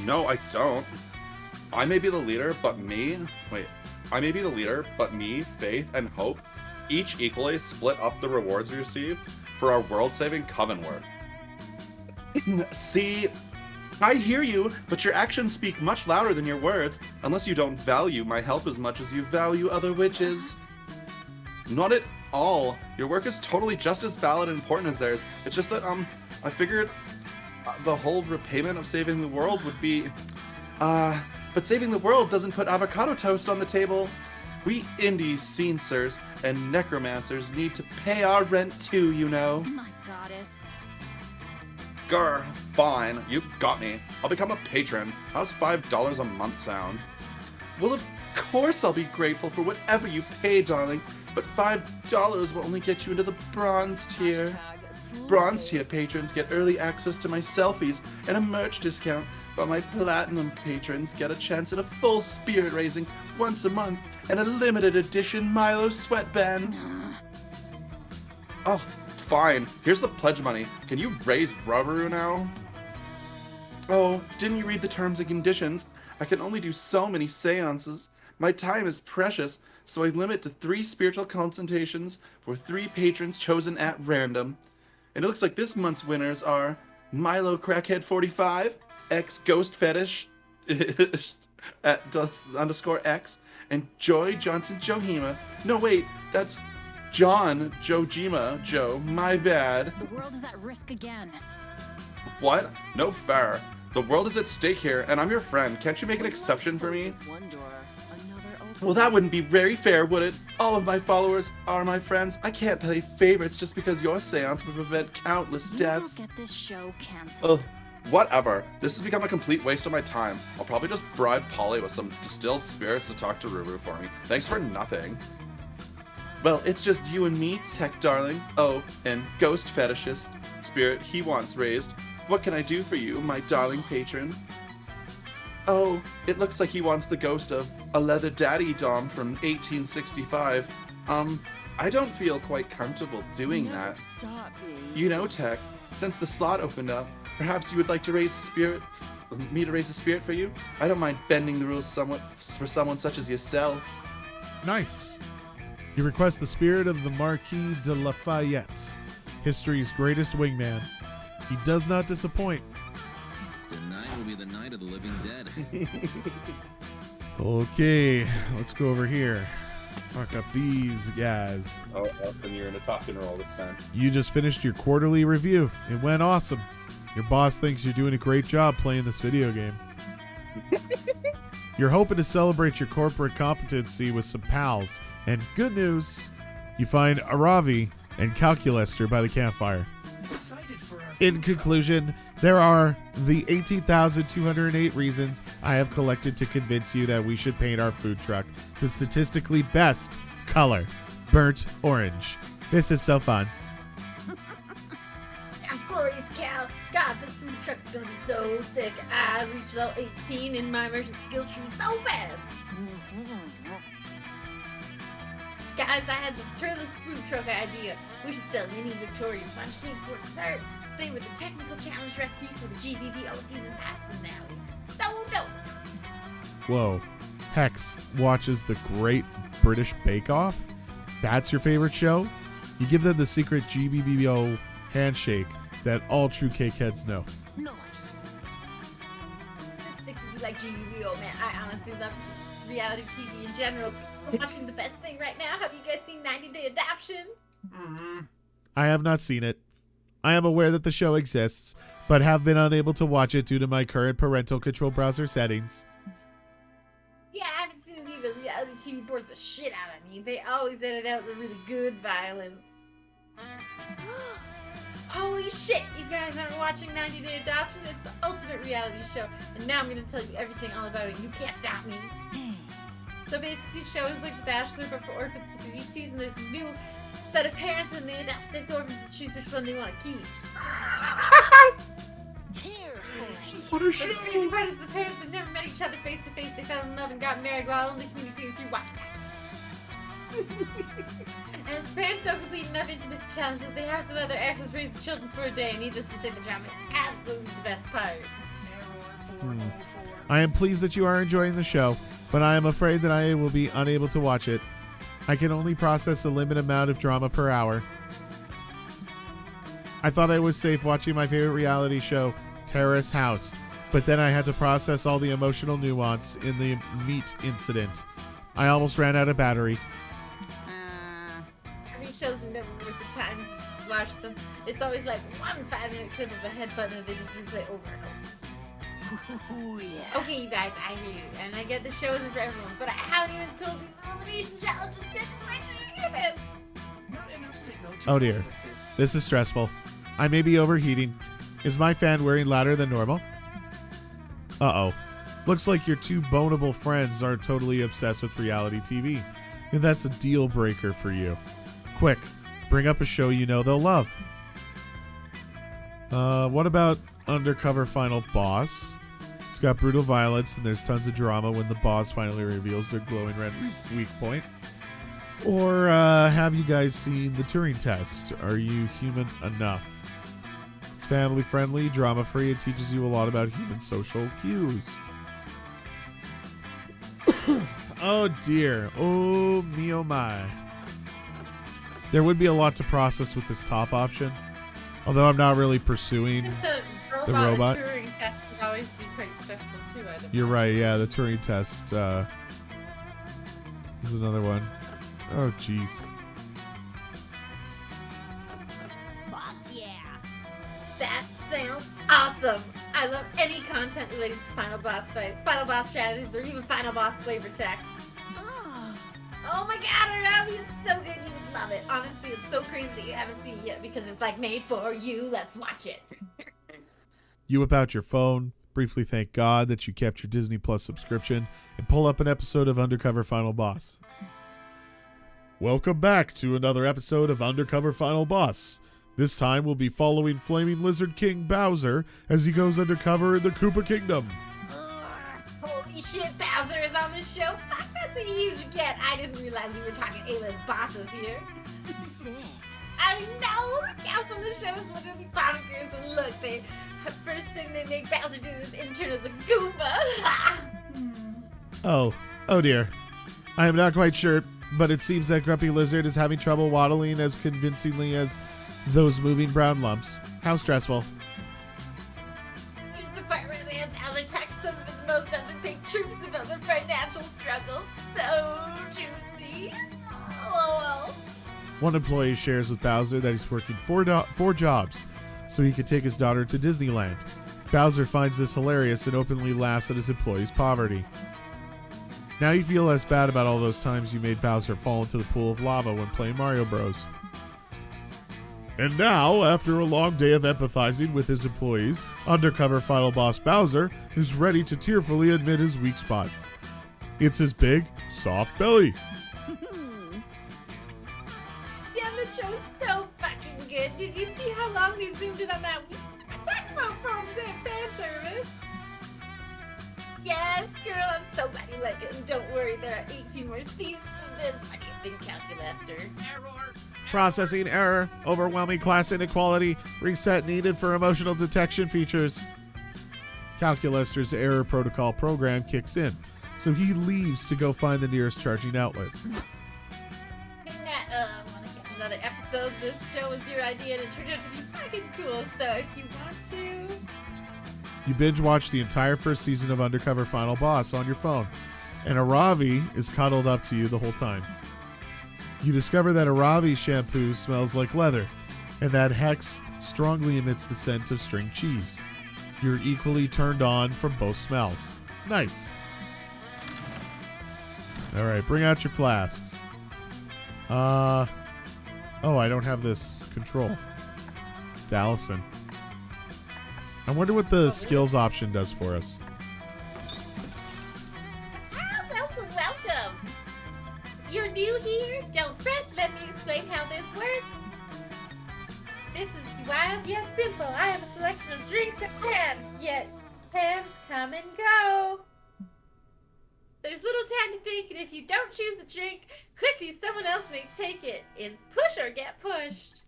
No, I don't. I may be the leader, but me, Faith, and Hope each equally split up the rewards we received for our world-saving Coven work. See, I hear you, but your actions speak much louder than your words, unless you don't value my help as much as you value other witches. Not at all. Your work is totally just as valid and important as theirs. It's just that, I figured the whole repayment of saving the world would be, but saving the world doesn't put avocado toast on the table. We indie scenesters and necromancers need to pay our rent too, you know. My goddess. Grr, fine, you got me. I'll become a patron. How's $5 a month sound? Well, of course I'll be grateful for whatever you pay, darling, but $5 will only get you into the bronze tier. Bronze tier patrons get early access to my selfies and a merch discount, but my platinum patrons get a chance at a full spirit raising once a month and a limited edition Milo sweatband. Oh, fine. Here's the pledge money. Can you raise Rubberoo now? Oh, didn't you read the terms and conditions? I can only do so many seances. My time is precious, so I limit to 3 spiritual consultations for 3 patrons chosen at random. And it looks like this month's winners are Milo Crackhead 45, X Ghost Fetish at _X, and Joy Johnson Johima. No, wait, that's John Jojima Joe. My bad. The world is at risk again. What? No fair. The world is at stake here, and I'm your friend. Can't you make an exception for me? Well, that wouldn't be very fair, would it? All of my followers are my friends. I can't play favorites just because your seance would prevent countless deaths. Get this show canceled. Ugh, whatever. This has become a complete waste of my time. I'll probably just bribe Polly with some distilled spirits to talk to Ruru for me. Thanks for nothing. Well, it's just you and me, Tech Darling. Oh, and Ghost Fetishist. Spirit he wants raised. What can I do for you, my darling patron? Oh, it looks like he wants the ghost of a leather daddy dom from 1865. I don't feel quite comfortable doing that. Stop, You know, Tech, since the slot opened up, perhaps you would like to raise a spirit, me to raise a spirit for you? I don't mind bending the rules somewhat for someone such as yourself. Nice. You request the spirit of the Marquis de Lafayette, history's greatest wingman. He does not disappoint. Tonight will be the night of the living dead. Okay, let's go over here. Talk up these guys. Oh, Allison, you're in a talking role this time. You just finished your quarterly review. It went awesome. Your boss thinks you're doing a great job playing this video game. You're hoping to celebrate your corporate competency with some pals. And good news, you find Aravi and Calculester by the campfire. In conclusion, there are the 18,208 reasons I have collected to convince you that we should paint our food truck the statistically best color, burnt orange. This is so fun. That's glorious, Cal. God, this food truck's gonna be so sick. I reached level 18 in my merchant skill tree so fast. Guys, I had the thrillest food truck idea. We should sell mini Victoria sponge cakes for dessert. They were the technical challenge recipe for the GBBO season pass finale. So dope. Whoa. Hex watches the Great British Bake Off? That's your favorite show? You give them the secret GBBO handshake that all true cakeheads know. Nice. It's sick that you like GBBO, man. I honestly love reality TV in general. I'm watching the best thing right now. Have you guys seen 90 Day Adoption? I have not seen it. I am aware that the show exists, but have been unable to watch it due to my current parental control browser settings. Yeah, I haven't seen it either. Reality TV bores the shit out of me. They always edit out the really good violence. Holy shit, you guys aren't watching 90 Day Adoption? It's the ultimate reality show. And now I'm going to tell you everything all about it. You can't stop me. So basically, the show is like The Bachelor, but for orphans. So for each season, there's a new set of parents, and they adopt 6 orphans and choose which one they want to keep. What a show! But the crazy part is the parents have never met each other face to face. They fell in love and got married while only communicating through walkie-talkies. And if the parents don't complete enough intimacy challenges, they have to let their actors raise the children for a day. Needless to say, the drama is absolutely the best part. I am pleased that you are enjoying the show, but I am afraid that I will be unable to watch it. I can only process a limited amount of drama per hour. I thought I was safe watching my favorite reality show, Terrace House, but then I had to process all the emotional nuance in the meat incident. I almost ran out of battery. I mean, shows are never worth the time to watch them. It's always like one 5-minute clip of a headbutt and they just replay over and over. Oh, yeah. Okay, you guys, I hear you, and I get the show isn't for everyone, but I haven't even told you the elimination challenges yet. Just wait till you hear this. Not enough signal to Oh dear, process this. this is stressful. I may be overheating. Is my fan wearing louder than normal? Uh-oh. Looks like your two bonable friends are totally obsessed with reality TV, and that's a deal breaker for you. Quick, bring up a show you know they'll love. What about Undercover Final Boss? It's got brutal violence, and there's tons of drama when the boss finally reveals their glowing red weak point. Or have you guys seen The Turing Test? Are you human enough? It's family friendly, drama free, and teaches you a lot about human social cues. Oh dear. Oh me oh my. There would be a lot to process with this top option, although I'm not really pursuing the robot. The Turing test would always be quite stressful too. You're right, yeah, the Turing test is another one. Oh jeez. Fuck yeah. That sounds awesome. I love any content related to Final Boss fights, Final Boss strategies, or even Final Boss flavor text. Oh my god, Arabi, it's so good, you would love it. Honestly, it's so crazy that you haven't seen it yet because it's like made for you. Let's watch it. You whip out your phone, briefly thank God that you kept your Disney Plus subscription, and pull up an episode of Undercover Final Boss. Welcome back to another episode of Undercover Final Boss. This time we'll be following Flaming Lizard King Bowser as he goes undercover in the Koopa Kingdom. Holy shit, Bowser is on this show. Fuck, that's a huge get. I didn't realize you were talking A-list bosses here. Sick. I know! The cast on the show is literally bonkers. And look, the first thing they make Bowser do is intern as a Goomba. Oh dear. I am not quite sure, but it seems that Grumpy Lizard is having trouble waddling as convincingly as those moving brown lumps. How stressful. Here's the part where they have Bowser talk to some of his most underpaid troops about their financial struggles. So juicy. LOL. One employee shares with Bowser that he's working four jobs so he could take his daughter to Disneyland. Bowser finds this hilarious and openly laughs at his employee's poverty. Now you feel less bad about all those times you made Bowser fall into the pool of lava when playing Mario Bros. And now, after a long day of empathizing with his employees, Undercover Final Boss Bowser is ready to tearfully admit his weak spot. It's his big, soft belly. Yeah, the show is so fucking good. Did you see how long they zoomed in on that week spot? Talk about Prom's fan service. Yes, girl, I'm so glad you like it. And don't worry, there are 18 more seasons of this. What do you think, Calculaster? Error. Processing error, overwhelming class inequality, reset needed for emotional detection features. Calculaster's error protocol program kicks in, so he leaves to go find the nearest charging outlet. Hey Matt, want to catch another episode? This show was your idea and it turned out to be fucking cool, so if you want to... You binge watch the entire first season of Undercover Final Boss on your phone, and Aravi is cuddled up to you the whole time. You discover that Aravi's shampoo smells like leather, and that Hex strongly emits the scent of string cheese. You're equally turned on from both smells. Nice. Alright, bring out your flasks. Oh, I don't have this control. It's Allison. I wonder what the skills option does for us. Welcome, welcome. You're new here? Don't fret, let me explain how this works. This is wild yet simple. I have a selection of drinks at hand, yet hands come and go. There's little time to think, and if you don't choose a drink, quickly someone else may take it. It's push or get pushed.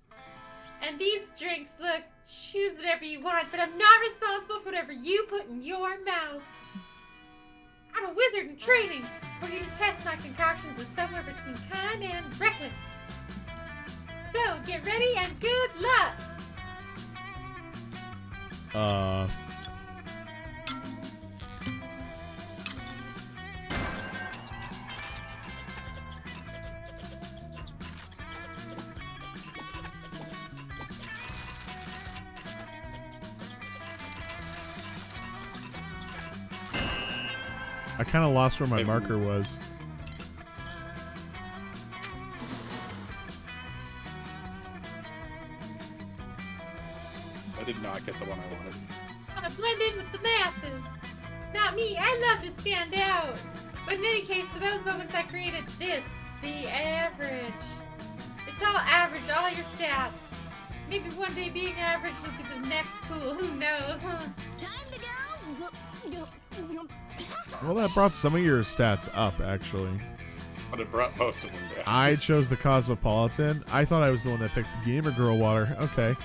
And these drinks, look, choose whatever you want, but I'm not responsible for whatever you put in your mouth. I'm a wizard in training. For you to test my concoctions is somewhere between kind and reckless. So, get ready and good luck! I kind of lost where my marker was. I did not get the one I wanted. Just want to blend in with the masses. not me. I love to stand out. But in any case, for those moments I created this, the average. It's all average, all your stats. Maybe one day being average will be the next cool, who knows? Time to go. Well, that brought some of your stats up, actually. But it brought most of them down. I chose the Cosmopolitan. I thought I was the one that picked the Gamer Girl water. Okay.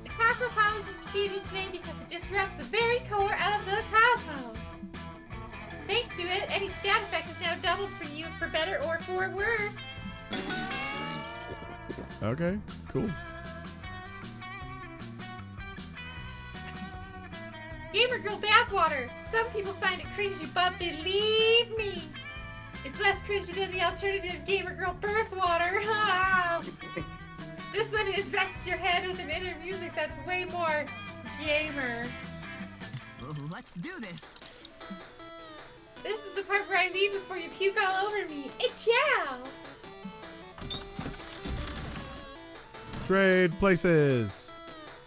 The Cosmopolitan received its name because it disrupts the very core of the cosmos. Thanks to it, any stat effect is now doubled for you for better or for worse. Okay, cool. Gamer Girl bathwater. Some people find it cringy, but believe me, it's less cringy than the alternative Gamer Girl birth water. This one invests your head with an inner music that's way more gamer. Let's do this. This is the part where I leave before you puke all over me. Ciao! Trade places.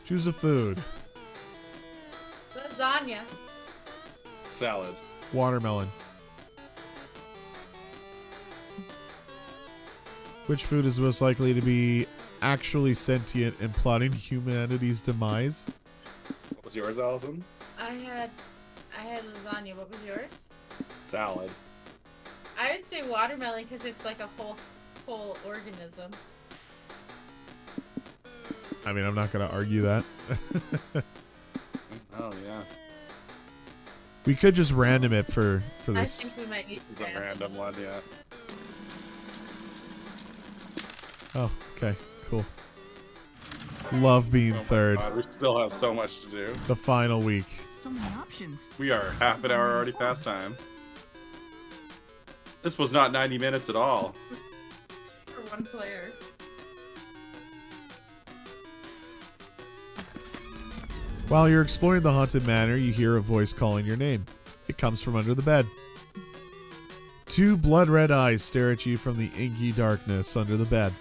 Choose a food. Lasagna. Salad. Watermelon. Which food is most likely to be actually sentient and plotting humanity's demise? What was yours, Allison? I had lasagna. What was yours? Salad. I would say watermelon because it's like a whole organism. I mean, I'm not going to argue that. Oh, yeah. We could just random it for I this. think we might need to This is a random one, yeah. Oh, okay. Cool. Love being Oh my third. God, we still have so much to do. The final week. So many options. We are half an hour already past time. This was not 90 minutes at all. For one player. While you're exploring the haunted manor, you hear a voice calling your name. It comes from under the bed. Two blood-red eyes stare at you from the inky darkness under the bed.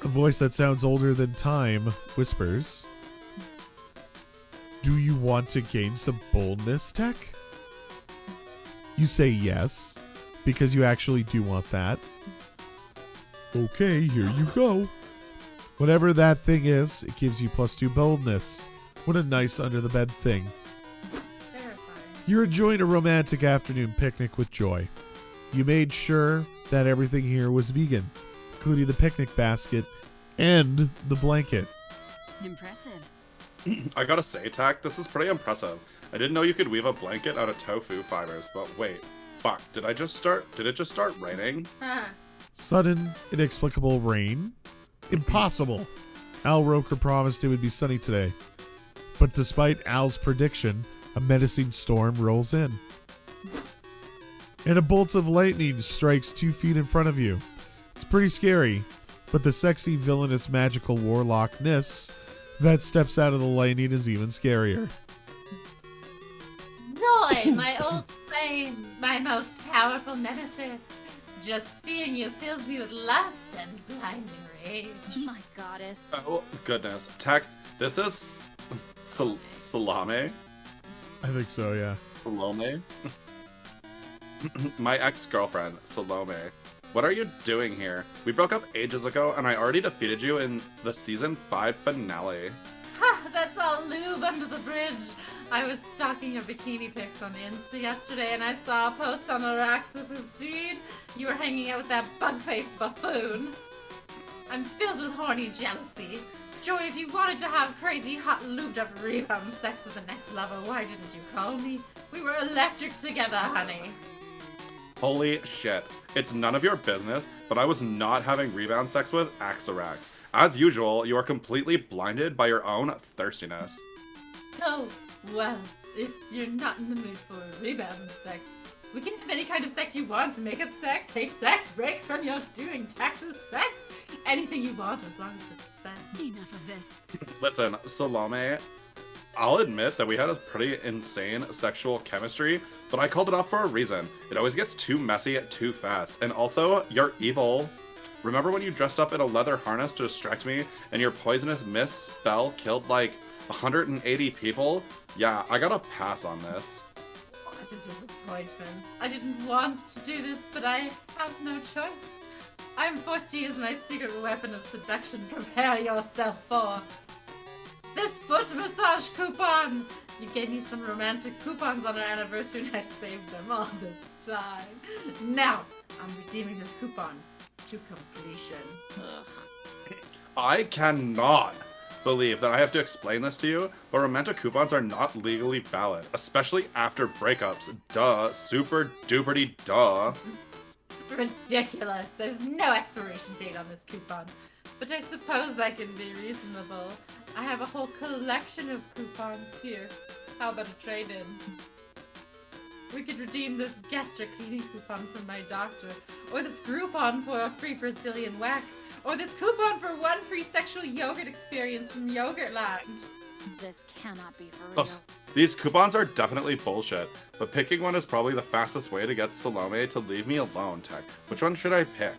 A voice that sounds older than time whispers, "Do you want to gain some boldness, Tech?" You say yes, because you actually do want that. Okay, here you go. Whatever that thing is, it gives you +2 boldness. What a nice under-the-bed thing. You're enjoying a romantic afternoon picnic with Joy. You made sure that everything here was vegan, including the picnic basket and the blanket. Impressive. I gotta say, Tack, this is pretty impressive. I didn't know you could weave a blanket out of tofu fibers, but wait. Fuck, did it just start raining? Sudden, inexplicable rain? Impossible. Al Roker promised it would be sunny today. But despite Al's prediction, a menacing storm rolls in. And a bolt of lightning strikes 2 feet in front of you. It's pretty scary, but the sexy, villainous, magical warlockness that steps out of the lightning is even scarier. Roy, my old flame, my most powerful nemesis. Just seeing you fills me with lust and blinding rage. My goddess. Oh, goodness. Tack, this is Salome? I think so, yeah. Salome? My ex-girlfriend, Salome. What are you doing here? We broke up ages ago, and I already defeated you in the season 5 finale. Ha! That's all lube under the bridge. I was stalking your bikini pics on Insta yesterday, and I saw a post on Araxis's feed. You were hanging out with that bug-faced buffoon. I'm filled with horny jealousy. Joey, if you wanted to have crazy, hot, lubed-up rebound sex with the next lover, why didn't you call me? We were electric together, honey. Holy shit. It's none of your business, but I was not having rebound sex with Axarax. As usual, you are completely blinded by your own thirstiness. Oh, well, if you're not in the mood for rebound sex, we can have any kind of sex you want. Makeup sex, hate sex, break from your doing taxes sex. Anything you want as long as it's sex. Enough of this. Listen, Salome, I'll admit that we had a pretty insane sexual chemistry, but I called it off for a reason. It always gets too messy too fast. And also, you're evil. Remember when you dressed up in a leather harness to distract me and your poisonous mist spell killed like 180 people? Yeah, I gotta pass on this. what a disappointment. I didn't want to do this, but I have no choice. I am forced to use my secret weapon of seduction. Prepare yourself for this foot massage coupon. You gave me some romantic coupons on our anniversary and I saved them all this time. Now, I'm redeeming this coupon to completion. Ugh. I cannot believe that I have to explain this to you, but romantic coupons are not legally valid, especially after breakups. Duh. Super duperty duh. Ridiculous. There's no expiration date on this coupon. But I suppose I can be reasonable. I have a whole collection of coupons here. How about a trade-in? We could redeem this gastric cleaning coupon from my doctor, or this Groupon for a free Brazilian wax, or this coupon for one free sexual yogurt experience from Yogurtland. This cannot be for real. Ugh, these coupons are definitely bullshit, but picking one is probably the fastest way to get Salome to leave me alone, Tech. Which one should I pick?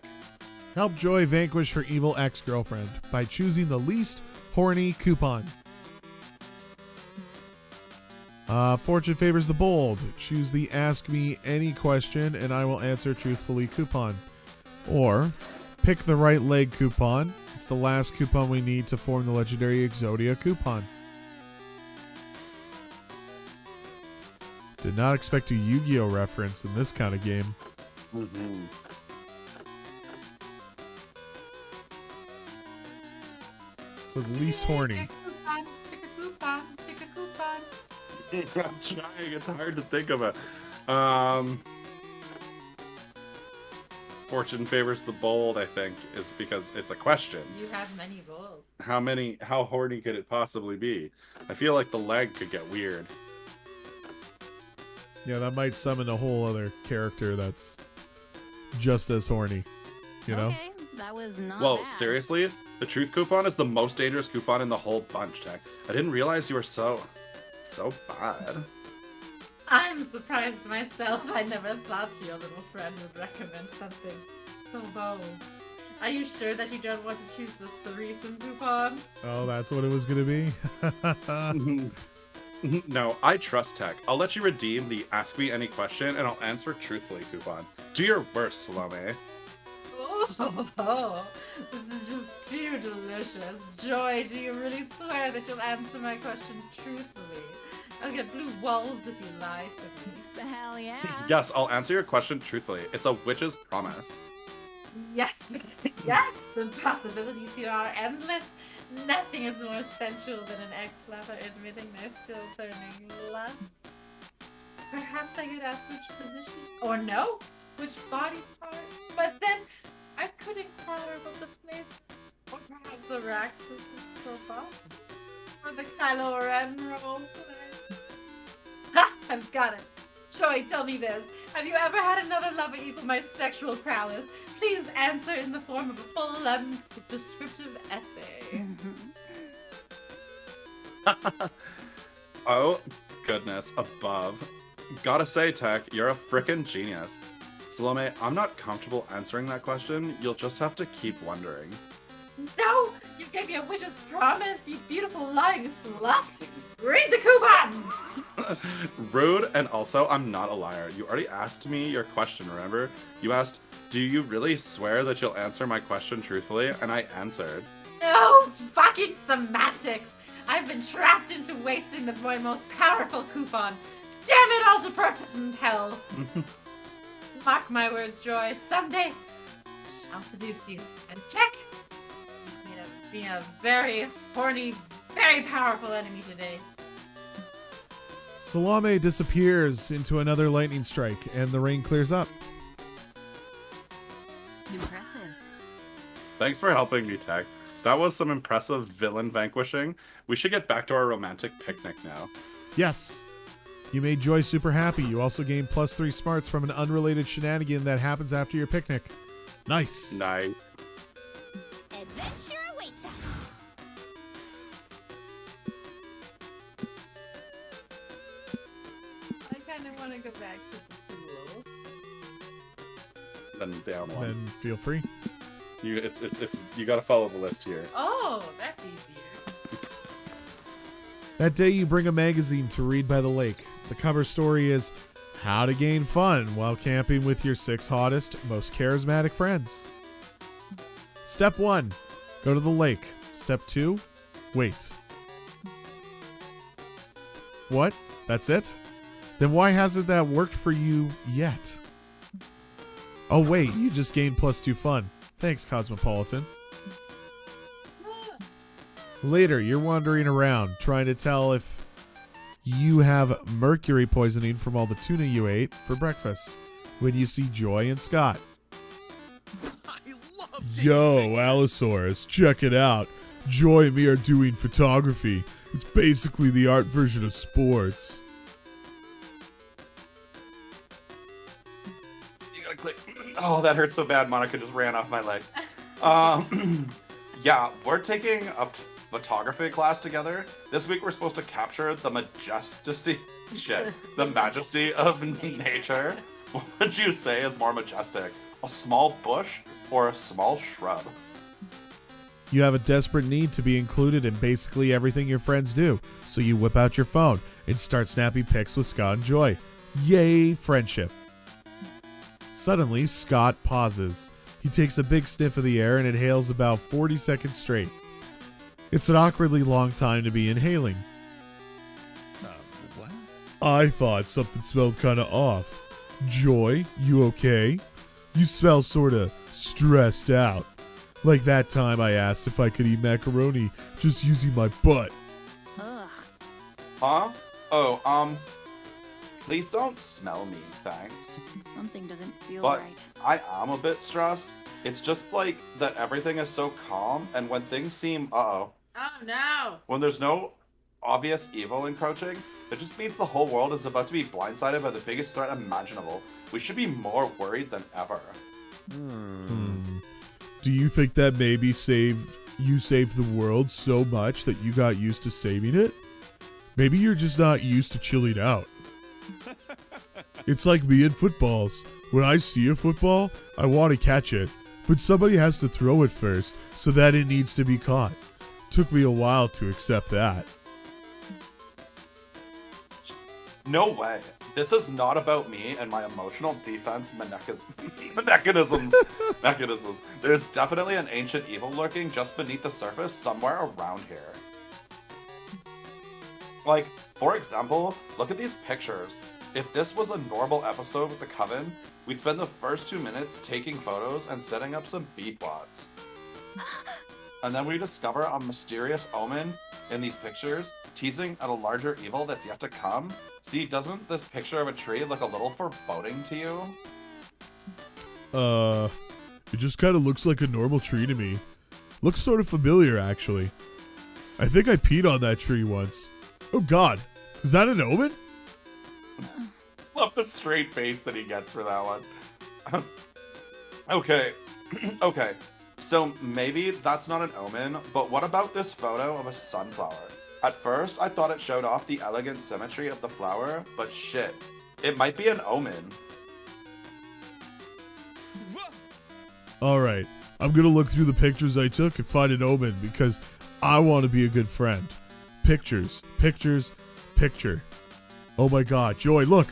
Help Joy vanquish her evil ex-girlfriend by choosing the least horny coupon. Fortune favors the bold. Choose the Ask Me Any question and I will answer truthfully coupon. Or, pick the right leg coupon. It's the last coupon we need to form the legendary Exodia coupon. Did not expect a Yu-Gi-Oh reference in this kind of game. Mm-hmm. So the least horny. Pick a coupon. Pick a coupon. I'm trying. It's hard to think of it. Fortune favors the bold, I think, is because it's a question. You have many bold. How horny could it possibly be? I feel like the leg could get weird. Yeah, that might summon a whole other character that's just as horny. You know? Okay, that was not Whoa, bad. seriously? The truth coupon is the most dangerous coupon in the whole bunch, Tech. I didn't realize you were so bad. I'm surprised myself. I never thought your little friend would recommend something so bold. Are you sure that you don't want to choose the threesome coupon? Oh, that's what it was going to be? No, I trust Tech. I'll let you redeem the Ask Me Any Question and I'll answer truthfully coupon. Do your worst, Salome. Oh, this is just too delicious. Joy, do you really swear that you'll answer my question truthfully? I'll get blue walls if you lie to me. Hell yeah. Yes, I'll answer your question truthfully. It's a witch's promise. Yes, yes, the possibilities here are endless. Nothing is more sensual than an ex-lover admitting they're still burning lust. Perhaps I could ask which position, or no, which body part, but then I could inquire about the flavor, or perhaps Araxis' proboscis, or the Kylo Ren roleplay. Ha! I've got it. Joy, tell me this. Have you ever had another lover equal my sexual prowess? Please answer in the form of a full, descriptive essay. Oh, goodness, above. Gotta say, Tech, you're a frickin' genius. Salome, I'm not comfortable answering that question. You'll just have to keep wondering. No! You gave me a witch's promise, you beautiful lying slut! Read the coupon! Rude, and also, I'm not a liar. You already asked me your question, remember? You asked, do you really swear that you'll answer my question truthfully? And I answered. No fucking semantics! I've been trapped into wasting my most powerful coupon. Damn it all to Protestant hell! Mark my words, Joy. Someday, I'll seduce you. And Tech, be a very horny, very powerful enemy today. Salome disappears into another lightning strike, and the rain clears up. Impressive. Thanks for helping me, Tech. That was some impressive villain vanquishing. We should get back to our romantic picnic now. Yes. You made Joy super happy. You also gained +3 smarts from an unrelated shenanigan that happens after your picnic. Nice. Nice. Adventure awaits us. I kind of want to go back to the pool. Then down one. Then feel free. You gotta follow the list here. Oh, that's easier. That day you bring a magazine to read by the lake. The cover story is How to gain fun while camping with your 6 hottest, most charismatic friends. Step 1. Go to the lake. Step 2. Wait. What? That's it? Then why hasn't that worked for you yet? Oh wait, you just gained +2 fun. Thanks, Cosmopolitan. Later, you're wandering around, trying to tell if you have mercury poisoning from all the tuna you ate for breakfast, when you see Joy and Scott. Yo, Allosaurus, check it out. Joy and me are doing photography. It's basically the art version of sports. You gotta click. Oh, that hurts so bad. Monica just ran off my leg. Yeah, we're taking a photography class together. This week we're supposed to capture the majesty of nature. What would you say is more majestic? A small bush or a small shrub? You have a desperate need to be included in basically everything your friends do, so you whip out your phone and start snapping pics with Scott and Joy. Yay, friendship. Suddenly, Scott pauses. He takes a big sniff of the air and inhales about 40 seconds straight. It's an awkwardly long time to be inhaling. What? I thought something smelled kind of off. Joy, you okay? You smell sort of stressed out. Like that time I asked if I could eat macaroni just using my butt. Ugh. Huh? Oh, please don't smell me, thanks. Something doesn't feel But right. I am a bit stressed. It's just like that everything is so calm, and when things seem, Oh no! when there's no obvious evil encroaching, it just means the whole world is about to be blindsided by the biggest threat imaginable. We should be more worried than ever. Do you think that maybe you saved the world so much that you got used to saving it? Maybe you're just not used to chilling out. It's like me and footballs. When I see a football, I want to catch it, but somebody has to throw it first, so that it needs to be caught. Took me a while to accept that. No way. This is not about me and my emotional defense mechanisms. There's definitely an ancient evil lurking just beneath the surface somewhere around here. Like, for example, look at these pictures. If this was a normal episode with the Coven, we'd spend the first 2 minutes taking photos and setting up some beat bots. And then we discover a mysterious omen in these pictures, teasing at a larger evil that's yet to come. See, doesn't this picture of a tree look a little foreboding to you? It just kind of looks like a normal tree to me. Looks sort of familiar, actually. I think I peed on that tree once. Oh god, is that an omen? Love the straight face that he gets for that one. Okay. Okay. So maybe that's not an omen, but what about this photo of a sunflower? At first, I thought it showed off the elegant symmetry of the flower, but shit, it might be an omen. Alright, I'm gonna look through the pictures I took and find an omen because I want to be a good friend. Pictures, pictures, picture. Oh my god, Joy, look!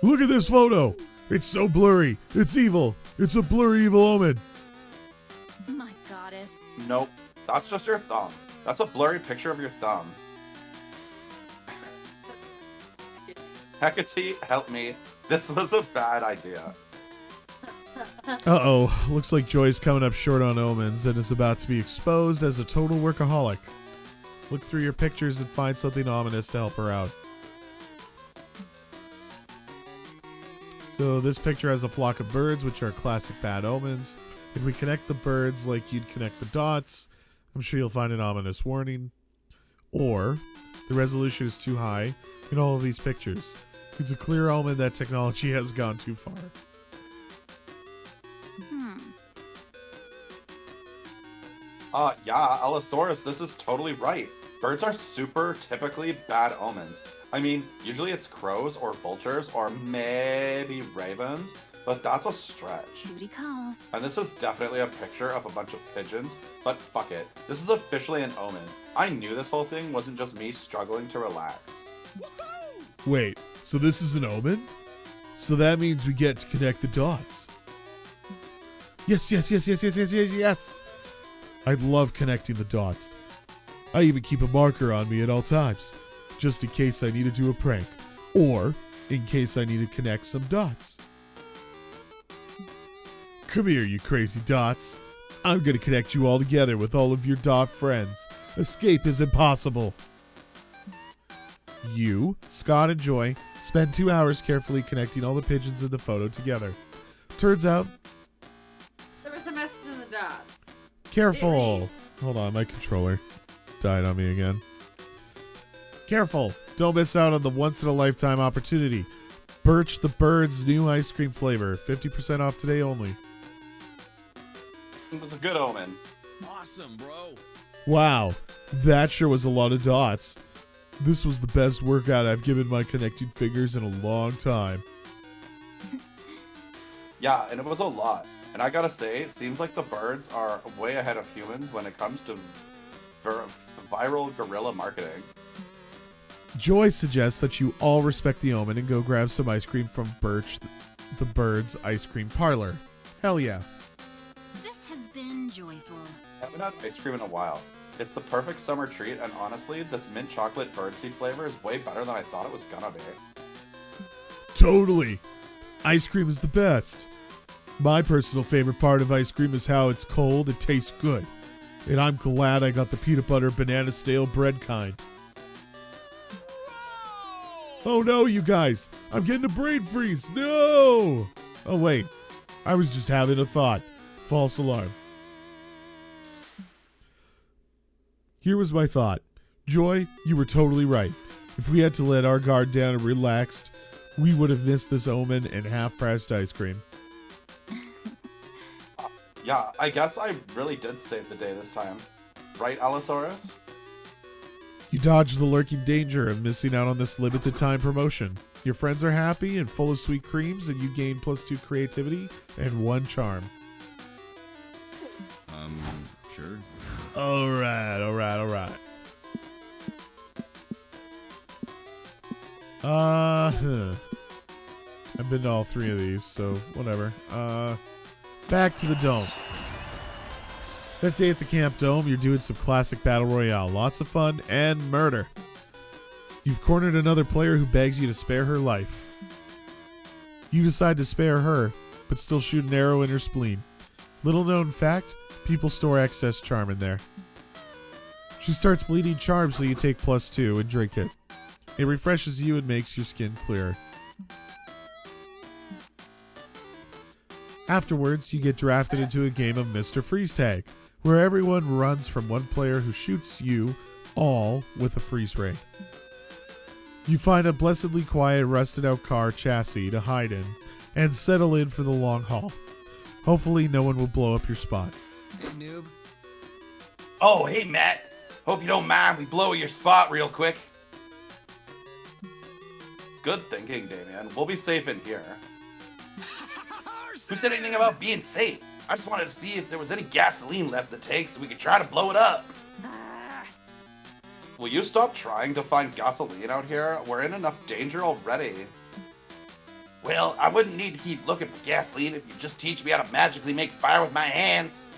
Look at this photo! It's so blurry. It's evil. It's a blurry evil omen. My goddess. Nope, that's just your thumb. That's a blurry picture of your thumb. Hecate, help me. This was a bad idea. Uh-oh. Looks like Joy's coming up short on omens and is about to be exposed as a total workaholic. Look through your pictures and find something ominous to help her out. So this picture has a flock of birds, which are classic bad omens. If we connect the birds like you'd connect the dots, I'm sure you'll find an ominous warning. Or the resolution is too high in all of these pictures. It's a clear omen that technology has gone too far. Yeah, Allosaurus, this is totally right. Birds are super typically bad omens. I mean, usually it's crows or vultures or maybe ravens, but that's a stretch. Duty calls. And this is definitely a picture of a bunch of pigeons, but fuck it. This is officially an omen. I knew this whole thing wasn't just me struggling to relax. Wait, So this is an omen? So that means we get to connect the dots. Yes, yes, yes, yes, yes, yes, yes, yes. I love connecting the dots. I even keep a marker on me at all times, just in case I need to do a prank, or in case I need to connect some dots. Come here, you crazy dots. I'm gonna connect you all together with all of your dot friends. Escape is impossible. You, Scott, and Joy spend 2 hours carefully connecting all the pigeons in the photo together. Turns out, There was a message in the dots. Careful. Hold on, my controller died on me again. Careful. Don't miss out on the once-in-a-lifetime opportunity. Birch the Bird's new ice cream flavor. 50% off today only. It was a good omen. Awesome, bro. wow, that sure was a lot of dots. This was the best workout I've given my connecting fingers in a long time. Yeah, and it was a lot. And I gotta say, it seems like the birds are way ahead of humans when it comes to viral guerrilla marketing. Joy suggests that you all respect the omen and go grab some ice cream from Birch the Bird's ice cream parlor. Hell yeah. This has been joyful. I haven't had ice cream in a while. It's the perfect summer treat, and honestly, this mint chocolate birdseed flavor is way better than I thought it was gonna be. Totally. Ice cream is the best. My personal favorite part of ice cream is how it's cold and tastes good. And I'm glad I got the peanut butter banana stale bread kind. Oh no, you guys. I'm getting a brain freeze. No! Oh wait. I was just having a thought. False alarm. Here was my thought. Joy, you were totally right. If we had to let our guard down and relaxed, we would have missed this omen and half-priced ice cream. Yeah, I guess I really did save the day this time. Right, Allosaurus? You dodged the lurking danger of missing out on this limited time promotion. Your friends are happy and full of sweet creams, and you gain +2 creativity and 1 charm. Sure. Alright. I've been to all 3 of these, so whatever. Back to the dome. That day at the Camp Dome, you're doing some classic Battle Royale. Lots of fun and murder. You've cornered another player who begs you to spare her life. You decide to spare her, but still shoot an arrow in her spleen. Little known fact, people store excess charm in there. She starts bleeding charm, so you take +2 and drink it. It refreshes you and makes your skin clearer. Afterwards, you get drafted into a game of Mr. Freeze Tag, where everyone runs from one player who shoots you all with a freeze ray. You find a blessedly quiet, rusted-out car chassis to hide in and settle in for the long haul. Hopefully, no one will blow up your spot. Hey, noob. Oh, hey, Matt. Hope you don't mind we blow your spot real quick. Good thinking, Damien. We'll be safe in here. Who said anything about being safe? I just wanted to see if there was any gasoline left in the tank so we could try to blow it up. Will you stop trying to find gasoline out here? We're in enough danger already. Well, I wouldn't need to keep looking for gasoline if you just teach me how to magically make fire with my hands.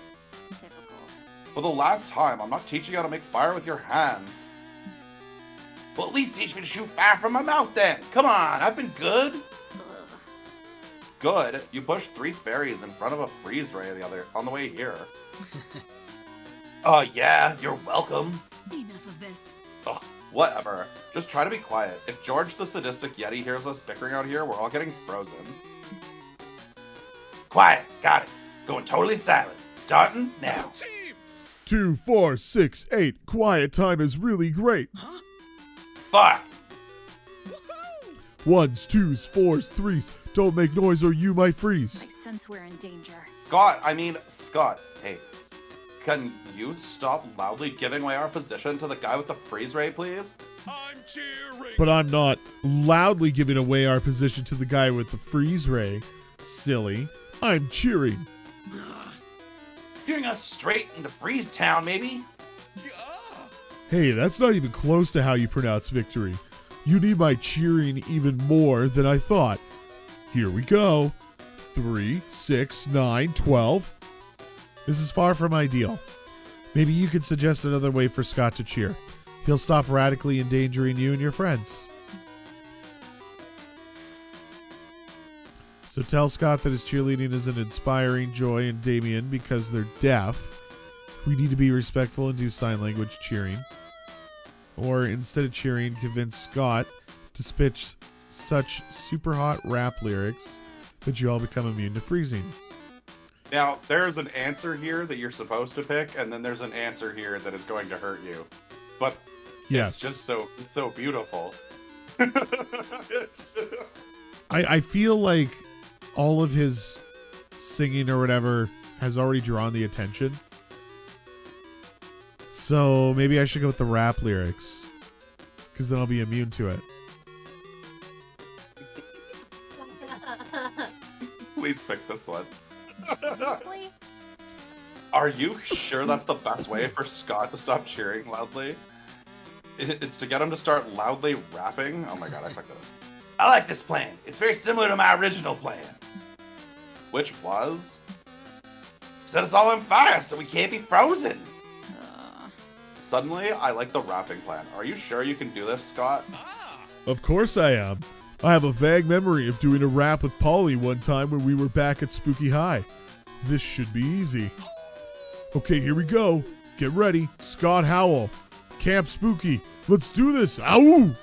For the last time, I'm not teaching you how to make fire with your hands. Well, at least teach me to shoot fire from my mouth then. Come on, I've been good. Good. You pushed 3 fairies in front of a freeze ray on the way here. Oh yeah, you're welcome. Enough of this. Ugh, whatever. Just try to be quiet. If George the sadistic Yeti hears us bickering out here, we're all getting frozen. Quiet. Got it. Going totally silent. Starting now. 2, 4, 6, 8. Quiet time is really great. Fuck. 1s, 2s, 4s, 3s. Don't make noise or you might freeze. I sense we're in danger. Scott, hey. Can you stop loudly giving away our position to the guy with the freeze ray, please? I'm cheering. But I'm not loudly giving away our position to the guy with the freeze ray. Silly. I'm cheering. Steering us straight into Freeze Town, maybe? Hey, that's not even close to how you pronounce victory. You need my cheering even more than I thought. Here we go. 3, 6, 9, 12. This is far from ideal. Maybe you could suggest another way for Scott to cheer. He'll stop radically endangering you and your friends. So tell Scott that his cheerleading isn't inspiring Joy and Damien because they're deaf. We need to be respectful and do sign language cheering. Or instead of cheering, convince Scott to spit such super hot rap lyrics that you all become immune to freezing. Now, there's an answer here that you're supposed to pick, and then there's an answer here that is going to hurt you. But yes, it's just so beautiful. I feel like all of his singing or whatever has already drawn the attention. So maybe I should go with the rap lyrics, because then I'll be immune to it. Please pick this one. Seriously? Are you sure that's the best way for Scott to stop cheering loudly? It's to get him to start loudly rapping? Oh my god, I fucked it up. I like this plan. It's very similar to my original plan. Which was? Set us all on fire so we can't be frozen. Suddenly, I like the rapping plan. Are you sure you can do this, Scott? Of course I am. I have a vague memory of doing a rap with Polly one time when we were back at Spooky High. This should be easy. Okay, here we go. Get ready. Scott Howell. Camp Spooky. Let's do this. Ow!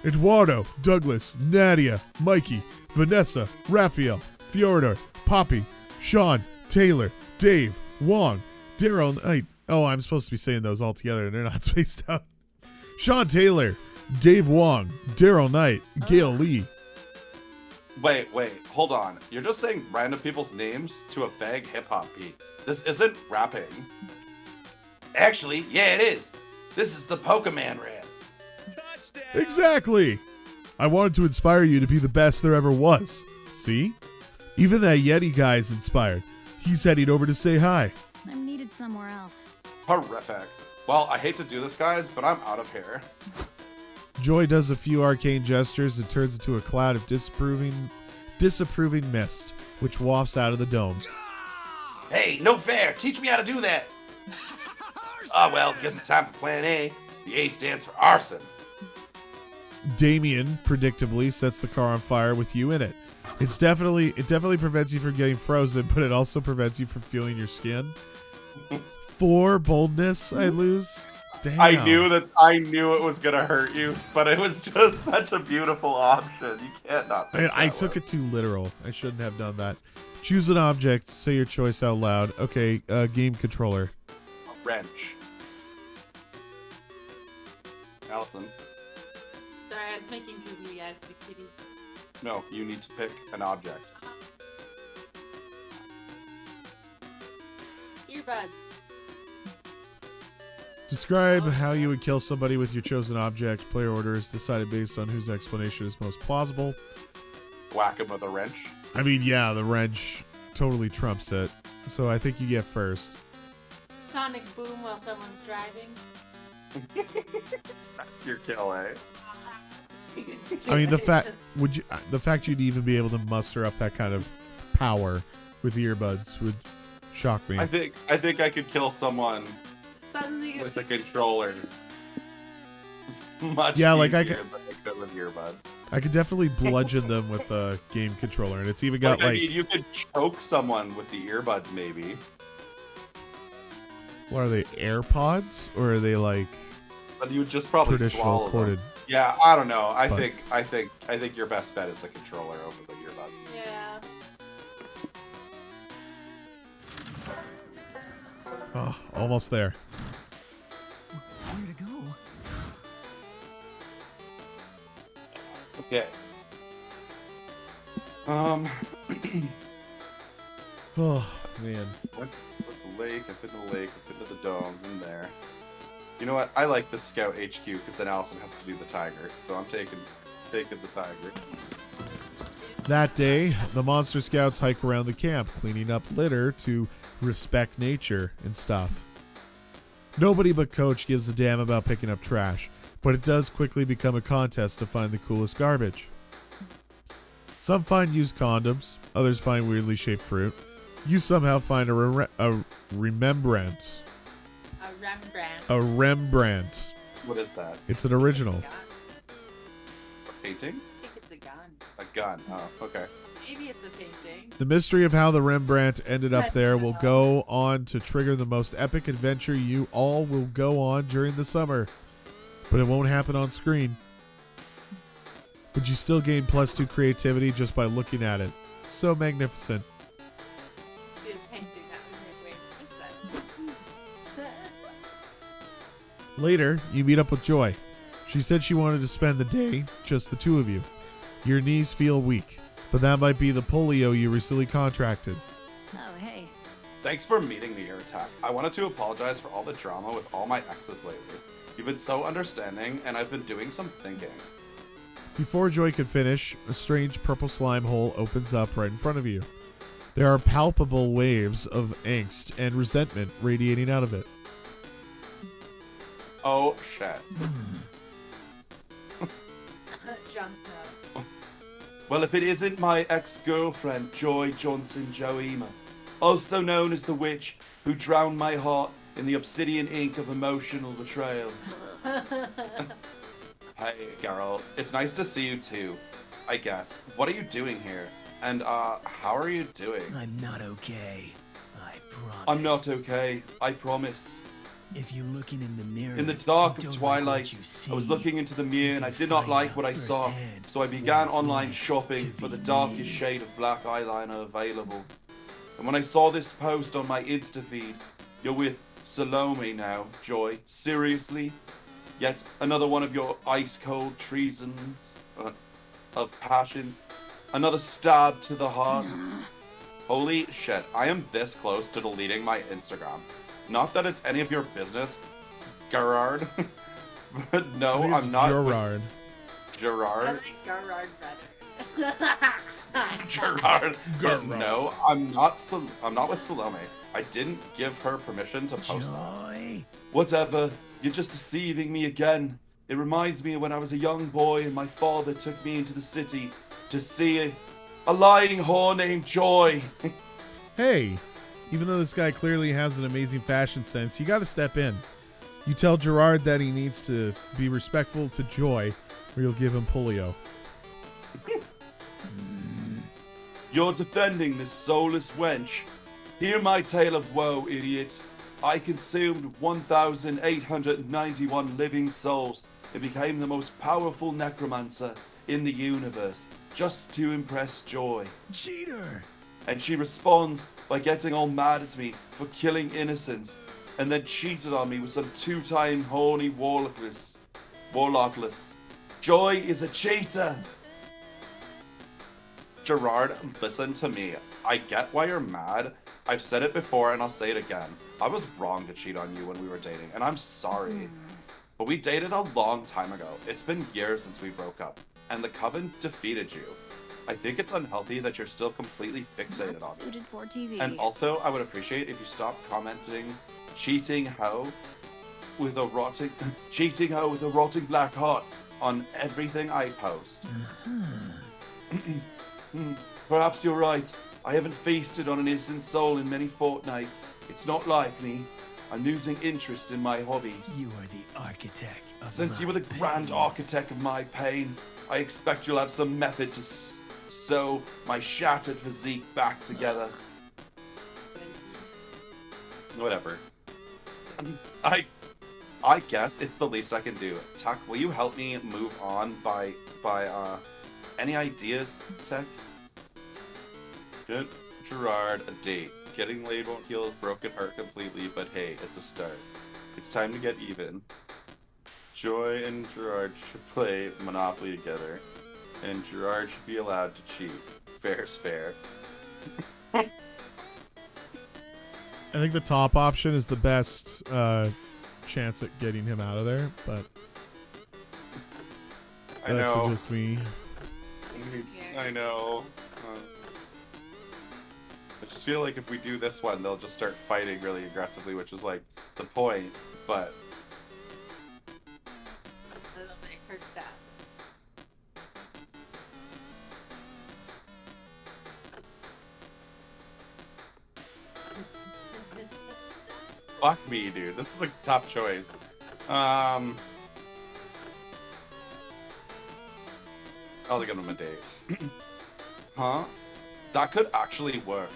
Eduardo, Douglas, Nadia, Mikey, Vanessa, Raphael, Fyodor, Poppy, Sean, Taylor, Dave, Wong, Daryl Knight. Oh, I'm supposed to be saying those all together and they're not spaced out. Sean Taylor, Dave Wong, Daryl Knight, Gail Lee. Wait, hold on. You're just saying random people's names to a vague hip-hop beat. This isn't rapping. Actually, yeah, it is. This is the Pokemon rap. Exactly. I wanted to inspire you to be the best there ever was. See? Even that Yeti guy is inspired. He's heading over to say hi. I'm needed somewhere else. Horrific. Well, I hate to do this, guys, but I'm out of here. Joy does a few arcane gestures and turns into a cloud of disapproving mist, which wafts out of the dome. Hey, no fair. Teach me how to do that. Oh, well, guess it's time for plan A. The A stands for arson. Damien predictably sets the car on fire with you in it. It definitely prevents you from getting frozen, but it also prevents you from feeling your skin. 4 boldness I lose. Damn. I knew it was gonna hurt you, but it was just such a beautiful option. You can't not. I took it too literal. I shouldn't have done that. Choose an object. Say your choice out loud. Okay, game controller. A wrench. Allison. Sorry, I was making googly eyes at a kitty. No, you need to pick an object. Earbuds. Describe how you would kill somebody with your chosen object. Player order is decided based on whose explanation is most plausible. Whack him with a wrench. I mean, yeah, the wrench totally trumps it. So I think you get first. Sonic boom while someone's driving. That's your kill, eh? I mean, the fact you'd even be able to muster up that kind of power with earbuds would shock me. I think I could kill someone Suddenly with a controller. Much yeah, like easier than I could with earbuds. I could definitely bludgeon them with a game controller, and it's even got I mean, you could choke someone with the earbuds, maybe. What are they, AirPods, or are they like? But you would just probably traditional swallow corded. them. Yeah, I don't know. I buds. think your best bet is the controller over the earbuds. Yeah. Oh, almost there. Where to go? Okay. Oh man. Went to the lake. I fit in the lake. I fit into the dome. In there. You know what? I like the Scout HQ because then Allison has to do the tiger. So I'm taking the tiger. That day, the Monster Scouts hike around the camp, cleaning up litter to respect nature and stuff. Nobody but Coach gives a damn about picking up trash, but it does quickly become a contest to find the coolest garbage. Some find used condoms, others find weirdly shaped fruit. You somehow find a Rembrandt. A Rembrandt. A Rembrandt. What is that? It's an original. A painting? I think it's a gun. A gun. Oh, okay. Maybe it's a painting. The mystery of how the Rembrandt ended up there will go on to trigger the most epic adventure you all will go on during the summer. But it won't happen on screen. But you still gain +2 creativity just by looking at it. So magnificent. See a painting that would make way more sense. Later, you meet up with Joy. She said she wanted to spend the day, just the two of you. Your knees feel weak, but that might be the polio you recently contracted. Oh, hey. Thanks for meeting me here, Attack. I wanted to apologize for all the drama with all my exes lately. You've been so understanding, and I've been doing some thinking. Before Joy could finish, a strange purple slime hole opens up right in front of you. There are palpable waves of angst and resentment radiating out of it. Oh, shit. Jon Snow. Well, if it isn't my ex-girlfriend, Joy Johnson Joema, also known as the witch who drowned my heart in the obsidian ink of emotional betrayal. Hey, Geralt. It's nice to see you too, I guess. What are you doing here? And, how are you doing? I'm not okay. I promise. I'm not okay, I promise. If you're looking in the mirror, In the dark you of don't twilight, like what you see, I was looking into the mirror and I can did not find like out what I saw, firsthand so I what began it's online like shopping to for the be darkest me. shade of black eyeliner available. And when I saw this post on my Insta feed, you're with Salome now, Joy. Seriously? Yet another one of your ice-cold treasons of passion. Another stab to the heart. Holy shit, I am this close to deleting my Instagram. Not that it's any of your business, Gerard. But no, I think it's I'm not. Gerard. I Gerard? like Gerard better. Gerard. But no, I'm not with Salome. I didn't give her permission to post that. Joy. Whatever, you're just deceiving me again. It reminds me of when I was a young boy and my father took me into the city to see a lying whore named Joy. Hey, even though this guy clearly has an amazing fashion sense, you gotta step in. You tell Gerard that he needs to be respectful to Joy, or you'll give him polio. You're defending this soulless wench. Hear my tale of woe, idiot. I consumed 1,891 living souls and became the most powerful necromancer in the universe, just to impress Joy. Cheater. And she responds by getting all mad at me for killing innocents, and then cheated on me with some two-time horny warlockless. Joy is a cheater! Gerard, listen to me. I get why you're mad. I've said it before and I'll say it again. I was wrong to cheat on you when we were dating, and I'm sorry. But we dated a long time ago. It's been years since we broke up, and the Coven defeated you. I think it's unhealthy that you're still completely fixated on Suited this. for TV. And also, I would appreciate if you stopped commenting cheating hoe with a rotting black heart on everything I post. Perhaps you're right. I haven't feasted on an innocent soul in many fortnights. It's not like me. I'm losing interest in my hobbies. You are the architect of Since my you were the grand pain. architect of my pain, I expect you'll have some method to sew my shattered physique back together. Whatever. I guess it's the least I can do. Tuck, will you help me move on by any ideas, Tech? Good. Gerard, a date. Getting laid won't heal his broken heart completely, but hey, it's a start. It's time to get even. Joy and Gerard should play Monopoly together, and Gerard should be allowed to cheat. Fair's fair. I think the top option is the best chance at getting him out of there, but I that's know. just me. I know. I just feel like if we do this one, they'll just start fighting really aggressively, which is like the point, but... Fuck me, dude. This is a tough choice. I'll give him a date. Huh? That could actually work.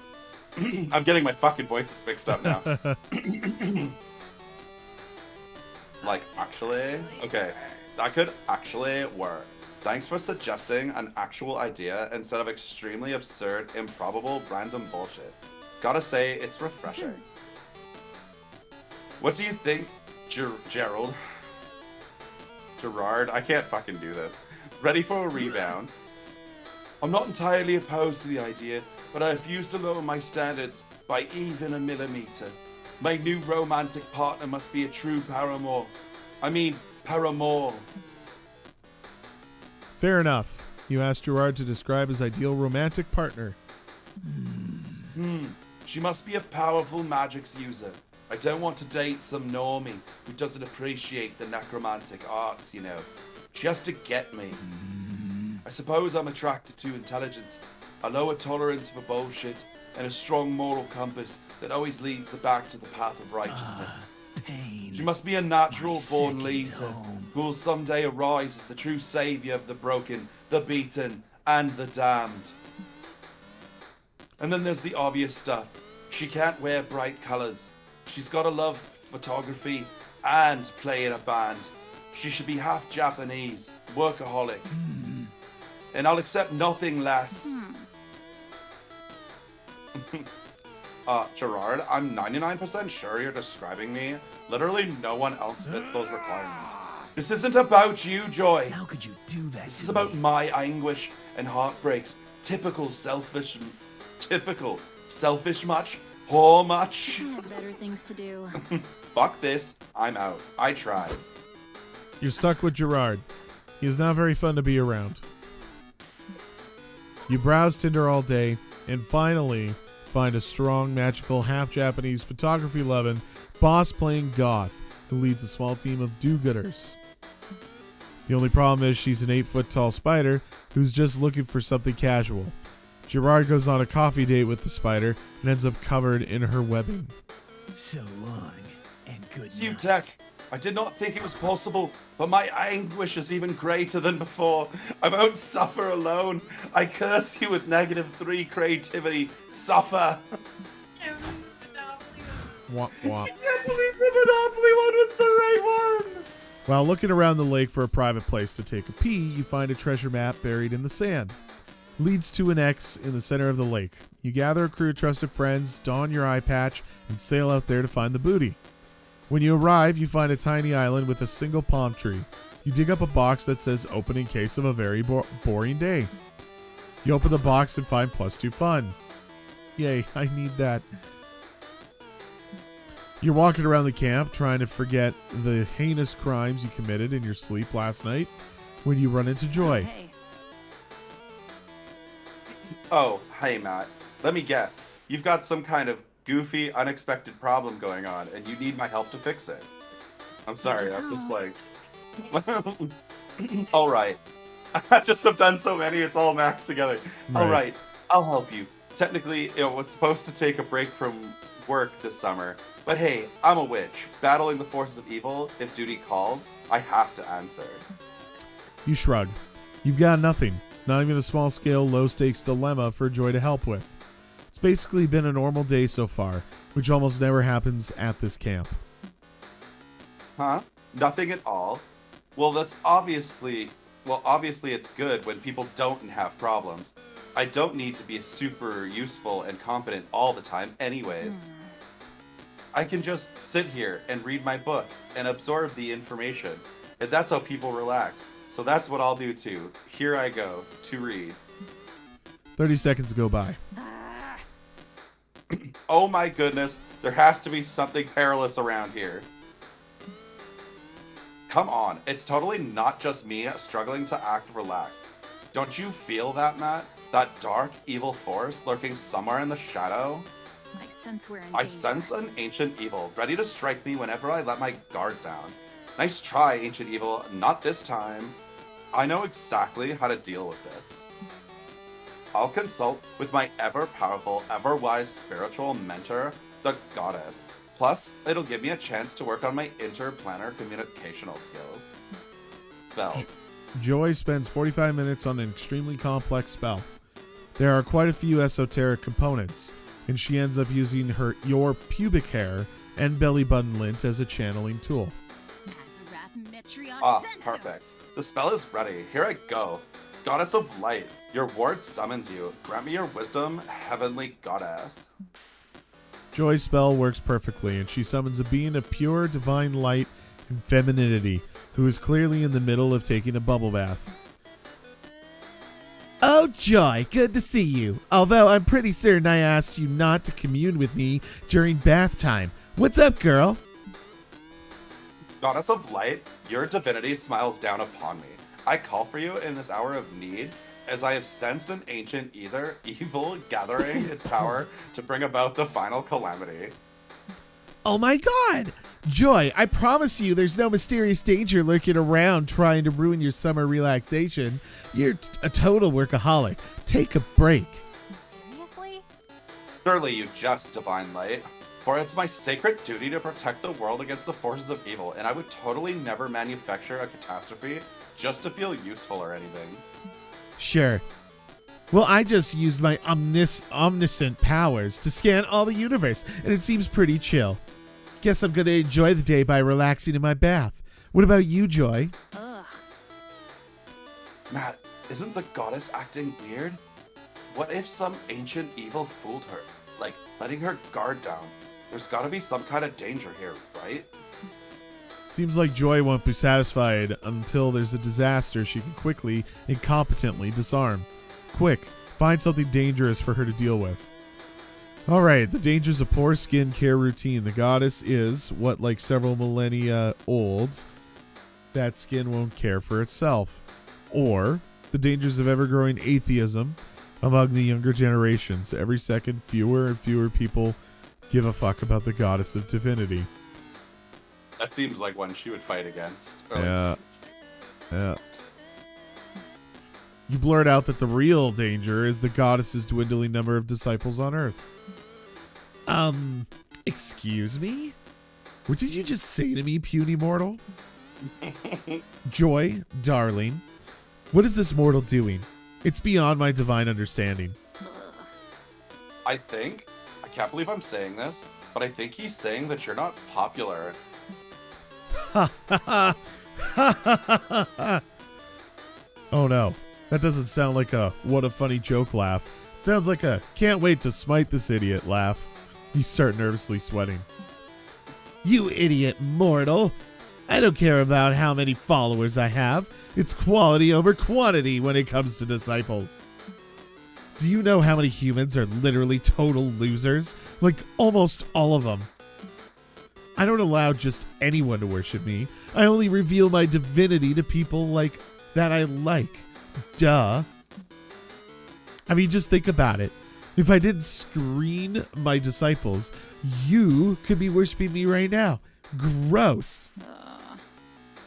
I'm getting my fucking voices mixed up now. Like, actually? Okay. That could actually work. Thanks for suggesting an actual idea instead of extremely absurd, improbable, random bullshit. Gotta say, it's refreshing. What do you think, Gerald? Gerard? I can't fucking do this. Ready for a rebound? I'm not entirely opposed to the idea, but I refuse to lower my standards by even a millimeter. My new romantic partner must be a true paramour. I mean, paramour. Fair enough. You asked Gerard to describe his ideal romantic partner. She must be a powerful magics user. I don't want to date some normie who doesn't appreciate the necromantic arts, you know. She has to get me. I suppose I'm attracted to intelligence, a lower tolerance for bullshit, and a strong moral compass that always leads the back to the path of righteousness. Pain. She must be a natural born second leader home. who will someday arise as the true savior of the broken, the beaten, and the damned. And then there's the obvious stuff. She can't wear bright colors. She's gotta love photography and play in a band. She should be half Japanese, workaholic. And I'll accept nothing less. Gerard, I'm 99% sure you're describing me. Literally no one else fits those requirements. This isn't about you, Joy. How could you do that? This is about my anguish and heartbreaks. Typical selfish much? Whore much? I have better things to do. Fuck this. I'm out. I tried. You're stuck with Gerard. He is not very fun to be around. You browse Tinder all day and finally find a strong, magical, half-Japanese, photography-loving, boss-playing goth who leads a small team of do-gooders. The only problem is she's an 8-foot-tall spider who's just looking for something casual. Gerard goes on a coffee date with the spider and ends up covered in her webbing. So long and good It's you, night. Tech. I did not think it was possible, but my anguish is even greater than before. I won't suffer alone. I curse you with -3 creativity. Suffer. Womp womp. I can't believe the Monopoly one was the right one. While looking around the lake for a private place to take a pee, you find a treasure map buried in the sand. Leads to an X in the center of the lake. You gather a crew of trusted friends, don your eye patch, and sail out there to find the booty. When you arrive, you find a tiny island with a single palm tree. You dig up a box that says open in case of a very boring day. You open the box and find +2 fun. Yay, I need that. You're walking around the camp trying to forget the heinous crimes you committed in your sleep last night when you run into Joy. Hey. Oh, hey, Matt. Let me guess. You've got some kind of goofy, unexpected problem going on, and you need my help to fix it. I'm sorry, I'm just like... Alright. I just have done so many, it's all maxed together. Right. Alright, I'll help you. Technically, it was supposed to take a break from work this summer, but hey, I'm a witch. Battling the forces of evil, if duty calls, I have to answer. You shrug. You've got nothing. Not even a small-scale, low-stakes dilemma for Joy to help with. It's basically been a normal day so far, which almost never happens at this camp. Huh? Nothing at all? Well, that's obviously it's good when people don't have problems. I don't need to be super useful and competent all the time anyways. I can just sit here and read my book and absorb the information. And that's how people relax. So that's what I'll do too. Here I go, to read. 30 seconds go by. Oh my goodness, there has to be something perilous around here. Come on, it's totally not just me struggling to act relaxed. Don't you feel that, Matt? That dark, evil force lurking somewhere in the shadow? I sense we're in I danger. sense an ancient evil, ready to strike me whenever I let my guard down. Nice try, ancient evil, not this time. I know exactly how to deal with this. I'll consult with my ever-powerful, ever-wise spiritual mentor, the goddess. Plus, it'll give me a chance to work on my interplanar communicational skills. Spells. Joy spends 45 minutes on an extremely complex spell. There are quite a few esoteric components, and she ends up using your pubic hair and belly button lint as a channeling tool. Ah, perfect. The spell is ready. Here I go. Goddess of Light, your ward summons you. Grant me your wisdom, heavenly goddess. Joy's spell works perfectly, and she summons a being of pure divine light and femininity, who is clearly in the middle of taking a bubble bath. Oh, Joy, good to see you. Although I'm pretty certain I asked you not to commune with me during bath time. What's up, girl? Goddess of Light, your divinity smiles down upon me. I call for you in this hour of need, as I have sensed an ancient evil gathering its power to bring about the final calamity. Oh my god! Joy, I promise you there's no mysterious danger lurking around trying to ruin your summer relaxation. You're a total workaholic. Take a break. Seriously? Surely you just, divine light. For it's my sacred duty to protect the world against the forces of evil, and I would totally never manufacture a catastrophe just to feel useful or anything. Sure. Well, I just used my omniscient powers to scan all the universe, and it seems pretty chill. Guess I'm gonna enjoy the day by relaxing in my bath. What about you, Joy? Ugh. Matt, isn't the goddess acting weird? What if some ancient evil fooled her? Like, letting her guard down? There's gotta be some kind of danger here, right? Seems like Joy won't be satisfied until there's a disaster she can quickly and competently disarm. Quick, find something dangerous for her to deal with. Alright, the dangers of poor skin care routine. The goddess is, what, like several millennia old, that skin won't care for itself. Or, the dangers of ever-growing atheism among the younger generations. Every second, fewer and fewer people give a fuck about the goddess of divinity. That seems like one she would fight against. Yeah. You blurt out that the real danger is the goddess's dwindling number of disciples on Earth. Excuse me? What did you just say to me, puny mortal? Joy, darling, what is this mortal doing? It's beyond my divine understanding. I can't believe I'm saying this, but I think he's saying that you're not popular. Ha ha ha ha ha ha. Oh no, that doesn't sound like a what a funny joke laugh. It sounds like a can't wait to smite this idiot laugh. You start nervously sweating. You idiot mortal. I don't care about how many followers I have. It's quality over quantity when it comes to disciples. Do you know how many humans are literally total losers? Like almost all of them. I don't allow just anyone to worship me. I only reveal my divinity to people like that I like. Duh. I mean, just think about it. If I didn't screen my disciples, you could be worshiping me right now. Gross.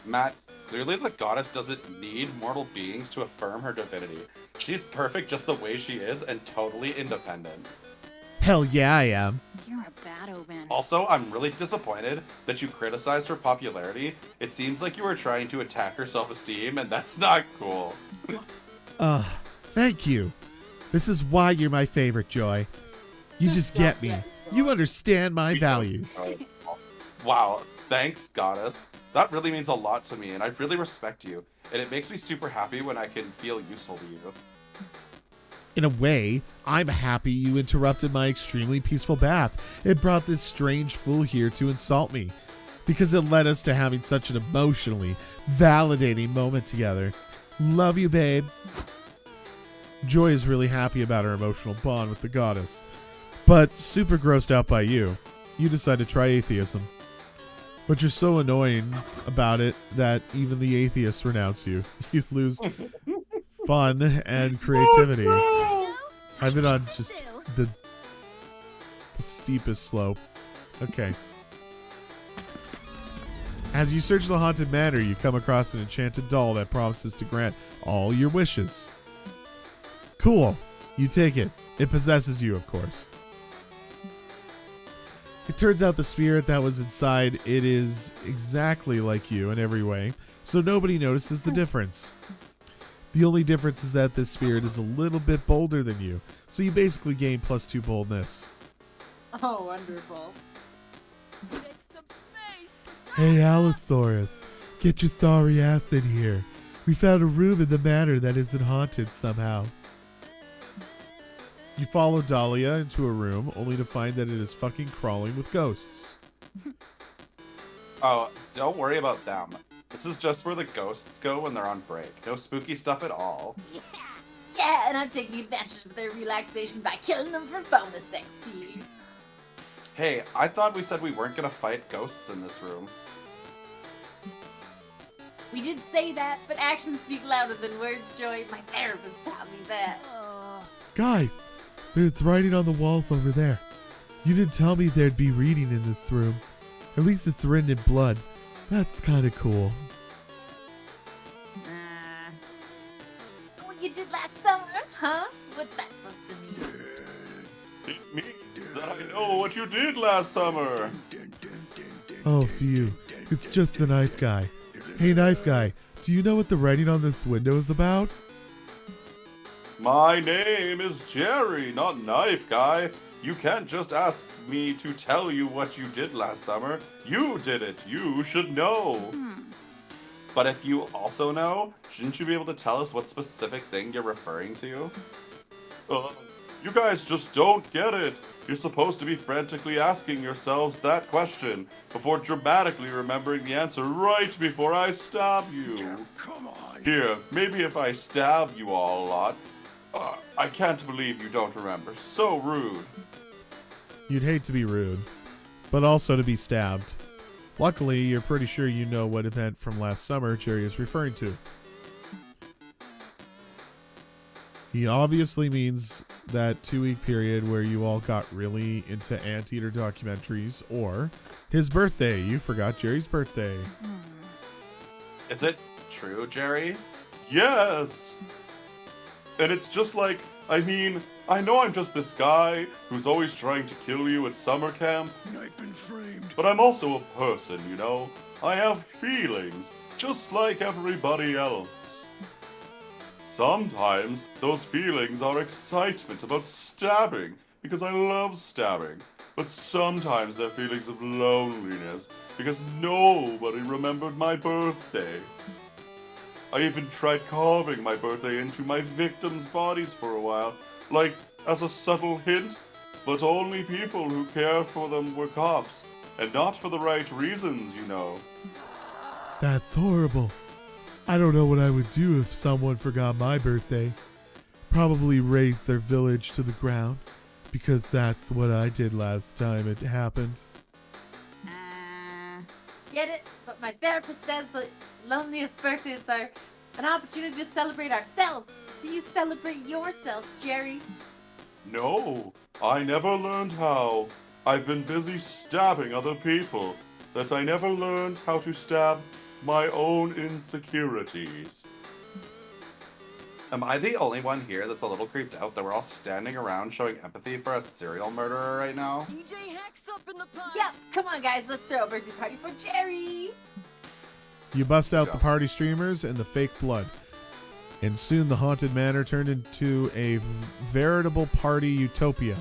Matt, clearly the goddess doesn't need mortal beings to affirm her divinity. She's perfect just the way she is and totally independent. Hell yeah, I am. You're a bad omen. Also, I'm really disappointed that you criticized her popularity. It seems like you were trying to attack her self-esteem, and that's not cool. Thank you. This is why you're my favorite, Joy. You just get me. You understand my values. Wow, thanks, goddess. That really means a lot to me, and I really respect you. And it makes me super happy when I can feel useful to you. In a way, I'm happy you interrupted my extremely peaceful bath and brought this strange fool here to insult me, because it led us to having such an emotionally validating moment together. Love you, babe. Joy is really happy about her emotional bond with the goddess, but super grossed out by you. You decide to try atheism. But you're so annoying about it that even the atheists renounce you. You lose fun and creativity. Oh, no. I've been on just the steepest slope. Okay. As you search the haunted manor, you come across an enchanted doll that promises to grant all your wishes. Cool. You take it. It possesses you, of course. It It turns out the spirit that was inside it is exactly like you in every way, so nobody notices the difference. The only difference is that this spirit is a little bit bolder than you, so you basically gain +2 boldness. Oh, wonderful. Hey, Allosaurus, get your sorry ass in here. We found a room in the manor that isn't haunted somehow. You follow Dahlia into a room, only to find that it is fucking crawling with ghosts. Oh, don't worry about them. This is just where the ghosts go when they're on break. No spooky stuff at all. Yeah, and I'm taking advantage of their relaxation by killing them for bonus XP. Hey, I thought we said we weren't gonna fight ghosts in this room. We did say that, but actions speak louder than words, Joy. My therapist taught me that. Guys, there's writing on the walls over there. You didn't tell me there'd be reading in this room. At least it's written in blood. That's kind of cool. What you did last summer, huh? What's that supposed to mean? It means that I know what you did last summer. Oh, phew. It's just the knife guy. Hey, knife guy, do you know what the writing on this window is about? My name is Jerry, not Knife Guy. You can't just ask me to tell you what you did last summer. You did it. You should know. But if you also know, shouldn't you be able to tell us what specific thing you're referring to? You guys just don't get it. You're supposed to be frantically asking yourselves that question before dramatically remembering the answer right before I stab you. Come on. Here, maybe if I stab you all a lot. I can't believe you don't remember. So rude. You'd hate to be rude, but also to be stabbed. Luckily, you're pretty sure you know what event from last summer Jerry is referring to. He obviously means that 2-week period where you all got really into Anteater documentaries, or his birthday. You forgot Jerry's birthday. Is it true, Jerry? Yes! And it's just like, I mean, I know I'm just this guy who's always trying to kill you at summer camp. I've been framed. But I'm also a person, you know? I have feelings, just like everybody else. Sometimes those feelings are excitement about stabbing, because I love stabbing. But sometimes they're feelings of loneliness, because nobody remembered my birthday. I even tried carving my birthday into my victims' bodies for a while, like as a subtle hint, but only people who care for them were cops, and not for the right reasons, you know. That's horrible. I don't know what I would do if someone forgot my birthday. Probably raze their village to the ground, because that's what I did last time it happened. Get it? But my therapist says that loneliest birthdays are an opportunity to celebrate ourselves. Do you celebrate yourself, Jerry? No, I never learned how. I've been busy stabbing other people, that I never learned how to stab my own insecurities. Am I the only one here that's a little creeped out that we're all standing around showing empathy for a serial murderer right now? DJ Hex up in the pot. Yes, come on guys, let's throw a birthday party for Jerry. You bust out the party streamers and the fake blood, and soon the haunted manor turned into a veritable party utopia.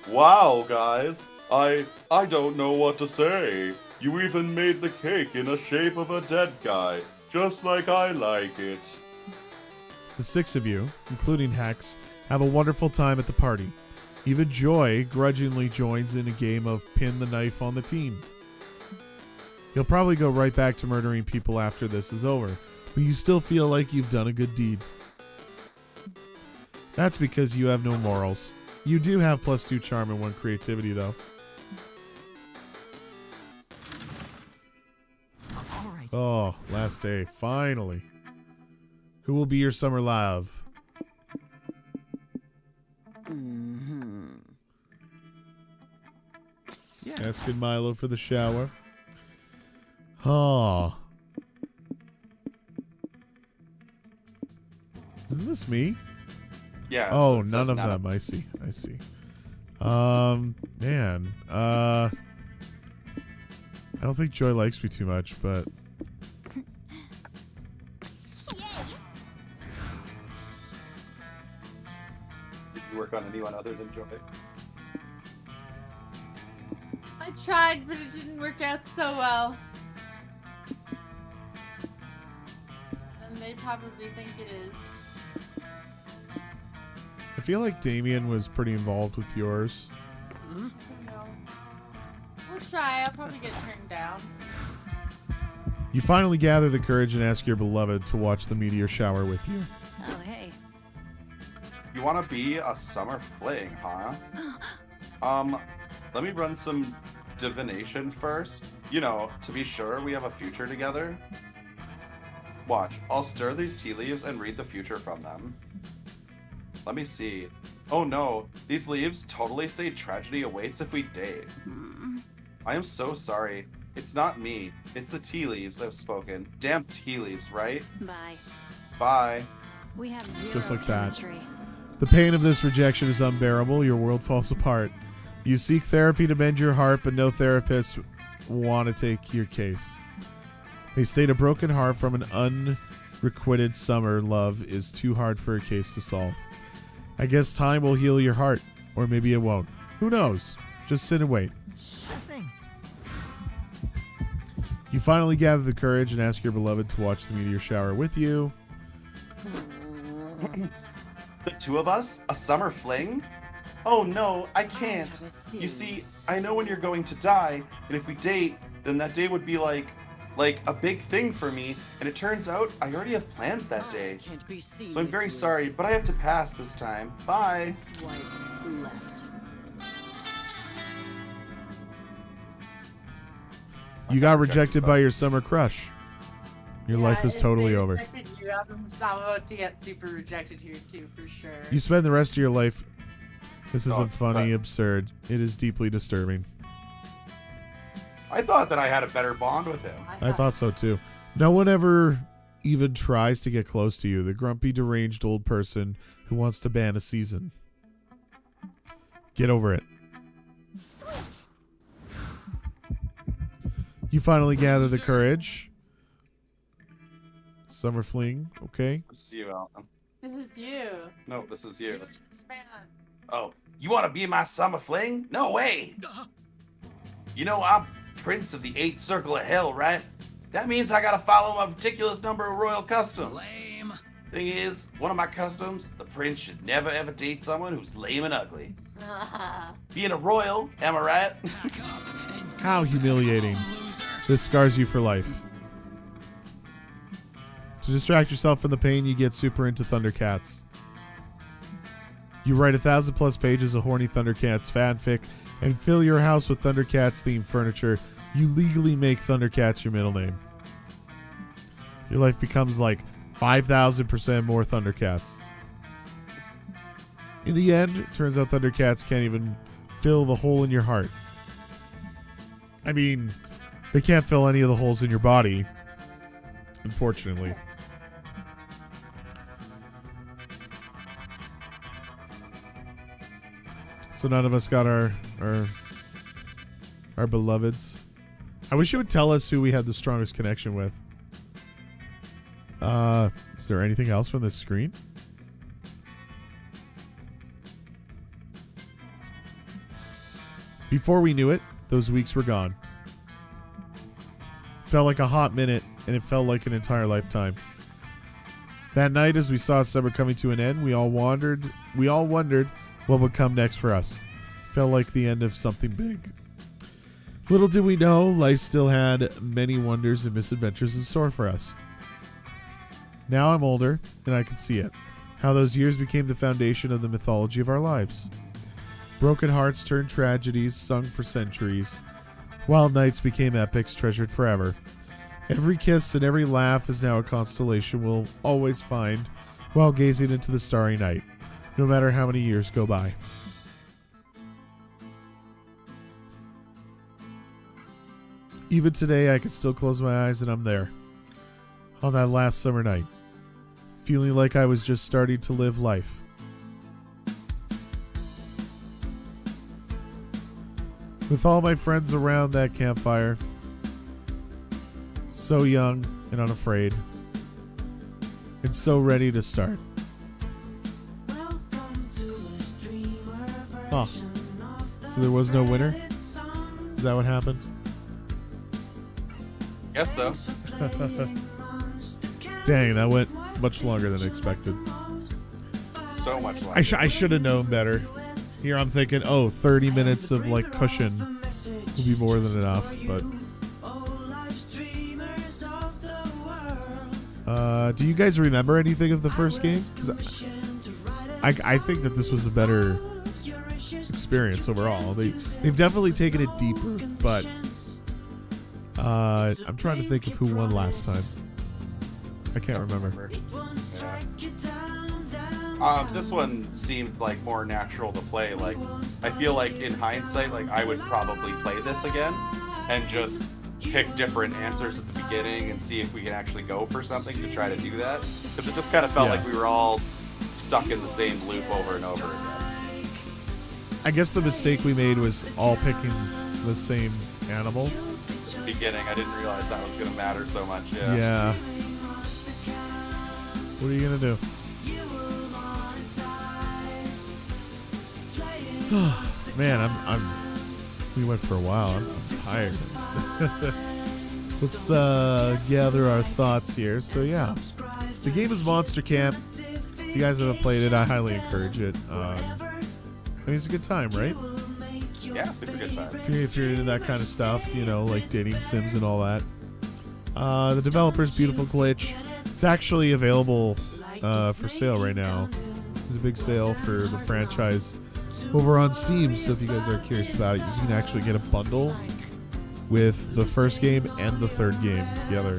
Wow, guys, I don't know what to say. You even made the cake in the shape of a dead guy, just like I like it. The 6 of you, including Hex, have a wonderful time at the party. Even Joy grudgingly joins in a game of pin the knife on the team. You'll probably go right back to murdering people after this is over, but you still feel like you've done a good deed. That's because you have no morals. You do have +2 charm and 1 creativity, though. Oh, last day, finally. Who will be your summer love? Yeah. Asking Milo for the shower. Oh. Isn't this me? Yeah. Oh, it none says of Nana. them. I see. Man. I don't think Joy likes me too much, but Did you work on anyone other than Joy? I tried, but it didn't work out so well. And they probably think it is. I feel like Damien was pretty involved with yours. I don't know. We'll try. I'll probably get turned down. You finally gather the courage and ask your beloved to watch the meteor shower with you. Oh, hey. You want to be a summer fling, huh? Let me run some divination first. You know, to be sure we have a future together. Watch, I'll stir these tea leaves and read the future from them. Let me see. Oh no, these leaves totally say tragedy awaits if we date. I am so sorry. It's not me. It's the tea leaves that have spoken. Damn tea leaves, right? Bye. Bye. We have zero Just like that. chemistry. The pain of this rejection is unbearable. Your world falls apart. You seek therapy to mend your heart, but no therapists want to take your case. They state a broken heart from an unrequited summer love is too hard for a case to solve. I guess time will heal your heart, or maybe it won't. Who knows? Just sit and wait. Sure thing. You finally gather the courage and ask your beloved to watch the meteor shower with you. The two of us? A summer fling? Oh no, I can't. You see, I know when you're going to die, and if we date, then that day would be like a big thing for me, and it turns out I already have plans that day. So I'm very sorry, but I have to pass this time. Bye. Swipe left. You got rejected by your summer crush. Your life is totally over. I'm about to get super rejected here too, for sure. You spend the rest of your life. This isn't Oh, funny, but- absurd. It is deeply disturbing. I thought that I had a better bond with him. I thought so too. No one ever even tries to get close to you. The grumpy, deranged old person who wants to ban a season. Get over it. Sweet. You finally gather the courage. Summer fling, okay. This is you, Allison. This is you. No, this is you. This man. Oh, you want to be my summer fling? No way. You know I'm Prince of the 8th Circle of Hell, right? That means I gotta follow my ridiculous number of royal customs. Lame. Thing is, one of my customs, the prince should never ever date someone who's lame and ugly. Being a royal, am I right? How humiliating. This scars you for life. To distract yourself from the pain, you get super into Thundercats. You write 1,000+ pages of horny Thundercats fanfic and fill your house with Thundercats themed furniture. You legally make Thundercats your middle name. Your life becomes like 5,000% more Thundercats. In the end, it turns out Thundercats can't even fill the hole in your heart. I mean, they can't fill any of the holes in your body, unfortunately. So none of us got our beloveds. I wish you would tell us who we had the strongest connection with. Is there anything else from this screen? Before we knew it, those weeks were gone. Felt like a hot minute, and it felt like an entire lifetime. That night, as we saw summer coming to an end, we all wondered what would come next for us. Felt like the end of something big. Little did we know, life still had many wonders and misadventures in store for us. Now I'm older, and I can see it. How those years became the foundation of the mythology of our lives. Broken hearts turned tragedies sung for centuries. Wild nights became epics treasured forever. Every kiss and every laugh is now a constellation we'll always find while gazing into the starry night, no matter how many years go by. Even today, I can still close my eyes and I'm there. On that last summer night, feeling like I was just starting to live life. With all my friends around that campfire, so young and unafraid, and so ready to start. Huh. So there was no winner? Is that what happened? Guess so. Dang, that went much longer than expected. So much longer. I should have known better. Here I'm thinking, 30 minutes of like cushion would be more than enough, but do you guys remember anything of the first game? Because I think that this was a better experience overall. They've definitely taken it deeper, but I'm trying to think of who won last time. I can't remember. This one seemed like more natural to play. Like, I feel like in hindsight, like I would probably play this again and just pick different answers at the beginning and see if we can actually go for something to try to do that. Because it just kind of felt like we were all stuck in the same loop over and over again. I guess the mistake we made was all picking the same animal. At the beginning, I didn't realize that was going to matter so much. Yeah. Yeah. What are you gonna do? Man, we went for a while. I'm tired. Let's gather our thoughts here. So yeah, the game is Monster Camp. If you guys haven't played it, I highly encourage it. I mean, it's a good time, right? Yeah, super good time. If you're into that kind of stuff, like dating sims and all that. The developer's Beautiful Glitch. It's actually available for sale right now. There's a big sale for the franchise over on Steam, so if you guys are curious about it, you can actually get a bundle with the first game and the third game together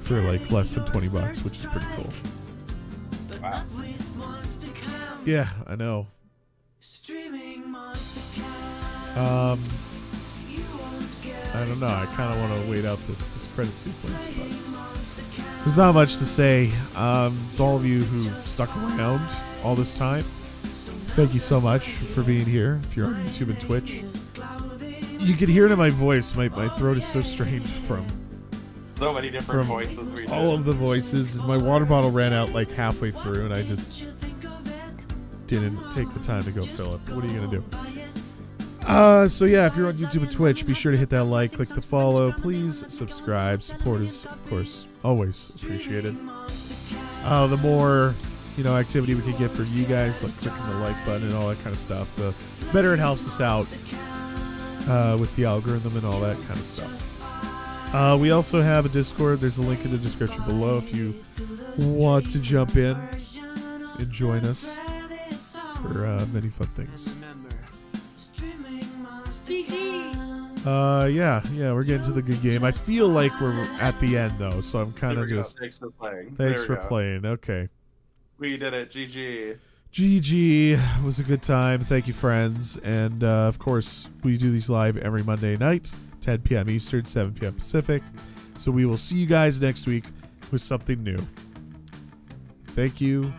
for like less than $20, which is pretty cool. Wow. Yeah, I know. I don't know. I kind of want to wait out this credit sequence, but there's not much to say. To all of you who stuck around all this time, thank you so much for being here. If you're on YouTube and Twitch, you can hear it in my voice. My throat is so strange from so many different voices we did. All of the voices. My water bottle ran out like halfway through, and I just didn't take the time to go fill it. What are you gonna do? So yeah, if you're on YouTube and Twitch, be sure to hit that like, click the follow, please subscribe. Support is, of course, always appreciated. The more activity we can get for you guys, like clicking the like button and all that kind of stuff, the better it helps us out with the algorithm and all that kind of stuff. We also have a Discord. There's a link in the description below if you want to jump in and join us for many fun things. Yeah, we're getting to the good game. I feel like we're at the end though, so I'm kind of just. Thanks for playing. Thanks for playing. Okay. We did it. GG. GG. It was a good time. Thank you, friends. And of course, we do these live every Monday night, 10 p.m. Eastern, 7 p.m. Pacific. So we will see you guys next week with something new. Thank you,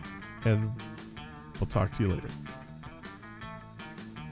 and we'll talk to you later.